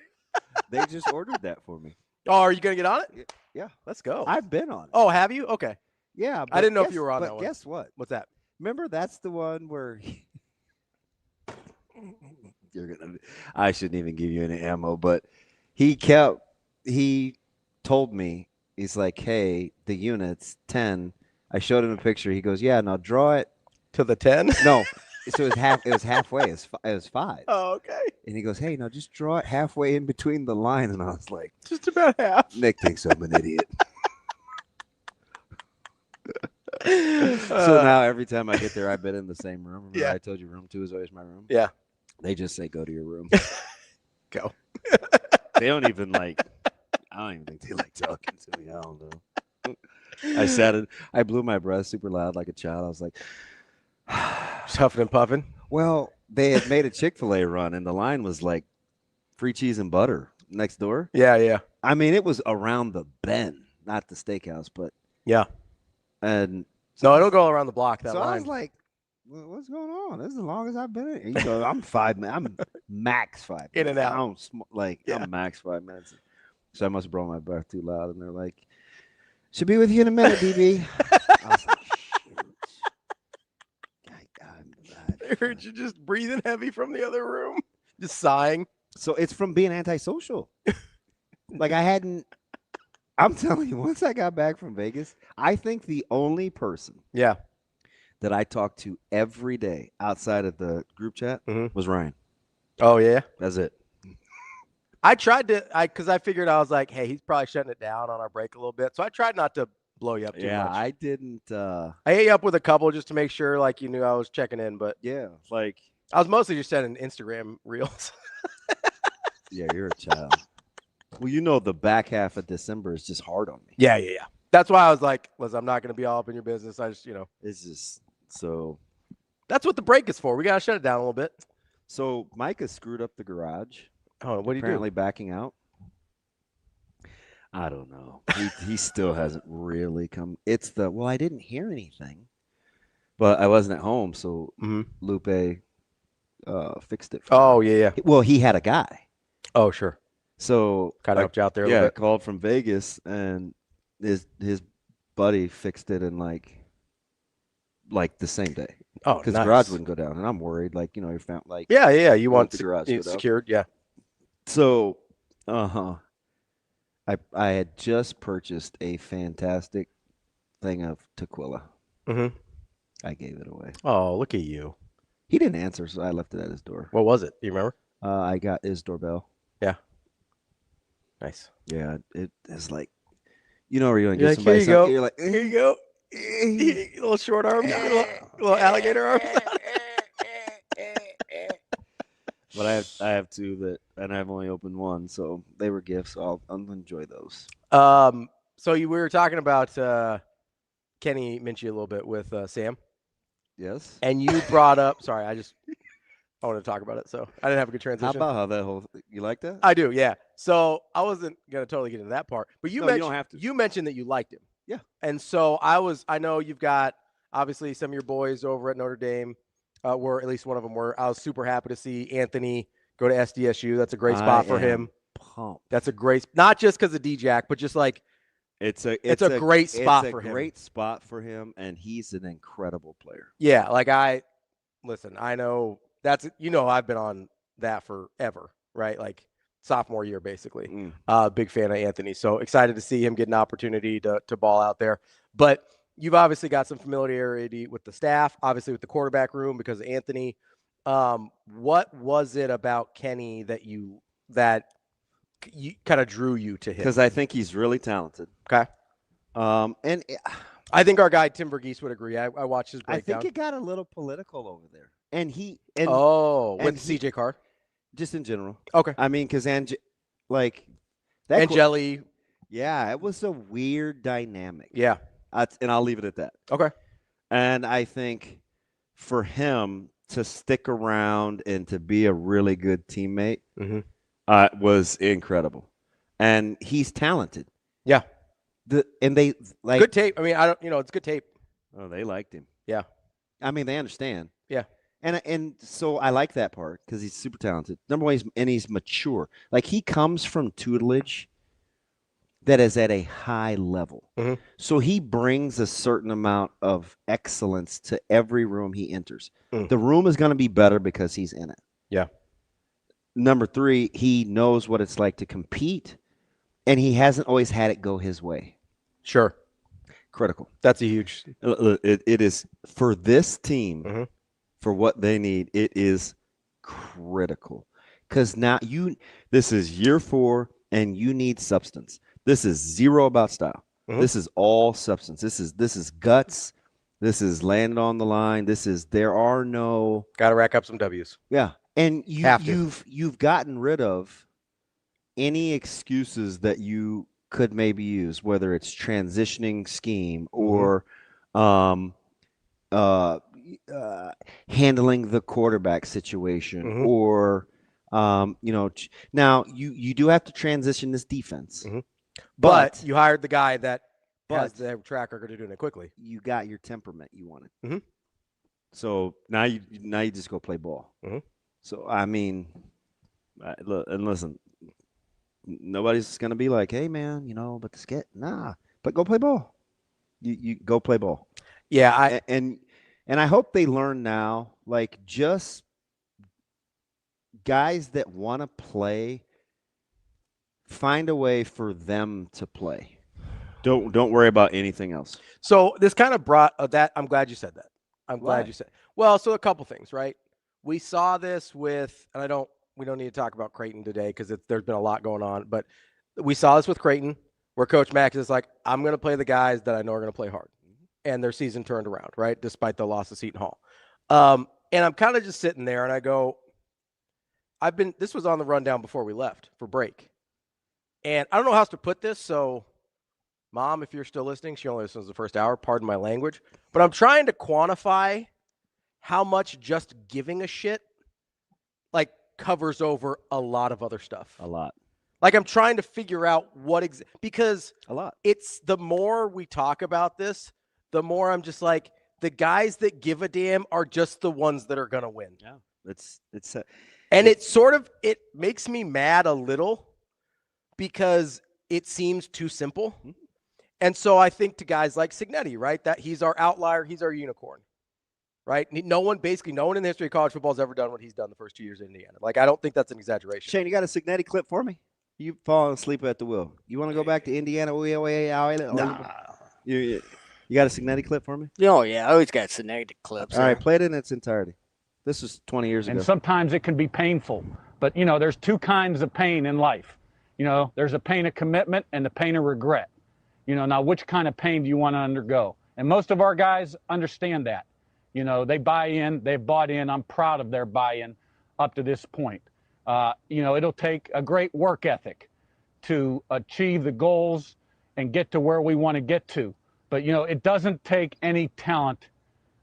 They just ordered that for me. Oh, are you going to get on it? Yeah. Let's go. I've been on it. Oh, have you? Okay. Yeah. I didn't know if you were on that one. But guess what? What's that? Remember, that's the one where I shouldn't even give you any ammo, but he told me, he's like, hey, the unit's 10. I showed him a picture. He goes, yeah, now draw it to the 10. No. So it was halfway. It was 5. Oh, okay. And he goes, hey, now just draw it halfway in between the line. And I was like, just about half. Nick thinks I'm an idiot. So now every time I get there, I've been in the same room. Remember I told you room 2 is always my room? Yeah. They just say, go to your room. Go. They don't even I don't even think they like talking to me. I don't know. I blew my breath super loud like a child. I was like, huffing and puffing. Well, they had made a Chick-fil-A run, and the line was like free cheese and butter next door. Yeah, yeah. I mean, it was around the bend, not the steakhouse, but yeah. And no, it'll go around the block. That so line. I was like, well, what's going on? This is the longest I've been in. You know, I'm 5 minutes. I'm max 5 minutes. In and out. I'm max 5 minutes. So I must have blown my breath too loud, and they're like, should be with you in a minute, DB. I was like, I heard you just breathing heavy from the other room, just sighing. So it's from being antisocial. I'm telling you, once I got back from Vegas, I think the only person that I talked to every day outside of the group chat was Ryan. Oh, yeah? That's it. I tried to, because I figured I was like, hey, he's probably shutting it down on our break a little bit. So I tried not to blow you up too much. Yeah, I didn't. I hit you up with a couple just to make sure, like, you knew I was checking in. But yeah, like I was mostly just sending Instagram reels. Yeah, you're a child. Well, you know, the back half of December is just hard on me. Yeah. That's why I was like, listen, I'm not going to be all up in your business. I just, it's just so. That's what the break is for. We got to shut it down a little bit. So Micah screwed up the garage. Oh, what do you do? Apparently backing I don't know. He still hasn't really come. It's I didn't hear anything, but I wasn't at home, so Lupe fixed it. Oh, yeah. Well, he had a guy. Oh, sure. So kind of helped you out there a little bit. Called from Vegas, and his buddy fixed it in like the same day. Oh, because nice. the garage wouldn't go down, and I'm worried. Like, you found like you want the garage secured, yeah. So, I had just purchased a fantastic thing of tequila. Mm-hmm. I gave it away. Oh, look at you. He didn't answer, so I left it at his door. What was it? Do you remember? I got his doorbell. Yeah. Nice. Yeah, it's like, where you're going to get somebody something. Here you go. You're like, here you go. Little short arms, little alligator arms. But I have two and I've only opened one, so they were gifts. So I'll enjoy those. So we were talking about Kenny Minchey a little bit with Sam. Yes. And you brought up. Sorry, I wanted to talk about it, so I didn't have a good transition. How that whole you like that? I do, yeah. So I wasn't gonna totally get into that part, but you mentioned you don't have to. You mentioned that you liked him. Yeah. And so I know you've got obviously some of your boys over at Notre Dame. Were at least one of them were. I was super happy to see Anthony go to SDSU. That's a great spot for him. Pumped. That's a great, not just because of D-Jack, but just like it's a great spot for him. It's a great spot for him, and he's an incredible player. Yeah, like I know that's I've been on that forever, right? Like sophomore year, basically. Big fan of Anthony. So excited to see him get an opportunity to ball out there. But you've obviously got some familiarity with the staff, obviously with the quarterback room because of Anthony. What was it about Kenny that you kind of drew you to him? Because I think he's really talented. Okay. And I think our guy Tim Verghese would agree. I watched his breakdown. I think it got a little political over there. With CJ Carr? Just in general. Okay. I mean, because Angeli. Yeah, it was a weird dynamic. Yeah. And I'll leave it at that. Okay. And I think for him to stick around and to be a really good teammate was incredible. And he's talented. Yeah. And they like good tape. I mean, it's good tape. Oh, they liked him. Yeah. I mean, they understand. Yeah. And so I like that part because he's super talented. Number one, he's mature. Like he comes from tutelage that is at a high level. So he brings a certain amount of excellence to every room he enters. The room is going to be better because he's in it. Yeah. Number three, he knows what it's like to compete, and he hasn't always had it go his way. Sure. Critical. That's a huge. It is for this team, for what they need, it is critical. Because now this is year 4, and you need substance. This is zero about style. This is all substance. This is guts. This is landing on the line. There are no. Got to rack up some W's. Yeah, and you've gotten rid of any excuses that you could maybe use, whether it's transitioning scheme or handling the quarterback situation, or now you do have to transition this defense. But you hired the guy that has the track record of doing it quickly. You got your temperament you wanted. So now you just go play ball. So I mean, and listen, nobody's gonna be like, hey man, but but go play ball. You go play ball. Yeah, and I hope they learn now, like just guys that want to play. Find a way for them to play. Don't worry about anything else. So this kind of brought that. I'm glad you said that. I'm glad you said. Well, so a couple things, right? We saw this with, and we don't need to talk about Creighton today because there's been a lot going on, but we saw this with Creighton where Coach Mack is like, I'm going to play the guys that I know are going to play hard, and their season turned around, right? Despite the loss of Seton Hall. And I'm kind of just sitting there and I go, this was on the rundown before we left for break. And I don't know how else to put this, so Mom, if you're still listening, she only listens to the first hour, pardon my language. But I'm trying to quantify how much just giving a shit, covers over a lot of other stuff. A lot. I'm trying to figure out because a lot. It's the more we talk about this, the more I'm just like, the guys that give a damn are just the ones that are going to win. Yeah. It makes me mad a little, because it seems too simple. And so I think to guys like Cignetti, right, that he's our outlier, he's our unicorn, right? No one in the history of college football has ever done what he's done the first 2 years in Indiana. I don't think that's an exaggeration. Shane, you got a Cignetti clip for me? You falling asleep at the wheel. You want to go back to Indiana? Nah. You got a Cignetti clip for me? Oh, yeah. I always got Cignetti clips. All right, play it in its entirety. This was 20 years ago. And sometimes it can be painful. But, there's two kinds of pain in life. There's a pain of commitment and the pain of regret. Now which kind of pain do you want to undergo? And most of our guys understand that. They buy in, they've bought in. I'm proud of their buy-in up to this point. It'll take a great work ethic to achieve the goals and get to where we want to get to. But, it doesn't take any talent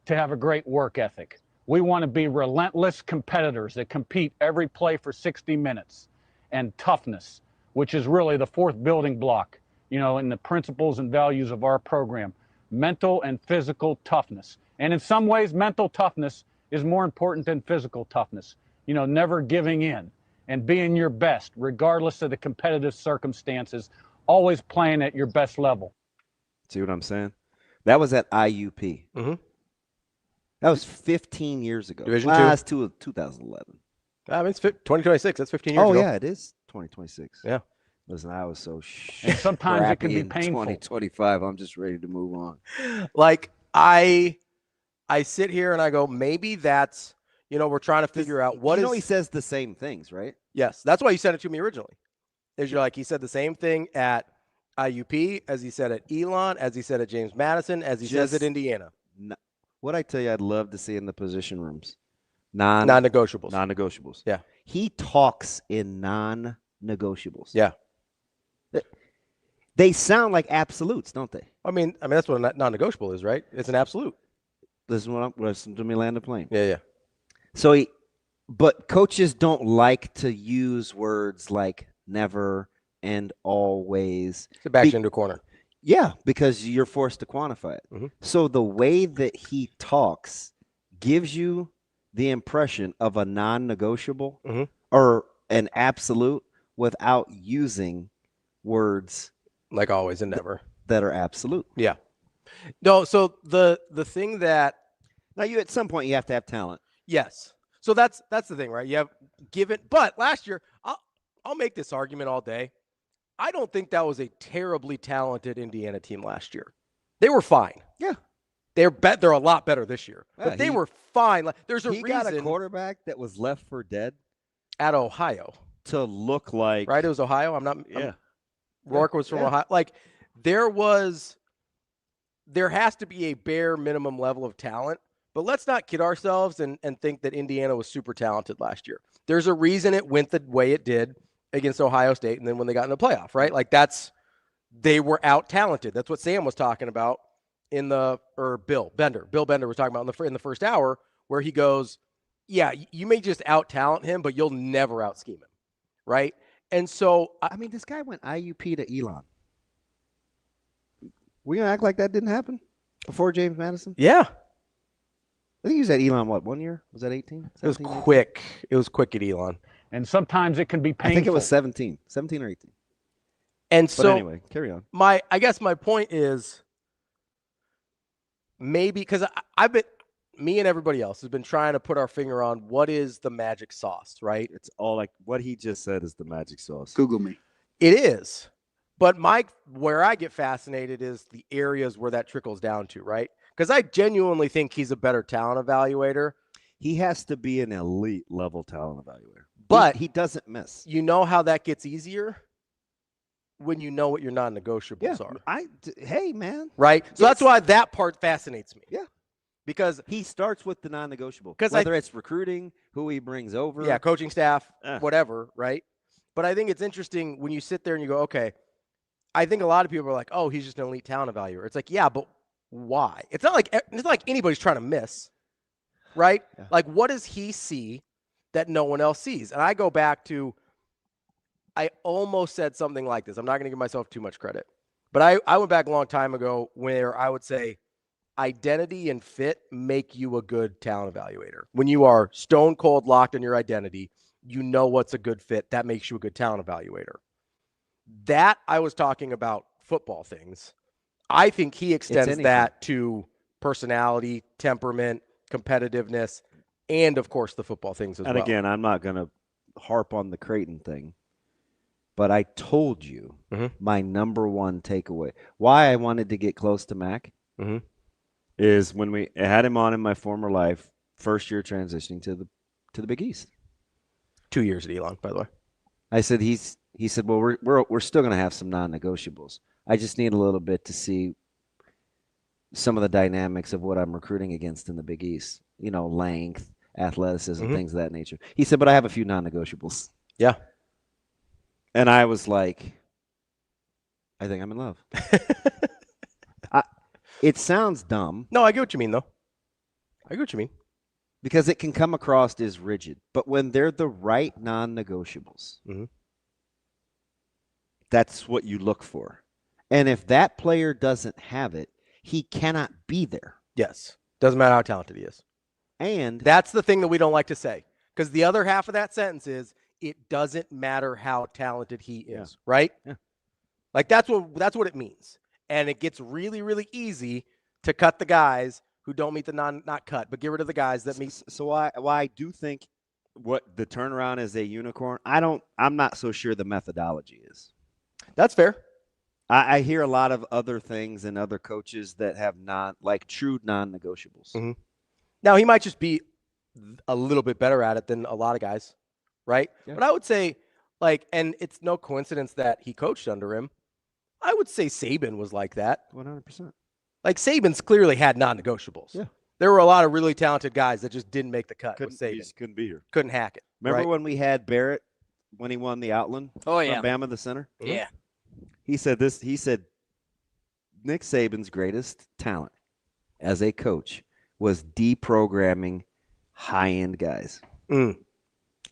to have a great work ethic. We want to be relentless competitors that compete every play for 60 minutes, and toughness, which is really the fourth building block, in the principles and values of our program. Mental and physical toughness. And in some ways, mental toughness is more important than physical toughness. Never giving in and being your best, regardless of the competitive circumstances, always playing at your best level. See what I'm saying? That was at IUP. That was 15 years ago. Division That's 2011. I mean, it's 2026. That's 15 years ago. Oh, yeah, it is. 2026. Yeah. Listen, I was so And sometimes it can be in painful. 2025. I'm just ready to move on. Like I sit here and I go, maybe that's, we're trying to figure out what he says the same things, right? Yes, that's why you sent it to me originally. Is you're like, he said the same thing at IUP as he said at Elon, as he said at James Madison, as he says at Indiana. What I tell you, I'd love to see in the position rooms. Non-negotiables. Non-negotiables. Yeah. He talks in non-negotiables. Yeah. They sound like absolutes, don't they? I mean that's what a non-negotiable is, right? It's an absolute. Listen to me land the plane. Yeah. So but coaches don't like to use words like never and always. To back you into a corner. Yeah, because you're forced to quantify it. Mm-hmm. So the way that he talks gives you the impression of a non-negotiable or an absolute without using words like always and never that are absolute. Yeah. No, so the thing that now you at some point you have to have talent. Yes. So that's the thing, right? You have given, but last year I'll make this argument all day. I don't think that was a terribly talented Indiana team last year. They were fine. Yeah. They're a lot better this year. But they were fine. There's a reason. He got a quarterback that was left for dead at Ohio to look like right. It was Ohio. Rourke was from Ohio. Like there has to be a bare minimum level of talent. But let's not kid ourselves and think that Indiana was super talented last year. There's a reason it went the way it did against Ohio State, and then when they got in the playoff, right? Like they were out talented. That's what Sam was talking about Bill Bender was talking about in the first hour, where he goes, yeah, you may just out talent him, but you'll never out scheme him, right? And so I mean, this guy went IUP to Elon. We gonna act like that didn't happen before James Madison? Yeah. I think he was at Elon, 1 year? Was that 18? It was quick. 18? It was quick at Elon. And sometimes it can be painful. I think it was 17 or 18. And so anyway, carry on. I guess my point is maybe because me and everybody else has been trying to put our finger on what is the magic sauce, right? It's all like what he just said is the magic sauce. Google me. It is. But where I get fascinated is the areas where that trickles down to, right? Because I genuinely think he's a better talent evaluator. He has to be an elite level talent evaluator. But he doesn't miss. You know how that gets easier? When you know what your non-negotiables are. Hey, man. Right? So that's why that part fascinates me. Yeah. Because he starts with the non-negotiable. Whether it's recruiting, who he brings over. Yeah, coaching staff, whatever, right? But I think it's interesting when you sit there and you go, okay, I think a lot of people are like, oh, he's just an elite talent evaluator. It's like, yeah, but why? It's not like anybody's trying to miss, right? Yeah. Like, what does he see that no one else sees? And I go back to, I almost said something like this. I'm not going to give myself too much credit. But I went back a long time ago where I would say identity and fit make you a good talent evaluator. When you are stone cold locked in your identity, you know what's a good fit. That makes you a good talent evaluator. That I was talking about football things. I think he extends that to personality, temperament, competitiveness, and, of course, the football things as well. And, again, I'm not going to harp on the Creighton thing, but I told you my number one takeaway. Why I wanted to get close to Mac is when we had him on in my former life, first year transitioning to the Big East. 2 years at Elon, by the way. I said, he said, well, we're still going to have some non-negotiables. I just need a little bit to see some of the dynamics of what I'm recruiting against in the Big East. You know, length, athleticism, things of that nature. He said, but I have a few non-negotiables. Yeah. And I was like, I think I'm in love. It sounds dumb. No, I get what you mean, though. I get what you mean. Because it can come across as rigid. But when they're the right non-negotiables, that's what you look for. And if that player doesn't have it, he cannot be there. Yes. Doesn't matter how talented he is. And that's the thing that we don't like to say. Because the other half of that sentence is, it doesn't matter how talented he is, right? Yeah. Like that's what it means. And it gets really, really easy to cut the guys who don't meet the not cut, but get rid of the guys that meet. So why I do think what the turnaround is a unicorn. I'm not so sure the methodology is. That's fair. I hear a lot of other things and other coaches that have true non-negotiables. Mm-hmm. Now, he might just be a little bit better at it than a lot of guys, right? Yeah. But I would say, and it's no coincidence that he coached under him. I would say Saban was like that. 100%. Saban's clearly had non-negotiables. Yeah. There were a lot of really talented guys that just didn't make the cut with Saban. He just couldn't be here. Couldn't hack it. Remember when we had Barrett when he won the Outland? Oh, yeah. From Bama, the center? Yeah. He said Nick Saban's greatest talent as a coach was deprogramming high-end guys.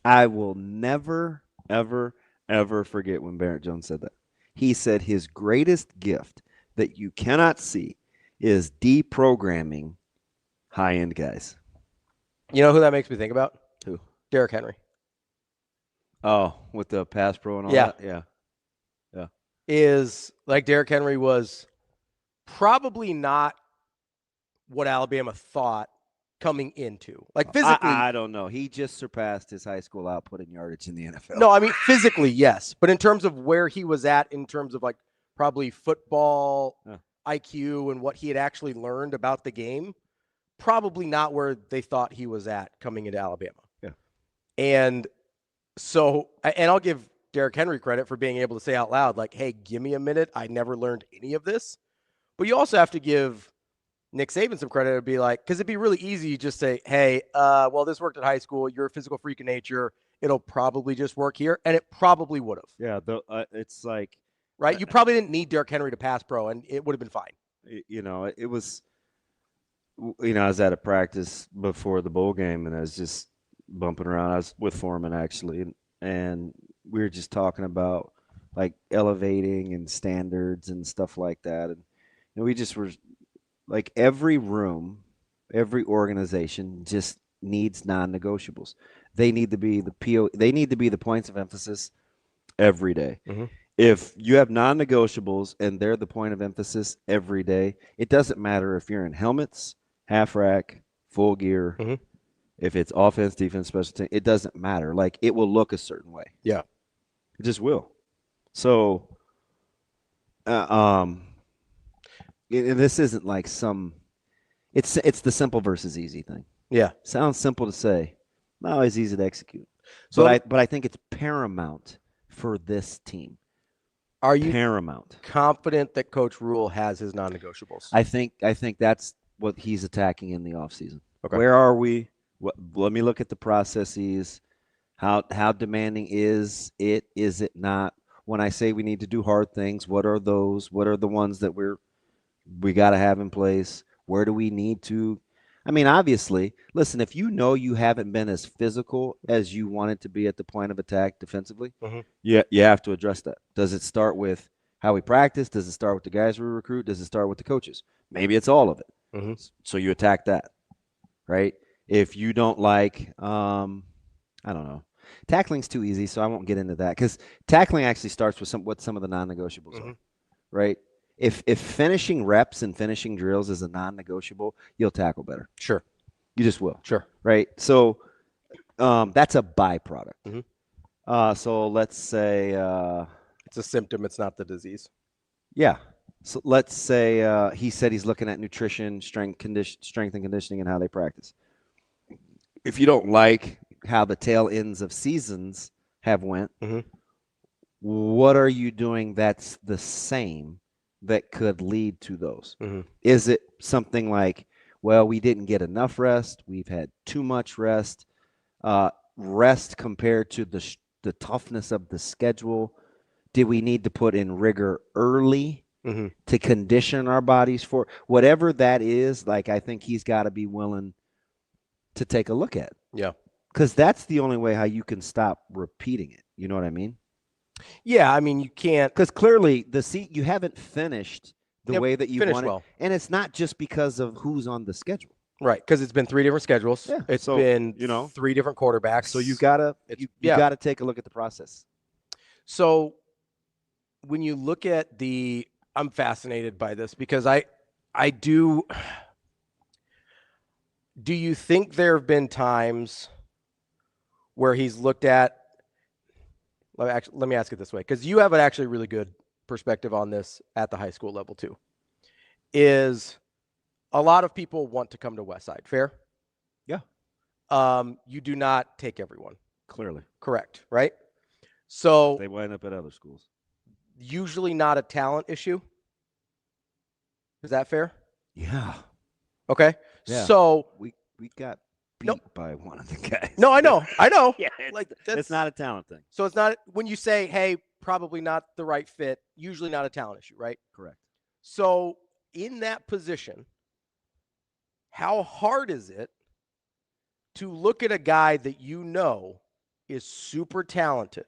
I will never, ever, ever forget when Barrett Jones said that. He said his greatest gift that you cannot see is deprogramming high-end guys. You know who that makes me think about? Who? Derrick Henry. Oh, with the pass pro and all that? Yeah. Is Derrick Henry was probably not what Alabama thought coming into. Physically. I don't know. He just surpassed his high school output in yardage in the NFL. No, I mean, physically, yes. But in terms of where he was at, in terms of probably football IQ and what he had actually learned about the game, probably not where they thought he was at coming into Alabama. Yeah. And so, and I'll give Derrick Henry credit for being able to say out loud, hey, give me a minute. I never learned any of this. But you also have to give Nick Saban some credit. It'd be because it'd be really easy to just say, hey, well, this worked at high school. You're a physical freak of nature. It'll probably just work here. And it probably would have. Yeah. It's right. You probably didn't need Derrick Henry to pass pro, and it would have been fine. It was, I was at a practice before the bowl game, and I was just bumping around. I was with Foreman, actually, and we were just talking about elevating and standards and stuff like that. And we just were every room, every organization just needs non-negotiables. They need to be they need to be the points of emphasis every day. Mm-hmm. If you have non-negotiables and they're the point of emphasis every day, it doesn't matter if you're in helmets, half rack, full gear, mm-hmm. if it's offense, defense, special team, it doesn't matter. It will look a certain way. Yeah. It just will. So, this isn't some. It's the simple versus easy thing. Yeah, sounds simple to say, not always easy to execute. So, but I think it's paramount for this team. Are you paramount confident that Coach Rhule has his non-negotiables? I think that's what he's attacking in the offseason. Okay. Where are we? Let me look at the processes. How demanding is it? Is it not? When I say we need to do hard things, what are those? What are the ones that we got to have in place? Where do we need to? I mean, obviously, listen, if you know you haven't been as physical as you wanted to be at the point of attack defensively, mm-hmm. you have to address that. Does it start with how we practice? Does it start with the guys we recruit? Does it start with the coaches? Maybe it's all of it. Mm-hmm. So you attack that, right? If you don't I don't know. Tackling's too easy, so I won't get into that because tackling actually starts with what some of the non-negotiables mm-hmm. are, right? If finishing reps and finishing drills is a non-negotiable, you'll tackle better. Sure. You just will. Sure. Right? So that's a byproduct. Mm-hmm. So let's say it's a symptom. It's not the disease. Yeah. So let's say he said he's looking at nutrition, strength and conditioning, and how they practice. If you don't like how the tail ends of seasons have went, mm-hmm. what are you doing that's the same that could lead to those? Mm-hmm. Is it something like, well, we didn't get enough rest, we've had too much rest, rest compared to the toughness of the schedule? Did we need to put in rigor early mm-hmm. to condition our bodies for whatever that is? I think he's got to be willing to take a look at. Yeah. Because that's the only way how you can stop repeating it. You know what I mean? Yeah, I mean, you can't. Because clearly you haven't finished the way that you finished wanted. well. And it's not just because of who's on the schedule. Right, because it's been 3 different schedules. Yeah. It's been 3 different quarterbacks. So you gotta gotta take a look at the process. So when you look at I'm fascinated by this because I do. Do you think there have been times where he's looked at. Let me ask it this way, because you have an actually really good perspective on this at the high school level too. Is a lot of people want to come to Westside, fair? Yeah. You do not take everyone. Clearly. Correct, right? So they wind up at other schools. Usually not a talent issue. Is that fair? Yeah. Okay. Yeah. So we got beat by one of the guys. No, I know. Yeah, it's not a talent thing. So it's not when you say, hey, probably not the right fit, usually not a talent issue, right? Correct. So in that position, how hard is it to look at a guy that you know is super talented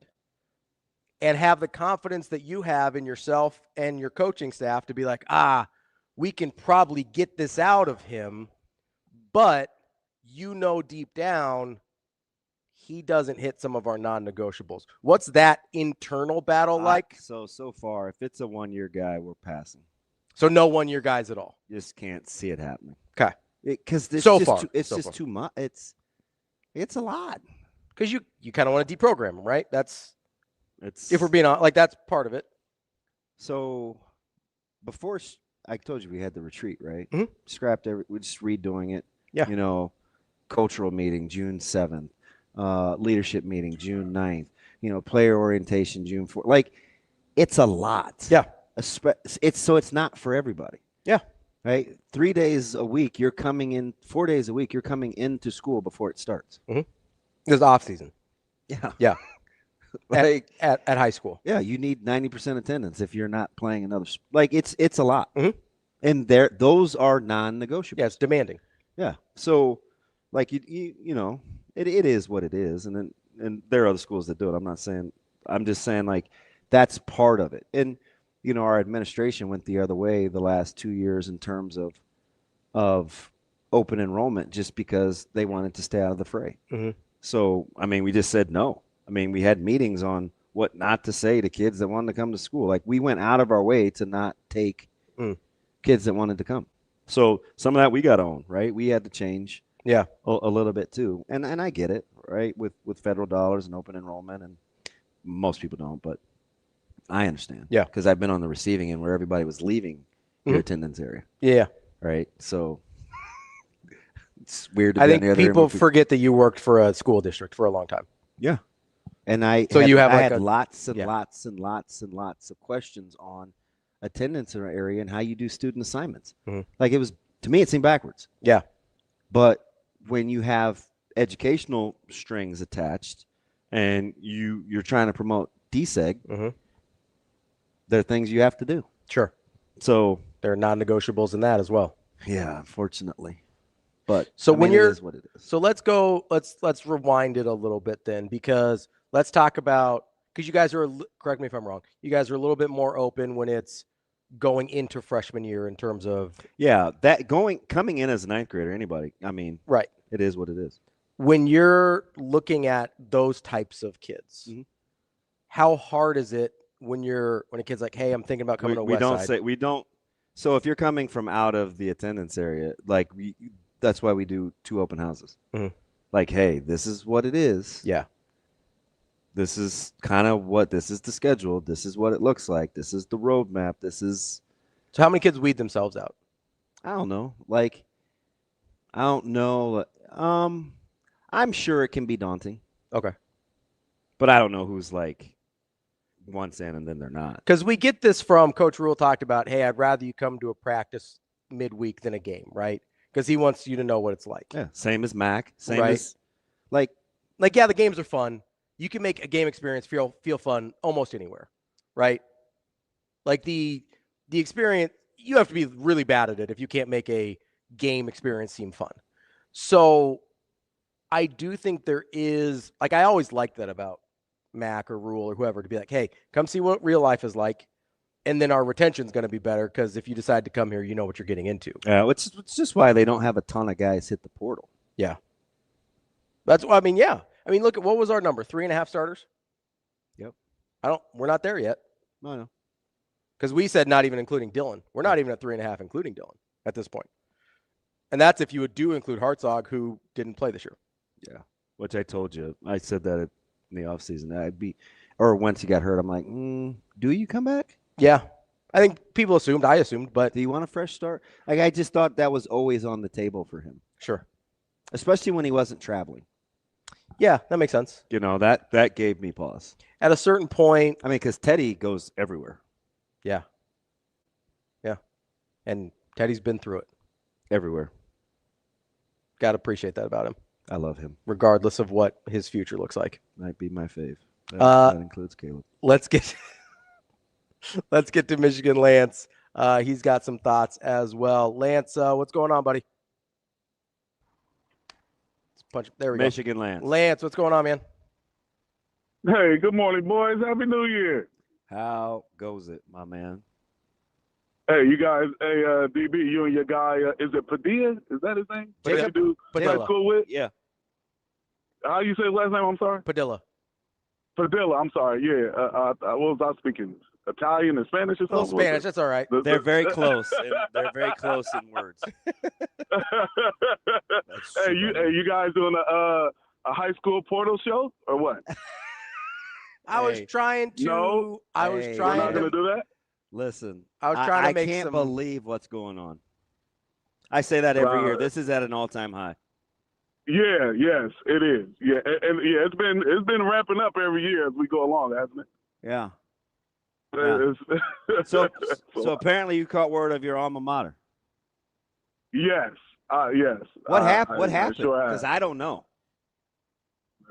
and have the confidence that you have in yourself and your coaching staff to be like, we can probably get this out of him, but you know deep down he doesn't hit some of our non-negotiables. What's that internal battle like? So far, if it's a 1-year guy, we're passing. So no 1-year guys at all. Just can't see it happening. Okay. Because it's just too much. It's a lot. Because you kind of want to deprogram them, right? It's if we're being honest, like that's part of it. So before I told you we had the retreat, right? Mm-hmm. Scrapped we're just redoing it. Yeah. Cultural meeting June 7th, leadership meeting June 9th, player orientation June 4th. Like, it's a lot. Yeah. It's not for everybody. Yeah. Right? 3 days a week, you're coming in, 4 days a week, you're coming into school before it starts. Mm-hmm. There's off season. Yeah. Yeah. Like at high school. Yeah, you need 90% attendance if you're not playing another. Like it's a lot. Mm-hmm. And those are non-negotiables. Yeah, it's demanding. Yeah. So like it is what it is, and there are other schools that do it. I'm just saying like that's part of it. And our administration went the other way the last 2 years in terms of open enrollment just because they wanted to stay out of the fray. Mm-hmm. So we just said no. We had meetings on what not to say to kids that wanted to come to school. Like we went out of our way to not take kids that wanted to come. So some of that we got to own, right? We had to change a little bit too. And I get it, right? With federal dollars and open enrollment, and most people don't, but I understand. Yeah. Because I've been on the receiving end where everybody was leaving your attendance area. Yeah. Right. So it's weird to I think people forget that you worked for a school district for a long time. Yeah. And I had lots and lots and lots and lots of questions on attendance in our area and how you do student assignments. Mm-hmm. Like to me, it seemed backwards. Yeah. But when you have educational strings attached and you're trying to promote DSEG, there are things you have to do. Sure. So there are non-negotiables in that as well. Yeah, unfortunately. But so it is what it is. So let's rewind it a little bit then, because let's talk about, because you guys are, correct me if I'm wrong, you guys are a little bit more open when it's going into freshman year in terms of. Yeah, coming in as a ninth grader, anybody, right. It is what it is. When you're looking at those types of kids, how hard is it when a kid's like, hey, I'm thinking about coming to Westside? We don't. So if you're coming from out of the attendance area, like that's why we do 2 open houses. Mm-hmm. Like, hey, this is what it is. Yeah. This is this is the schedule. This is what it looks like. This is the roadmap. So how many kids weed themselves out? I don't know. I don't know. I'm sure it can be daunting. Okay. But I don't know who's once in and then they're not. Because we get this from Coach Rhule talked about, hey, I'd rather you come to a practice midweek than a game, right? Because he wants you to know what it's like. Yeah, same as Mac. Same right? as yeah, the games are fun. You can make a game experience feel fun almost anywhere, right? Like the experience, you have to be really bad at it if you can't make a game experience seem fun. So I do think there is, I always liked that about Mac or Rhule or whoever, to be like, hey, come see what real life is like. And then our retention is going to be better because if you decide to come here, you know what you're getting into. Yeah, it's just why they don't have a ton of guys hit the portal. Yeah. That's what yeah. Look at what was our number? 3.5 starters? Yep. We're not there yet. No. Because we said not even including Dylan. We're not even at 3.5 including Dylan at this point. And that's if you would include Hartzog, who didn't play this year. Yeah. Which I told you. I said that in the offseason. Or once he got hurt, I'm like, do you come back? Yeah. I think people assumed. I assumed. But do you want a fresh start? Like, I just thought that was always on the table for him. Sure. Especially when he wasn't traveling. Yeah, that makes sense. You know, that gave me pause. At a certain point. I mean, because Teddy goes everywhere. Yeah. Yeah. And Teddy's been through it. Everywhere. Got to appreciate that about him. I love him. Regardless of what his future looks like. Might be my fave. That includes Caleb. Let's get to Michigan Lance. He's got some thoughts as well. Lance, what's going on, buddy? There we go. Michigan Lance. Lance, what's going on, man? Hey, good morning, boys. Happy New Year. How goes it, my man? Hey, you guys. Hey, DB, you and your guy. Is it Padilla? Is that his name? Jacob Padilla. High school with? Yeah. How you say his last name? I'm sorry. Padilla. Padilla. I'm sorry. Yeah. What was I speaking? Italian and Spanish or something? A little Spanish. That's all right. They're very close. They're very close in words. Hey, you guys doing a high school portal show or what? I was trying to. No. We're not going to do that? Listen, I was trying to make I can't believe what's going on. I say that every year. This is at an all-time high. Yeah, yes, it is. Yeah, and yeah, it's been ramping up every year as we go along, hasn't it? Yeah. Yeah. So apparently you caught word of your alma mater. Yes. Yes. What happened? What happened? Because I don't know.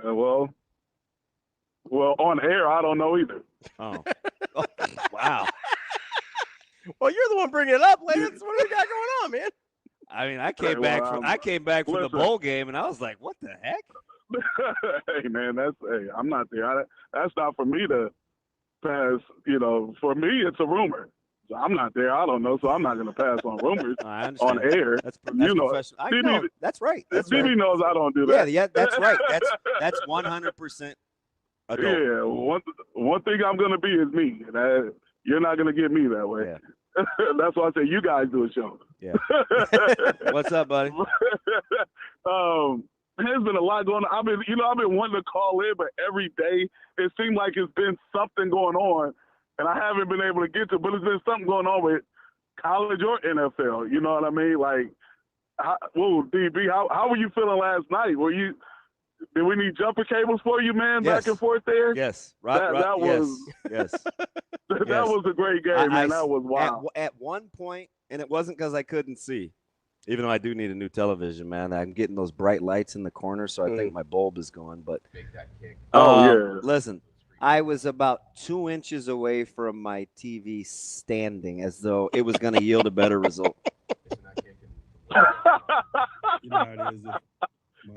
Well, on air, I don't know either. Oh, wow. Well, you're the one bringing it up, Lance. What do we got going on, man? I mean, I came back from the bowl game, and I was like, "What the heck?" Hey, man, I'm not there. That's not for me to pass. You know, for me, it's a rumor. So I'm not there. I don't know, so I'm not going to pass on rumors on air. That's professional. I know. That's right. DB knows I don't do that. Yeah, that's right. That's 100% adult. Yeah, one thing I'm going to be is me. You're not going to get me that way. Yeah. That's why I say you guys do a show. Yeah. What's up, buddy? There's been a lot going on. I've been wanting to call in, but every day it seemed like it's been something going on, and I haven't been able to get to. But it's been something going on with college or NFL. You know what I mean? Like, DB, how were you feeling last night? Did we need jumper cables for you, man? Yes. Back and forth there. Yes. That was yes. that was a great game, man. That was wild. At one point, and it wasn't because I couldn't see, even though I do need a new television, man. I'm getting those bright lights in the corner, so I think my bulb is going. But yeah. Listen, I was about 2 inches away from my TV standing, as though it was going to yield a better result. You know how it is.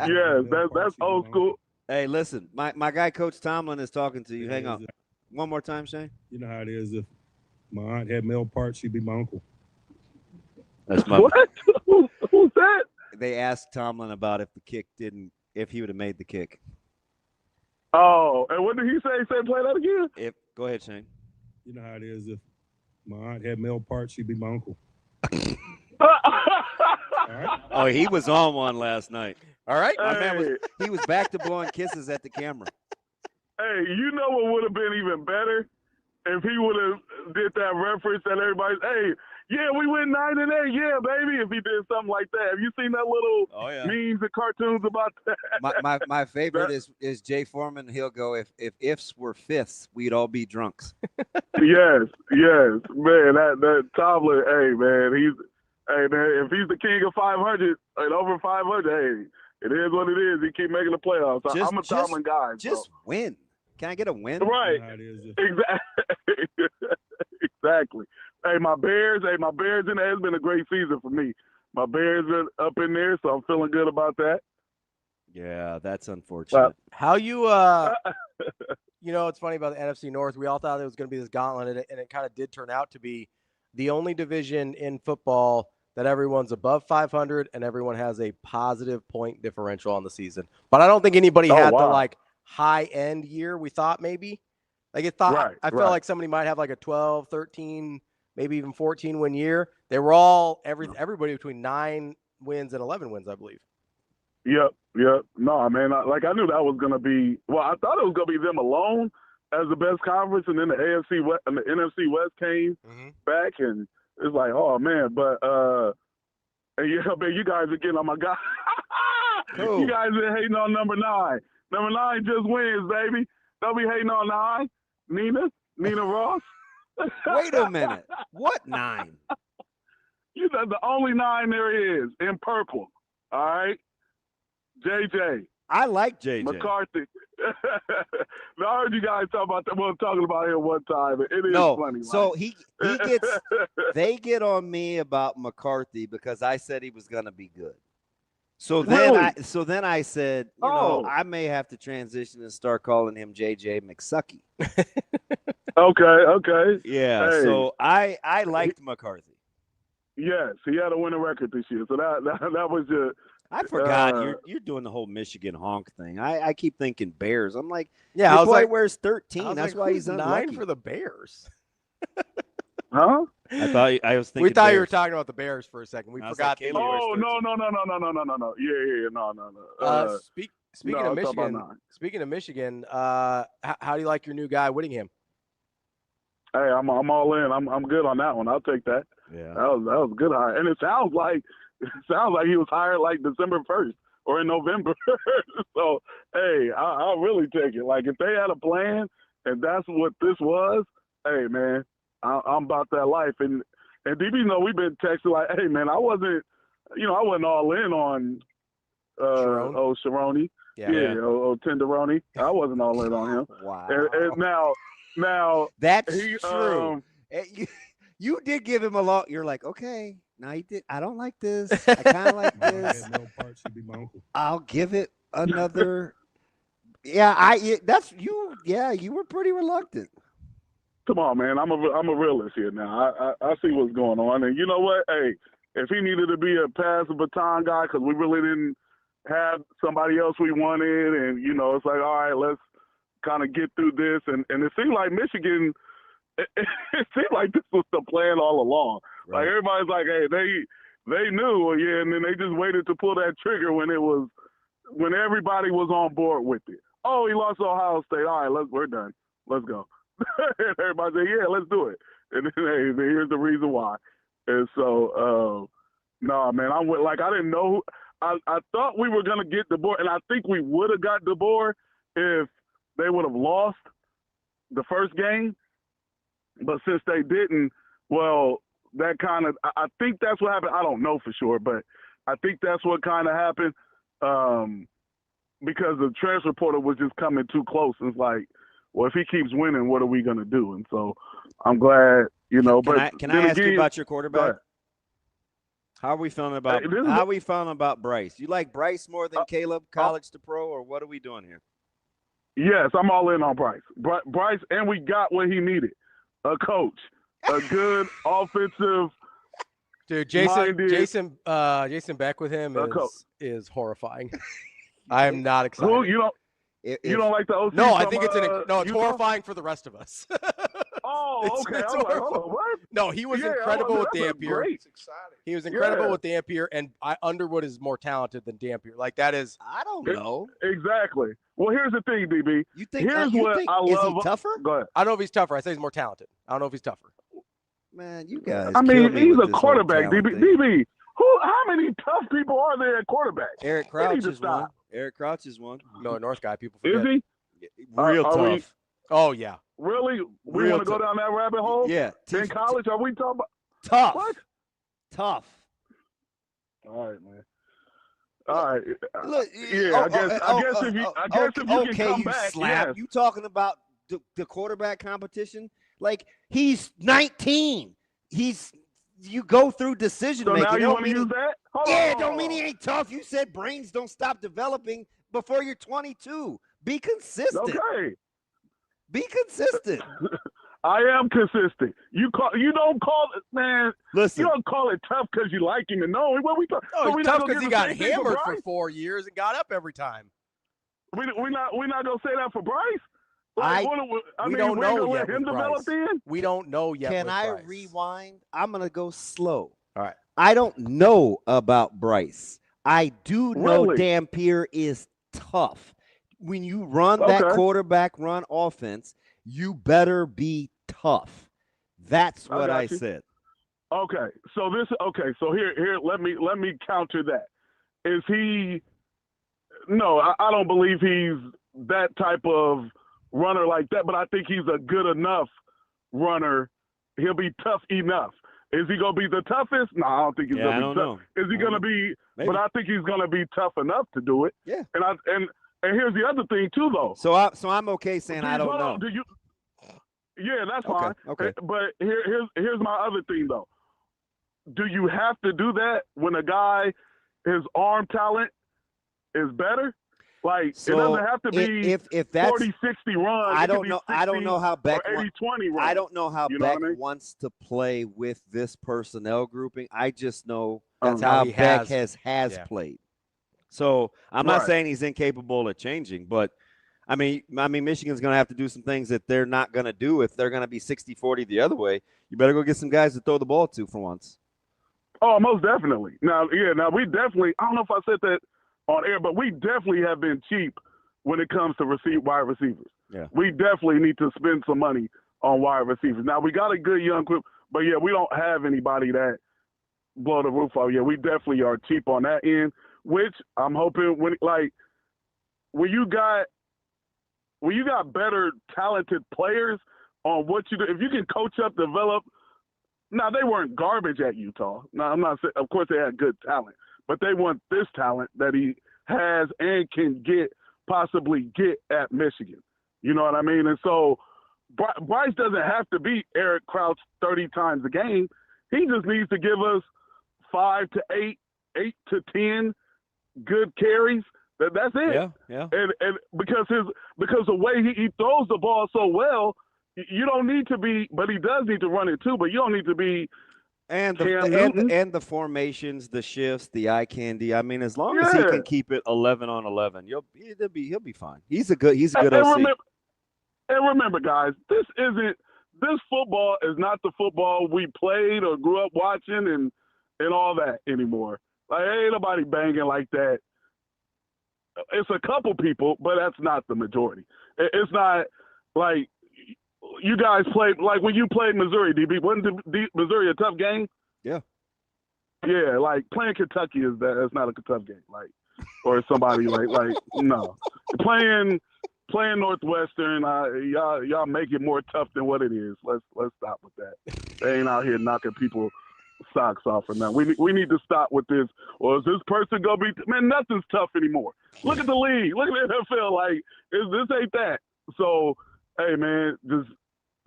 Yeah, that's old school. Hey, listen, my guy, Coach Tomlin, is talking to you. Hang on. One more time, Shane. You know how it is. If my aunt had male parts, she'd be my uncle. That's my What? Who's that? They asked Tomlin about if he would have made the kick. Oh, and what did he say? He said play that again? Go ahead, Shane. You know how it is. If my aunt had male parts, she'd be my uncle. Oh, he was on one last night. All right. My man he was back to blowing kisses at the camera. Hey, you know what would have been even better if he would have did that reference that everybody's, hey, yeah, we went 9-8, yeah, baby. If he did something like that, have you seen that little memes and cartoons about that? My favorite is Jay Foreman. He'll go, if ifs were fifths, we'd all be drunks. Yes, man. That Tomlin, hey man, if he's the king of 500 and over 500, hey, it is what it is. He keep making the playoffs. I'm a Tomlin guy. Just win. Can I get a win? Right. Exactly. Hey, my Bears in there. It's been a great season for me. My Bears are up in there, so I'm feeling good about that. Yeah, that's unfortunate. How you you know, it's funny about the NFC North. We all thought it was going to be this gauntlet, and it kind of did turn out to be the only division in football that everyone's above 500 and everyone has a positive point differential on the season. But I don't think anybody had the high-end year we thought maybe. I felt like somebody might have like a 12, 13, maybe even 14 win year. They were all everybody between 9 wins and 11 wins, I believe. Yep. No, man. I knew that was going to be. Well, I thought it was going to be them alone as the best conference, and then the AFC West and the NFC West came back, and it's like, oh man. But and man, you guys are getting on my guy. You guys are hating on number 9. Number 9 just wins, baby. Don't be hating on 9. Nina Ross. Wait a minute. What 9? You know, the only 9 there is in purple. All right. JJ. I like JJ. McCarthy. Now, I heard you guys talk about that. Well, talking about it one time. It is funny. So he gets they get on me about McCarthy because I said he was going to be good. So then I said, you know, I may have to transition and start calling him JJ McSucky. Okay. Yeah. Hey. So I liked McCarthy. Yes, he had a winning record this year. So that was your. I forgot you're doing the whole Michigan honk thing. I keep thinking Bears. I'm like, yeah, your boy wears 13. That's why he's 9 for the Bears. Huh? I was thinking. We thought Bears. you were talking about the Bears for a second. We forgot. Like, no. Yeah, no. Speaking of Michigan, how do you like your new guy Whittingham? Hey, I'm all in. I'm good on that one. I'll take that. Yeah, that was a good hire, and it sounds like he was hired like December 1st or in November. So hey, I'll really take it. Like if they had a plan and that's what this was, hey man, I'm about that life. And DB, we've been texting like, hey man, I wasn't all in on Sharoni. Tenderoni. I wasn't all in on him. Wow. And now that's true. You did give him a lot. You're like, okay, now you did. I don't like this. I kind of like this. I'll give it another. That's you. Yeah, you were pretty reluctant. Come on, man. I'm a realist here now. I see what's going on, and you know what? Hey, if he needed to be a pass the baton guy, because we really didn't have somebody else we wanted, and it's like, all right, let's kind of get through this, and it seemed like Michigan. It seemed like this was the plan all along. Right. Like everybody's like, hey, they knew, and then they just waited to pull that trigger when everybody was on board with it. Oh, he lost to Ohio State. All right, we're done. Let's go. And everybody said, yeah, let's do it. And then hey, here's the reason why. And so, no, man, I didn't know. I thought we were gonna get DeBoer, and I think we would have got DeBoer if they would have lost the first game. But since they didn't, well, that kind of – I think that's what happened. I don't know for sure, but I think that's what kind of happened because the transfer portal was just coming too close. It's like, well, if he keeps winning, what are we going to do? And so I'm glad, Can I ask you about your quarterback? How are we feeling about Bryce? You like Bryce more than Caleb, college to pro, or what are we doing here? Yes, I'm all in on Bryce. Bryce, and we got what he needed. A coach, a good offensive. Dude, Jason Beck with him is horrifying. I am not excited. Who, you don't like the OC? No, I think it's horrifying for the rest of us. Oh, okay. It's what? No, he was incredible with Dampier. He was incredible with Dampier, and Underwood is more talented than Dampier. Like that is. I don't know exactly. Well, here's the thing, DB. You think? Here's I love. Is he tougher? Go ahead. I don't know if he's tougher. I say he's more talented. I don't know if he's tougher. Man, you guys. I mean, he's a quarterback, DB. How many tough people are there at quarterback? Eric Crouch is one. Eric Crouch is one. No, North guy. People forget. Is he? Real tough. Oh yeah. Really? We want to go down that rabbit hole? Yeah. In college, are we talking about tough? What? Tough. All right, man. All right. Look, I guess if you can come back, slap. Yes. You talking about the quarterback competition? Like he's 19. You go through decision making. So now you want to use that? Don't mean he ain't tough. You said brains don't stop developing before you're 22. Be consistent. Okay. Be consistent. I am consistent. You don't call it, man. Listen, you don't call it tough because you like him and know what we talk. No, he's tough because he got hammered for 4 years and got up every time. We're not gonna say that for Bryce. We don't know yet. Him develop in? We don't know yet. Can I rewind? I'm gonna go slow. All right. I don't know about Bryce. I do know Really? Dampier is tough. When you run that quarterback run offense, you better be tough. That's what I said. Okay. So here let me counter that. Is he No, I don't believe he's that type of runner like that, but I think he's a good enough runner. He'll be tough enough. Is he going to be the toughest? No, I don't think he's going to be tough. Is he going to be – but I think he's going to be tough enough to do it. Yeah. And here's the other thing too, though. So I'm okay saying I don't know. Yeah, that's fine. Okay. But here's my other thing, though. Do you have to do that when a guy, his arm talent is better? Like, So it doesn't have to be if that's 40-60 runs. I don't know how Beck 80-20 runs. I don't know how You know Beck what I mean? wants to play with this personnel grouping. I just know That's how how he Beck has. has Yeah. played. So I'm not Right. saying he's incapable of changing, but I mean Michigan's going to have to do some things that they're not going to do if they're going to be 60-40 the other way. You better go get some guys to throw the ball to for once. Oh, most definitely. Now we definitely, I don't know if I said that on air, but we definitely have been cheap when it comes to wide receivers. Yeah. We definitely need to spend some money on wide receivers. Now, we got a good young group, but yeah, we don't have anybody that blow the roof off. Yeah, we definitely are cheap on that end, which I'm hoping when you got better talented players on what you do, if you can coach up, develop. Now, they weren't garbage at Utah. Now, I'm not saying, of course, they had good talent, but they want this talent that he has and can possibly get at Michigan. You know what I mean? And so Bryce doesn't have to beat Eric Crouch 30 times a game. He just needs to give us 5 to 8, 8 to 10 good carries. That's it. Yeah. And because the way he throws the ball so well, you don't need to be, but he does need to run it too, but you don't need to be and the formations, the shifts, the eye candy. I mean, as long as he can keep it 11 on 11, he'll be fine. He's a good OC. And remember, guys, this football is not the football we played or grew up watching and all that anymore. Like, ain't nobody banging like that. It's a couple people, but that's not the majority. It's not like you guys played, like when you played Missouri, DB, wasn't Missouri a tough game? Yeah. Yeah, like playing Kentucky that's not a tough game. Like, or somebody like no. Playing Northwestern, y'all make it more tough than what it is. Let's stop with that. They ain't out here knocking people socks off or nothing. We need to stop with this. Or is this person gonna be? Man, nothing's tough anymore. Look at the league. Look at the NFL. Like, this ain't that. So, hey man,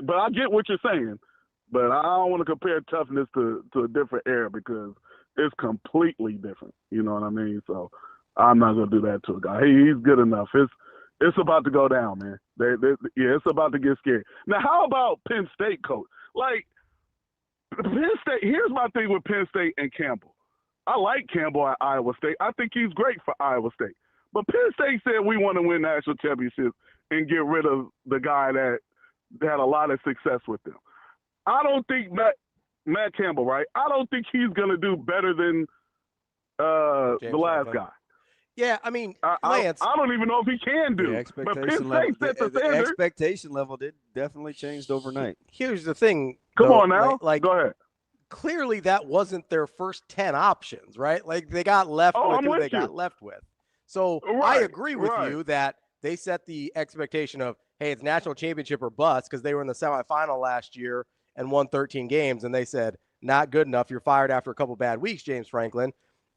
but I get what you're saying. But I don't want to compare toughness to a different era because it's completely different. You know what I mean? So I'm not gonna do that to a guy. He's good enough. It's about to go down, man. It's about to get scary. Now, how about Penn State coach? Like, Penn State, here's my thing with Penn State and Campbell. I like Campbell at Iowa State. I think he's great for Iowa State. But Penn State said we want to win national championships and get rid of the guy that had a lot of success with them. I don't think Matt Campbell, right? I don't think he's going to do better than the last guy. Yeah, I mean, Lance, I don't even know if he can do. The expectation level did definitely changed overnight. Here's the thing. Come on now. Like, go ahead. Clearly, that wasn't their first 10 options, right? Like, they got left with who they got left with. So I agree with you that they set the expectation of, hey, it's national championship or bust because they were in the semifinal last year and won 13 games. And they said, not good enough. You're fired after a couple bad weeks, James Franklin.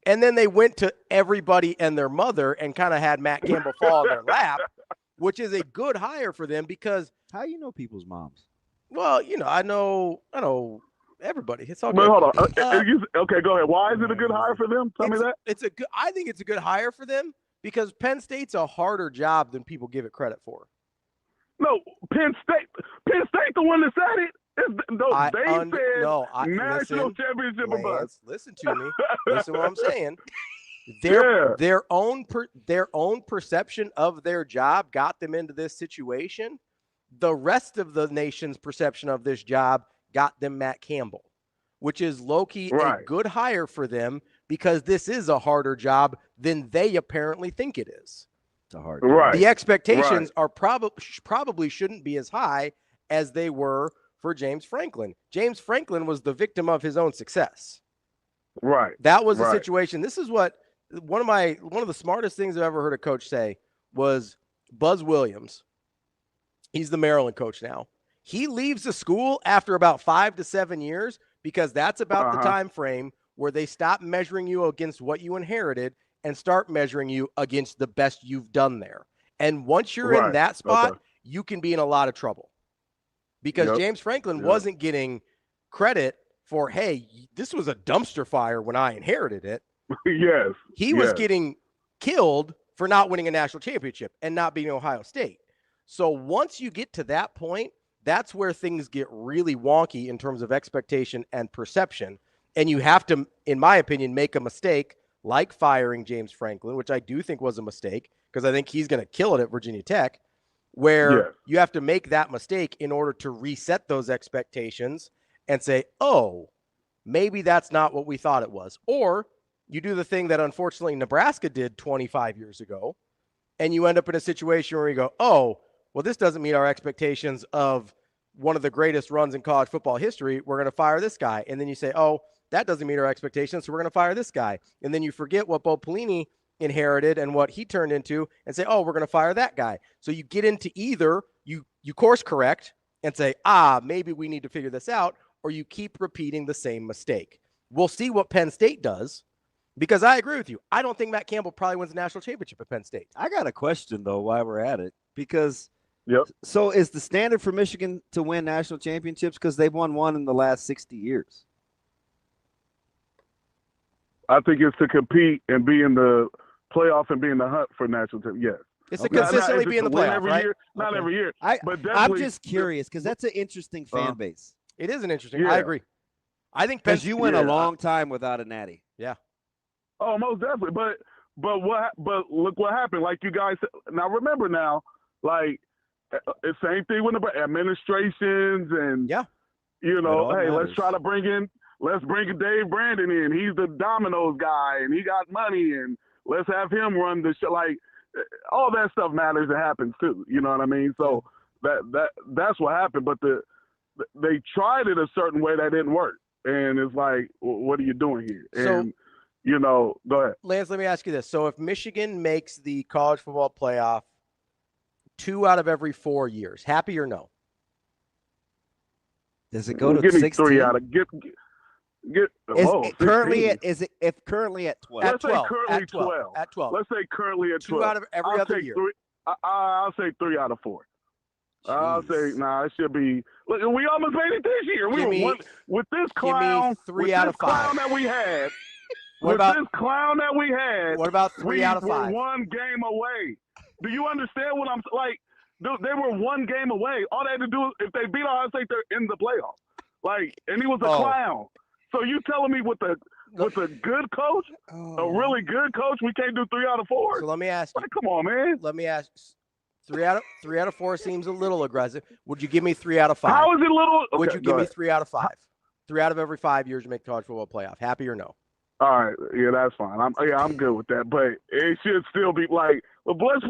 And then they went to everybody and their mother and kind of had Matt Campbell fall in their lap, which is a good hire for them because – how you know people's moms? Well, I know everybody. It's all good. But hold on. Okay, go ahead. Why is it a good hire for them? Tell me that. I think it's a good hire for them because Penn State's a harder job than people give it credit for. No, Penn State, the one that said it. National championship or bust. Listen to me. Listen to what I'm saying. Their own perception of their job got them into this situation. The rest of the nation's perception of this job got them Matt Campbell, which is low-key a good hire for them because this is a harder job than they apparently think it is. It's a hard Right. The expectations are probably shouldn't be as high as they were for James Franklin. James Franklin was the victim of his own success. Right. That was the situation. This is what one of the smartest things I've ever heard a coach say was Buzz Williams. He's the Maryland coach now. He leaves the school after about 5 to 7 years because that's about the time frame where they stop measuring you against what you inherited and start measuring you against the best you've done there. And once you're in that spot, you can be in a lot of trouble. Because James Franklin wasn't getting credit for, hey, this was a dumpster fire when I inherited it. Yes. He was getting killed for not winning a national championship and not being Ohio State. So once you get to that point, that's where things get really wonky in terms of expectation and perception. And you have to, in my opinion, make a mistake like firing James Franklin, which I do think was a mistake because I think he's going to kill it at Virginia Tech, where you have to make that mistake in order to reset those expectations and say, oh, maybe that's not what we thought it was. Or you do the thing that unfortunately Nebraska did 25 years ago, and you end up in a situation where you go, oh, well, this doesn't meet our expectations of one of the greatest runs in college football history. We're going to fire this guy. And then you say, oh, that doesn't meet our expectations, so we're going to fire this guy. And then you forget what Bo Pelini inherited and what he turned into and say, oh, we're going to fire that guy. So you get into either you course correct and say, maybe we need to figure this out, or you keep repeating the same mistake. We'll see what Penn State does, because I agree with you. I don't think Matt Campbell probably wins the national championship at Penn State. I got a question, though, while we're at it, because so is the standard for Michigan to win national championships because they've won one in the last 60 years? I think it's to compete and be in the playoff and be in the hunt for national team. Yes. It's to consistently be in the playoff, every right? year, not every year. But I'm just curious because that's an interesting fan base. It is an interesting. I agree. I think because you went a long time without a natty. Yeah. Oh, most definitely. But look what happened. Like you guys now remember now, like it's same thing with the administrations and you know, hey, let's try to bring in. Let's bring Dave Brandon in. He's the Domino's guy, and he got money, and let's have him run the show. Like, all that stuff matters and happens, too. You know what I mean? So that's what happened. But they tried it a certain way that didn't work. And it's like, what are you doing here? And, you know, go ahead. Lance, let me ask you this. So if Michigan makes the college football playoff 2 out of every 4 years, happy or no? Does it go to 16? 3 out of currently at 12? Let's say currently at 12. At 12. Let's say currently at 12. 2 out of every other year. I'll say 3 out of 4. Jeez. I'll say it should be. Look, we almost made it this year. With this clown. 3 out of 5. Clown that we had. This clown that we had. What about 3 out of 5? We were 1 game away. Do you understand what I'm like? They were 1 game away. All they had to do, if they beat Ohio State, they're in the playoffs. Like, and he was a clown. So you telling me with a good coach, a really good coach, we can't do 3 out of 4? So let me ask you. Like, come on, man. Let me ask. 3 out of 4 seems a little aggressive. Would you give me 3 out of 5? How is it little? Okay, would you give me 3 out of 5? 3 out of every 5 years you make the college football playoff. Happy or no? All right, yeah, that's fine. I'm good with that, but it should still be like. Let's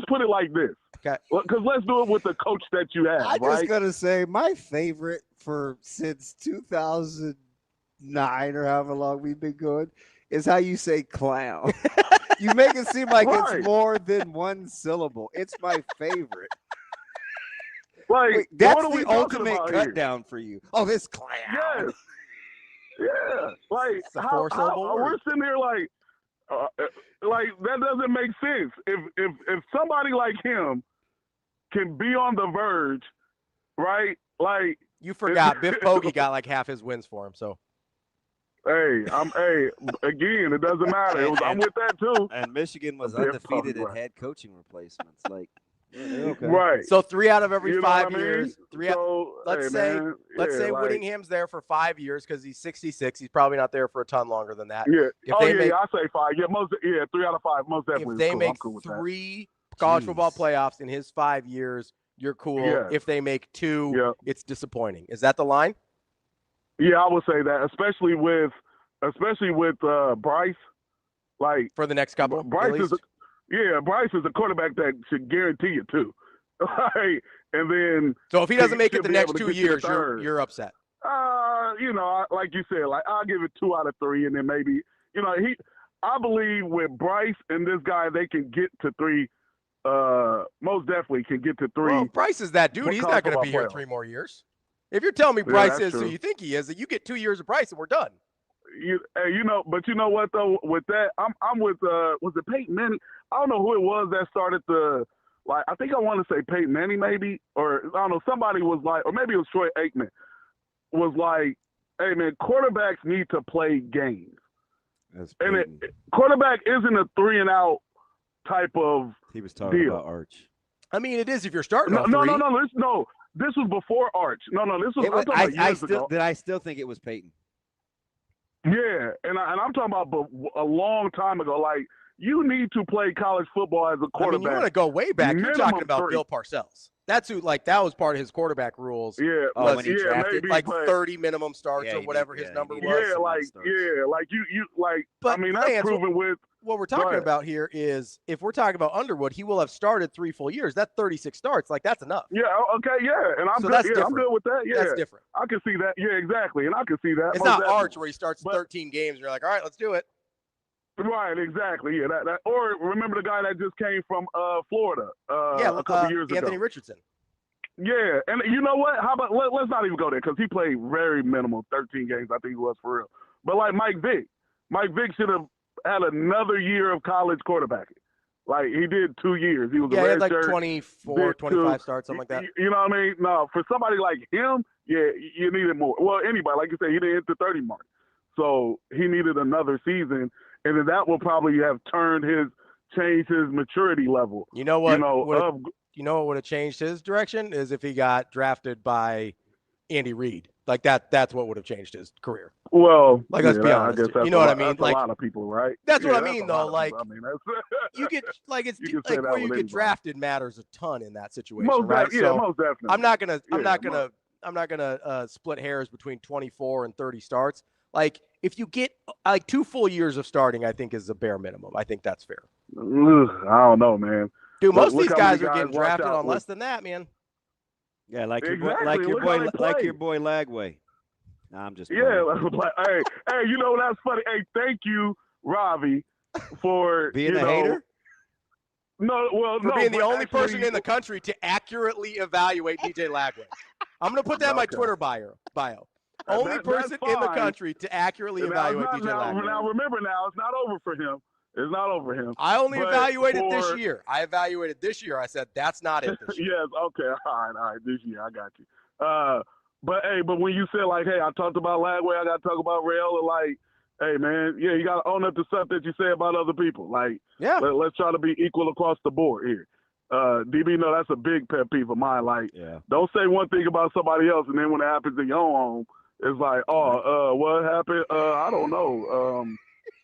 put it like this. Okay. Because let's do it with the coach that you have. I'm just gonna say my favorite since 2009 or however long we've been going is how you say clown. You make it seem like it's more than 1 syllable. It's my favorite. Like, wait, that's what are we the ultimate cut here? down for you. Oh, this clown. Yes. Yeah. Like, how we're sitting here like that doesn't make sense. If somebody like him can be on the verge, right? Like, you forgot Biff Poggi got like half his wins for him. So, again, it doesn't matter. I'm with that too. And Michigan was undefeated in head coaching replacements. Like, okay. Right. So 3 out of every 5 what I mean? years. Let's say like, Whittingham's there for 5 years because he's 66. He's probably not there for a ton longer than that. Yeah. I say 5. Yeah, 3 out of 5. Most definitely. If they make cool with 3 college football playoffs in his 5 years, you're cool. Yeah. If they make 2, it's disappointing. Is that the line? Yeah, I would say that, especially with especially with Bryce. Like for the next couple, Bryce is a quarterback that should guarantee you 2. Like, and then so if he doesn't make it the next 2 years, you're upset. Like you said, like I'll give it 2 out of 3, and then maybe I believe with Bryce and this guy, they can get to 3. Most definitely can get to 3. Well, Bryce is that dude. He's not going to be here 3 more years. If you're telling me Bryce is who you think he is, that you get 2 years of Bryce and we're done. But you know what though? With that, I'm with was it Peyton Manning? I don't know who it was that started I think I want to say Peyton Manning maybe, or I don't know. Somebody was like, or maybe it was Troy Aikman, was like, "Hey man, quarterbacks need to play games." Quarterback isn't a 3 and out type of. He was talking deal. about Arch. I mean, it is if you're starting. No. This was before Arch. No. This was. I'm talking about years ago. I still think it was Peyton. Yeah, and I'm talking about a long time ago. Like, you need to play college football as a quarterback. I mean, you want to go way back. You're talking about Bill Parcells. That's who, that was part of his quarterback rules. Yeah, when he drafted, 30 minimum starts or whatever his number was. But that's proven with. What we're talking about here is if we're talking about Underwood, he will have started 3 full years. That's 36 starts. That's enough. Yeah. Okay. Yeah. And I'm good. I'm good with that. Yeah. That's different. I can see that. Yeah. Exactly. And I can see that. It's not Arch where he starts 13 games and you're like, all right, let's do it. Right. Exactly. Yeah. That. Or remember the guy that just came from Florida. A couple years ago. Anthony Richardson. Yeah. And you know what? How about let's not even go there because he played very minimal 13 games. I think he was for real. But like Mike Vick should have had another year of college quarterbacking. Like, he did 2 years. He was he had 24, 25 starts, something like that. You know what I mean? No, for somebody like him, you needed more. Well, anybody, like you said, he didn't hit the 30 mark. So he needed another season, and then that will probably have changed his maturity level. You know what? What would have changed his direction is if he got drafted by Andy Reid. That's what would have changed his career. Well, let's be honest. You know what I mean? That's a lot of people, right? That's what I mean, though. You get where you get drafted matters a ton in that situation, right? Most definitely. I'm not gonna split hairs between 24 and 30 starts. If you get 2 full years of starting, I think is a bare minimum. I think that's fair. I don't know, man. Dude, most of these guys are getting drafted on less than that, man. Yeah, like your boy Lagway. Nah, I'm just hey, you know that's funny. Hey, thank you, Ravi, for being a hater. For being the only person in the country to accurately evaluate DJ Lagway. I'm gonna put that in my Twitter bio. Only person in the country to accurately evaluate DJ Lagway. Now remember, it's not over for him. It's not over him. I only evaluated this year. I evaluated this year. I said that's not it this year. Yes. Okay. All right. This year, I got you. But when you said hey, I talked about Lagway, I got to talk about Rhule. Hey man, you got to own up to stuff that you say about other people. Let's try to be equal across the board here. DB, no, that's a big pet peeve of mine. Don't say one thing about somebody else, and then when it happens in your own home, it's what happened? I don't know.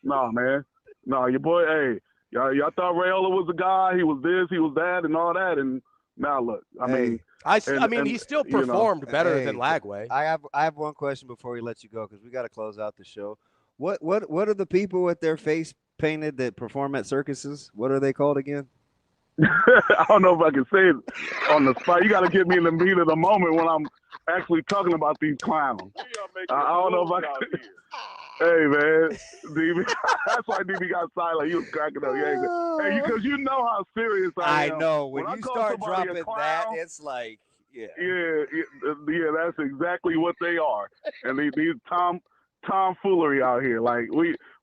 Nah, man. No, your boy, hey, y'all thought Rhule was a guy. He was this, he was that, and all that. And now look, he still performed better than Lagway. I have one question before we let you go because we got to close out the show. What are the people with their face painted that perform at circuses? What are they called again? I don't know if I can say it on the spot. You got to get me in the meat of the moment when I'm actually talking about these clowns. I don't know if I can. Hey, man, DB. That's why DB got silent. He was cracking up. Hey, because you know how serious I am. I know. When you start dropping that, it's like, yeah, that's exactly what they are. And these tomfoolery out here.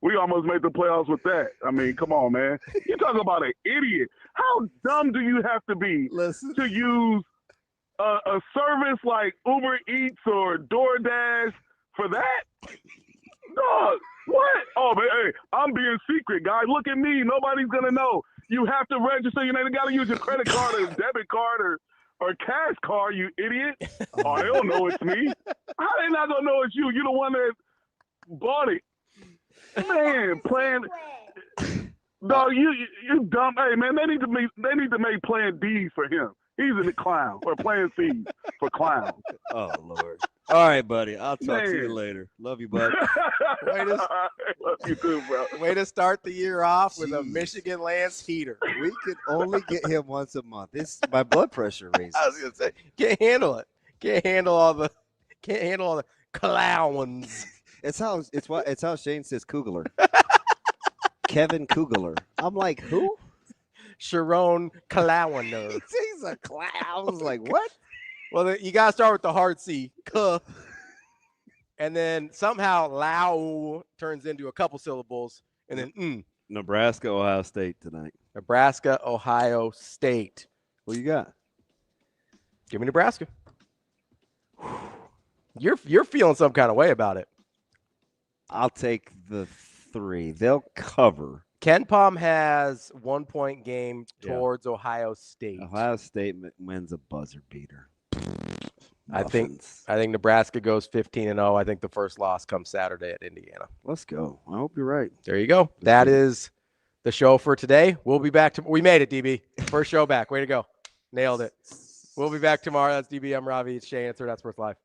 We almost made the playoffs with that. I mean, come on, man. You talk about an idiot. How dumb do you have to be to use a service like Uber Eats or DoorDash for that? Dog, what? Oh, man, hey, I'm being secret, guys. Look at me. Nobody's going to know. You have to register. You got to use your credit card or debit card or cash card, you idiot. Oh, they don't know it's me. How they not going to know it's you? You're the one that bought it. Man, playing. Dog, you dumb. Hey, man, they need to make plan D for him. He's in the clown or plan C for clown. Oh, Lord. All right, buddy. I'll talk to you later. Love you, bud. Love you too, bro. Way to start the year off with a Michigan Lance heater. We could only get him once a month. My blood pressure raises. I was gonna say, can't handle it. Can't handle all the clowns. It's how Shane says Kugler. Kevin Kugler. I'm like, who? Sharon Clowner. He's a clown. I was like, what? Well, you got to start with the hard C. And then somehow Lao turns into a couple syllables. And then Nebraska, Ohio State tonight. Nebraska, Ohio State. What you got? Give me Nebraska. You're feeling some kind of way about it. I'll take the 3. They'll cover. Ken Pom has 1 point game towards Ohio State. Ohio State wins a buzzer beater. I think Nebraska goes 15-0. I think the first loss comes Saturday at Indiana. Let's go. I hope you're right. There you go. That is the show for today. We'll be back. We made it, DB. First show back. Way to go. Nailed it. We'll be back tomorrow. That's DB. I'm Ravi. It's Shane. It's Hurrdat Sports Live.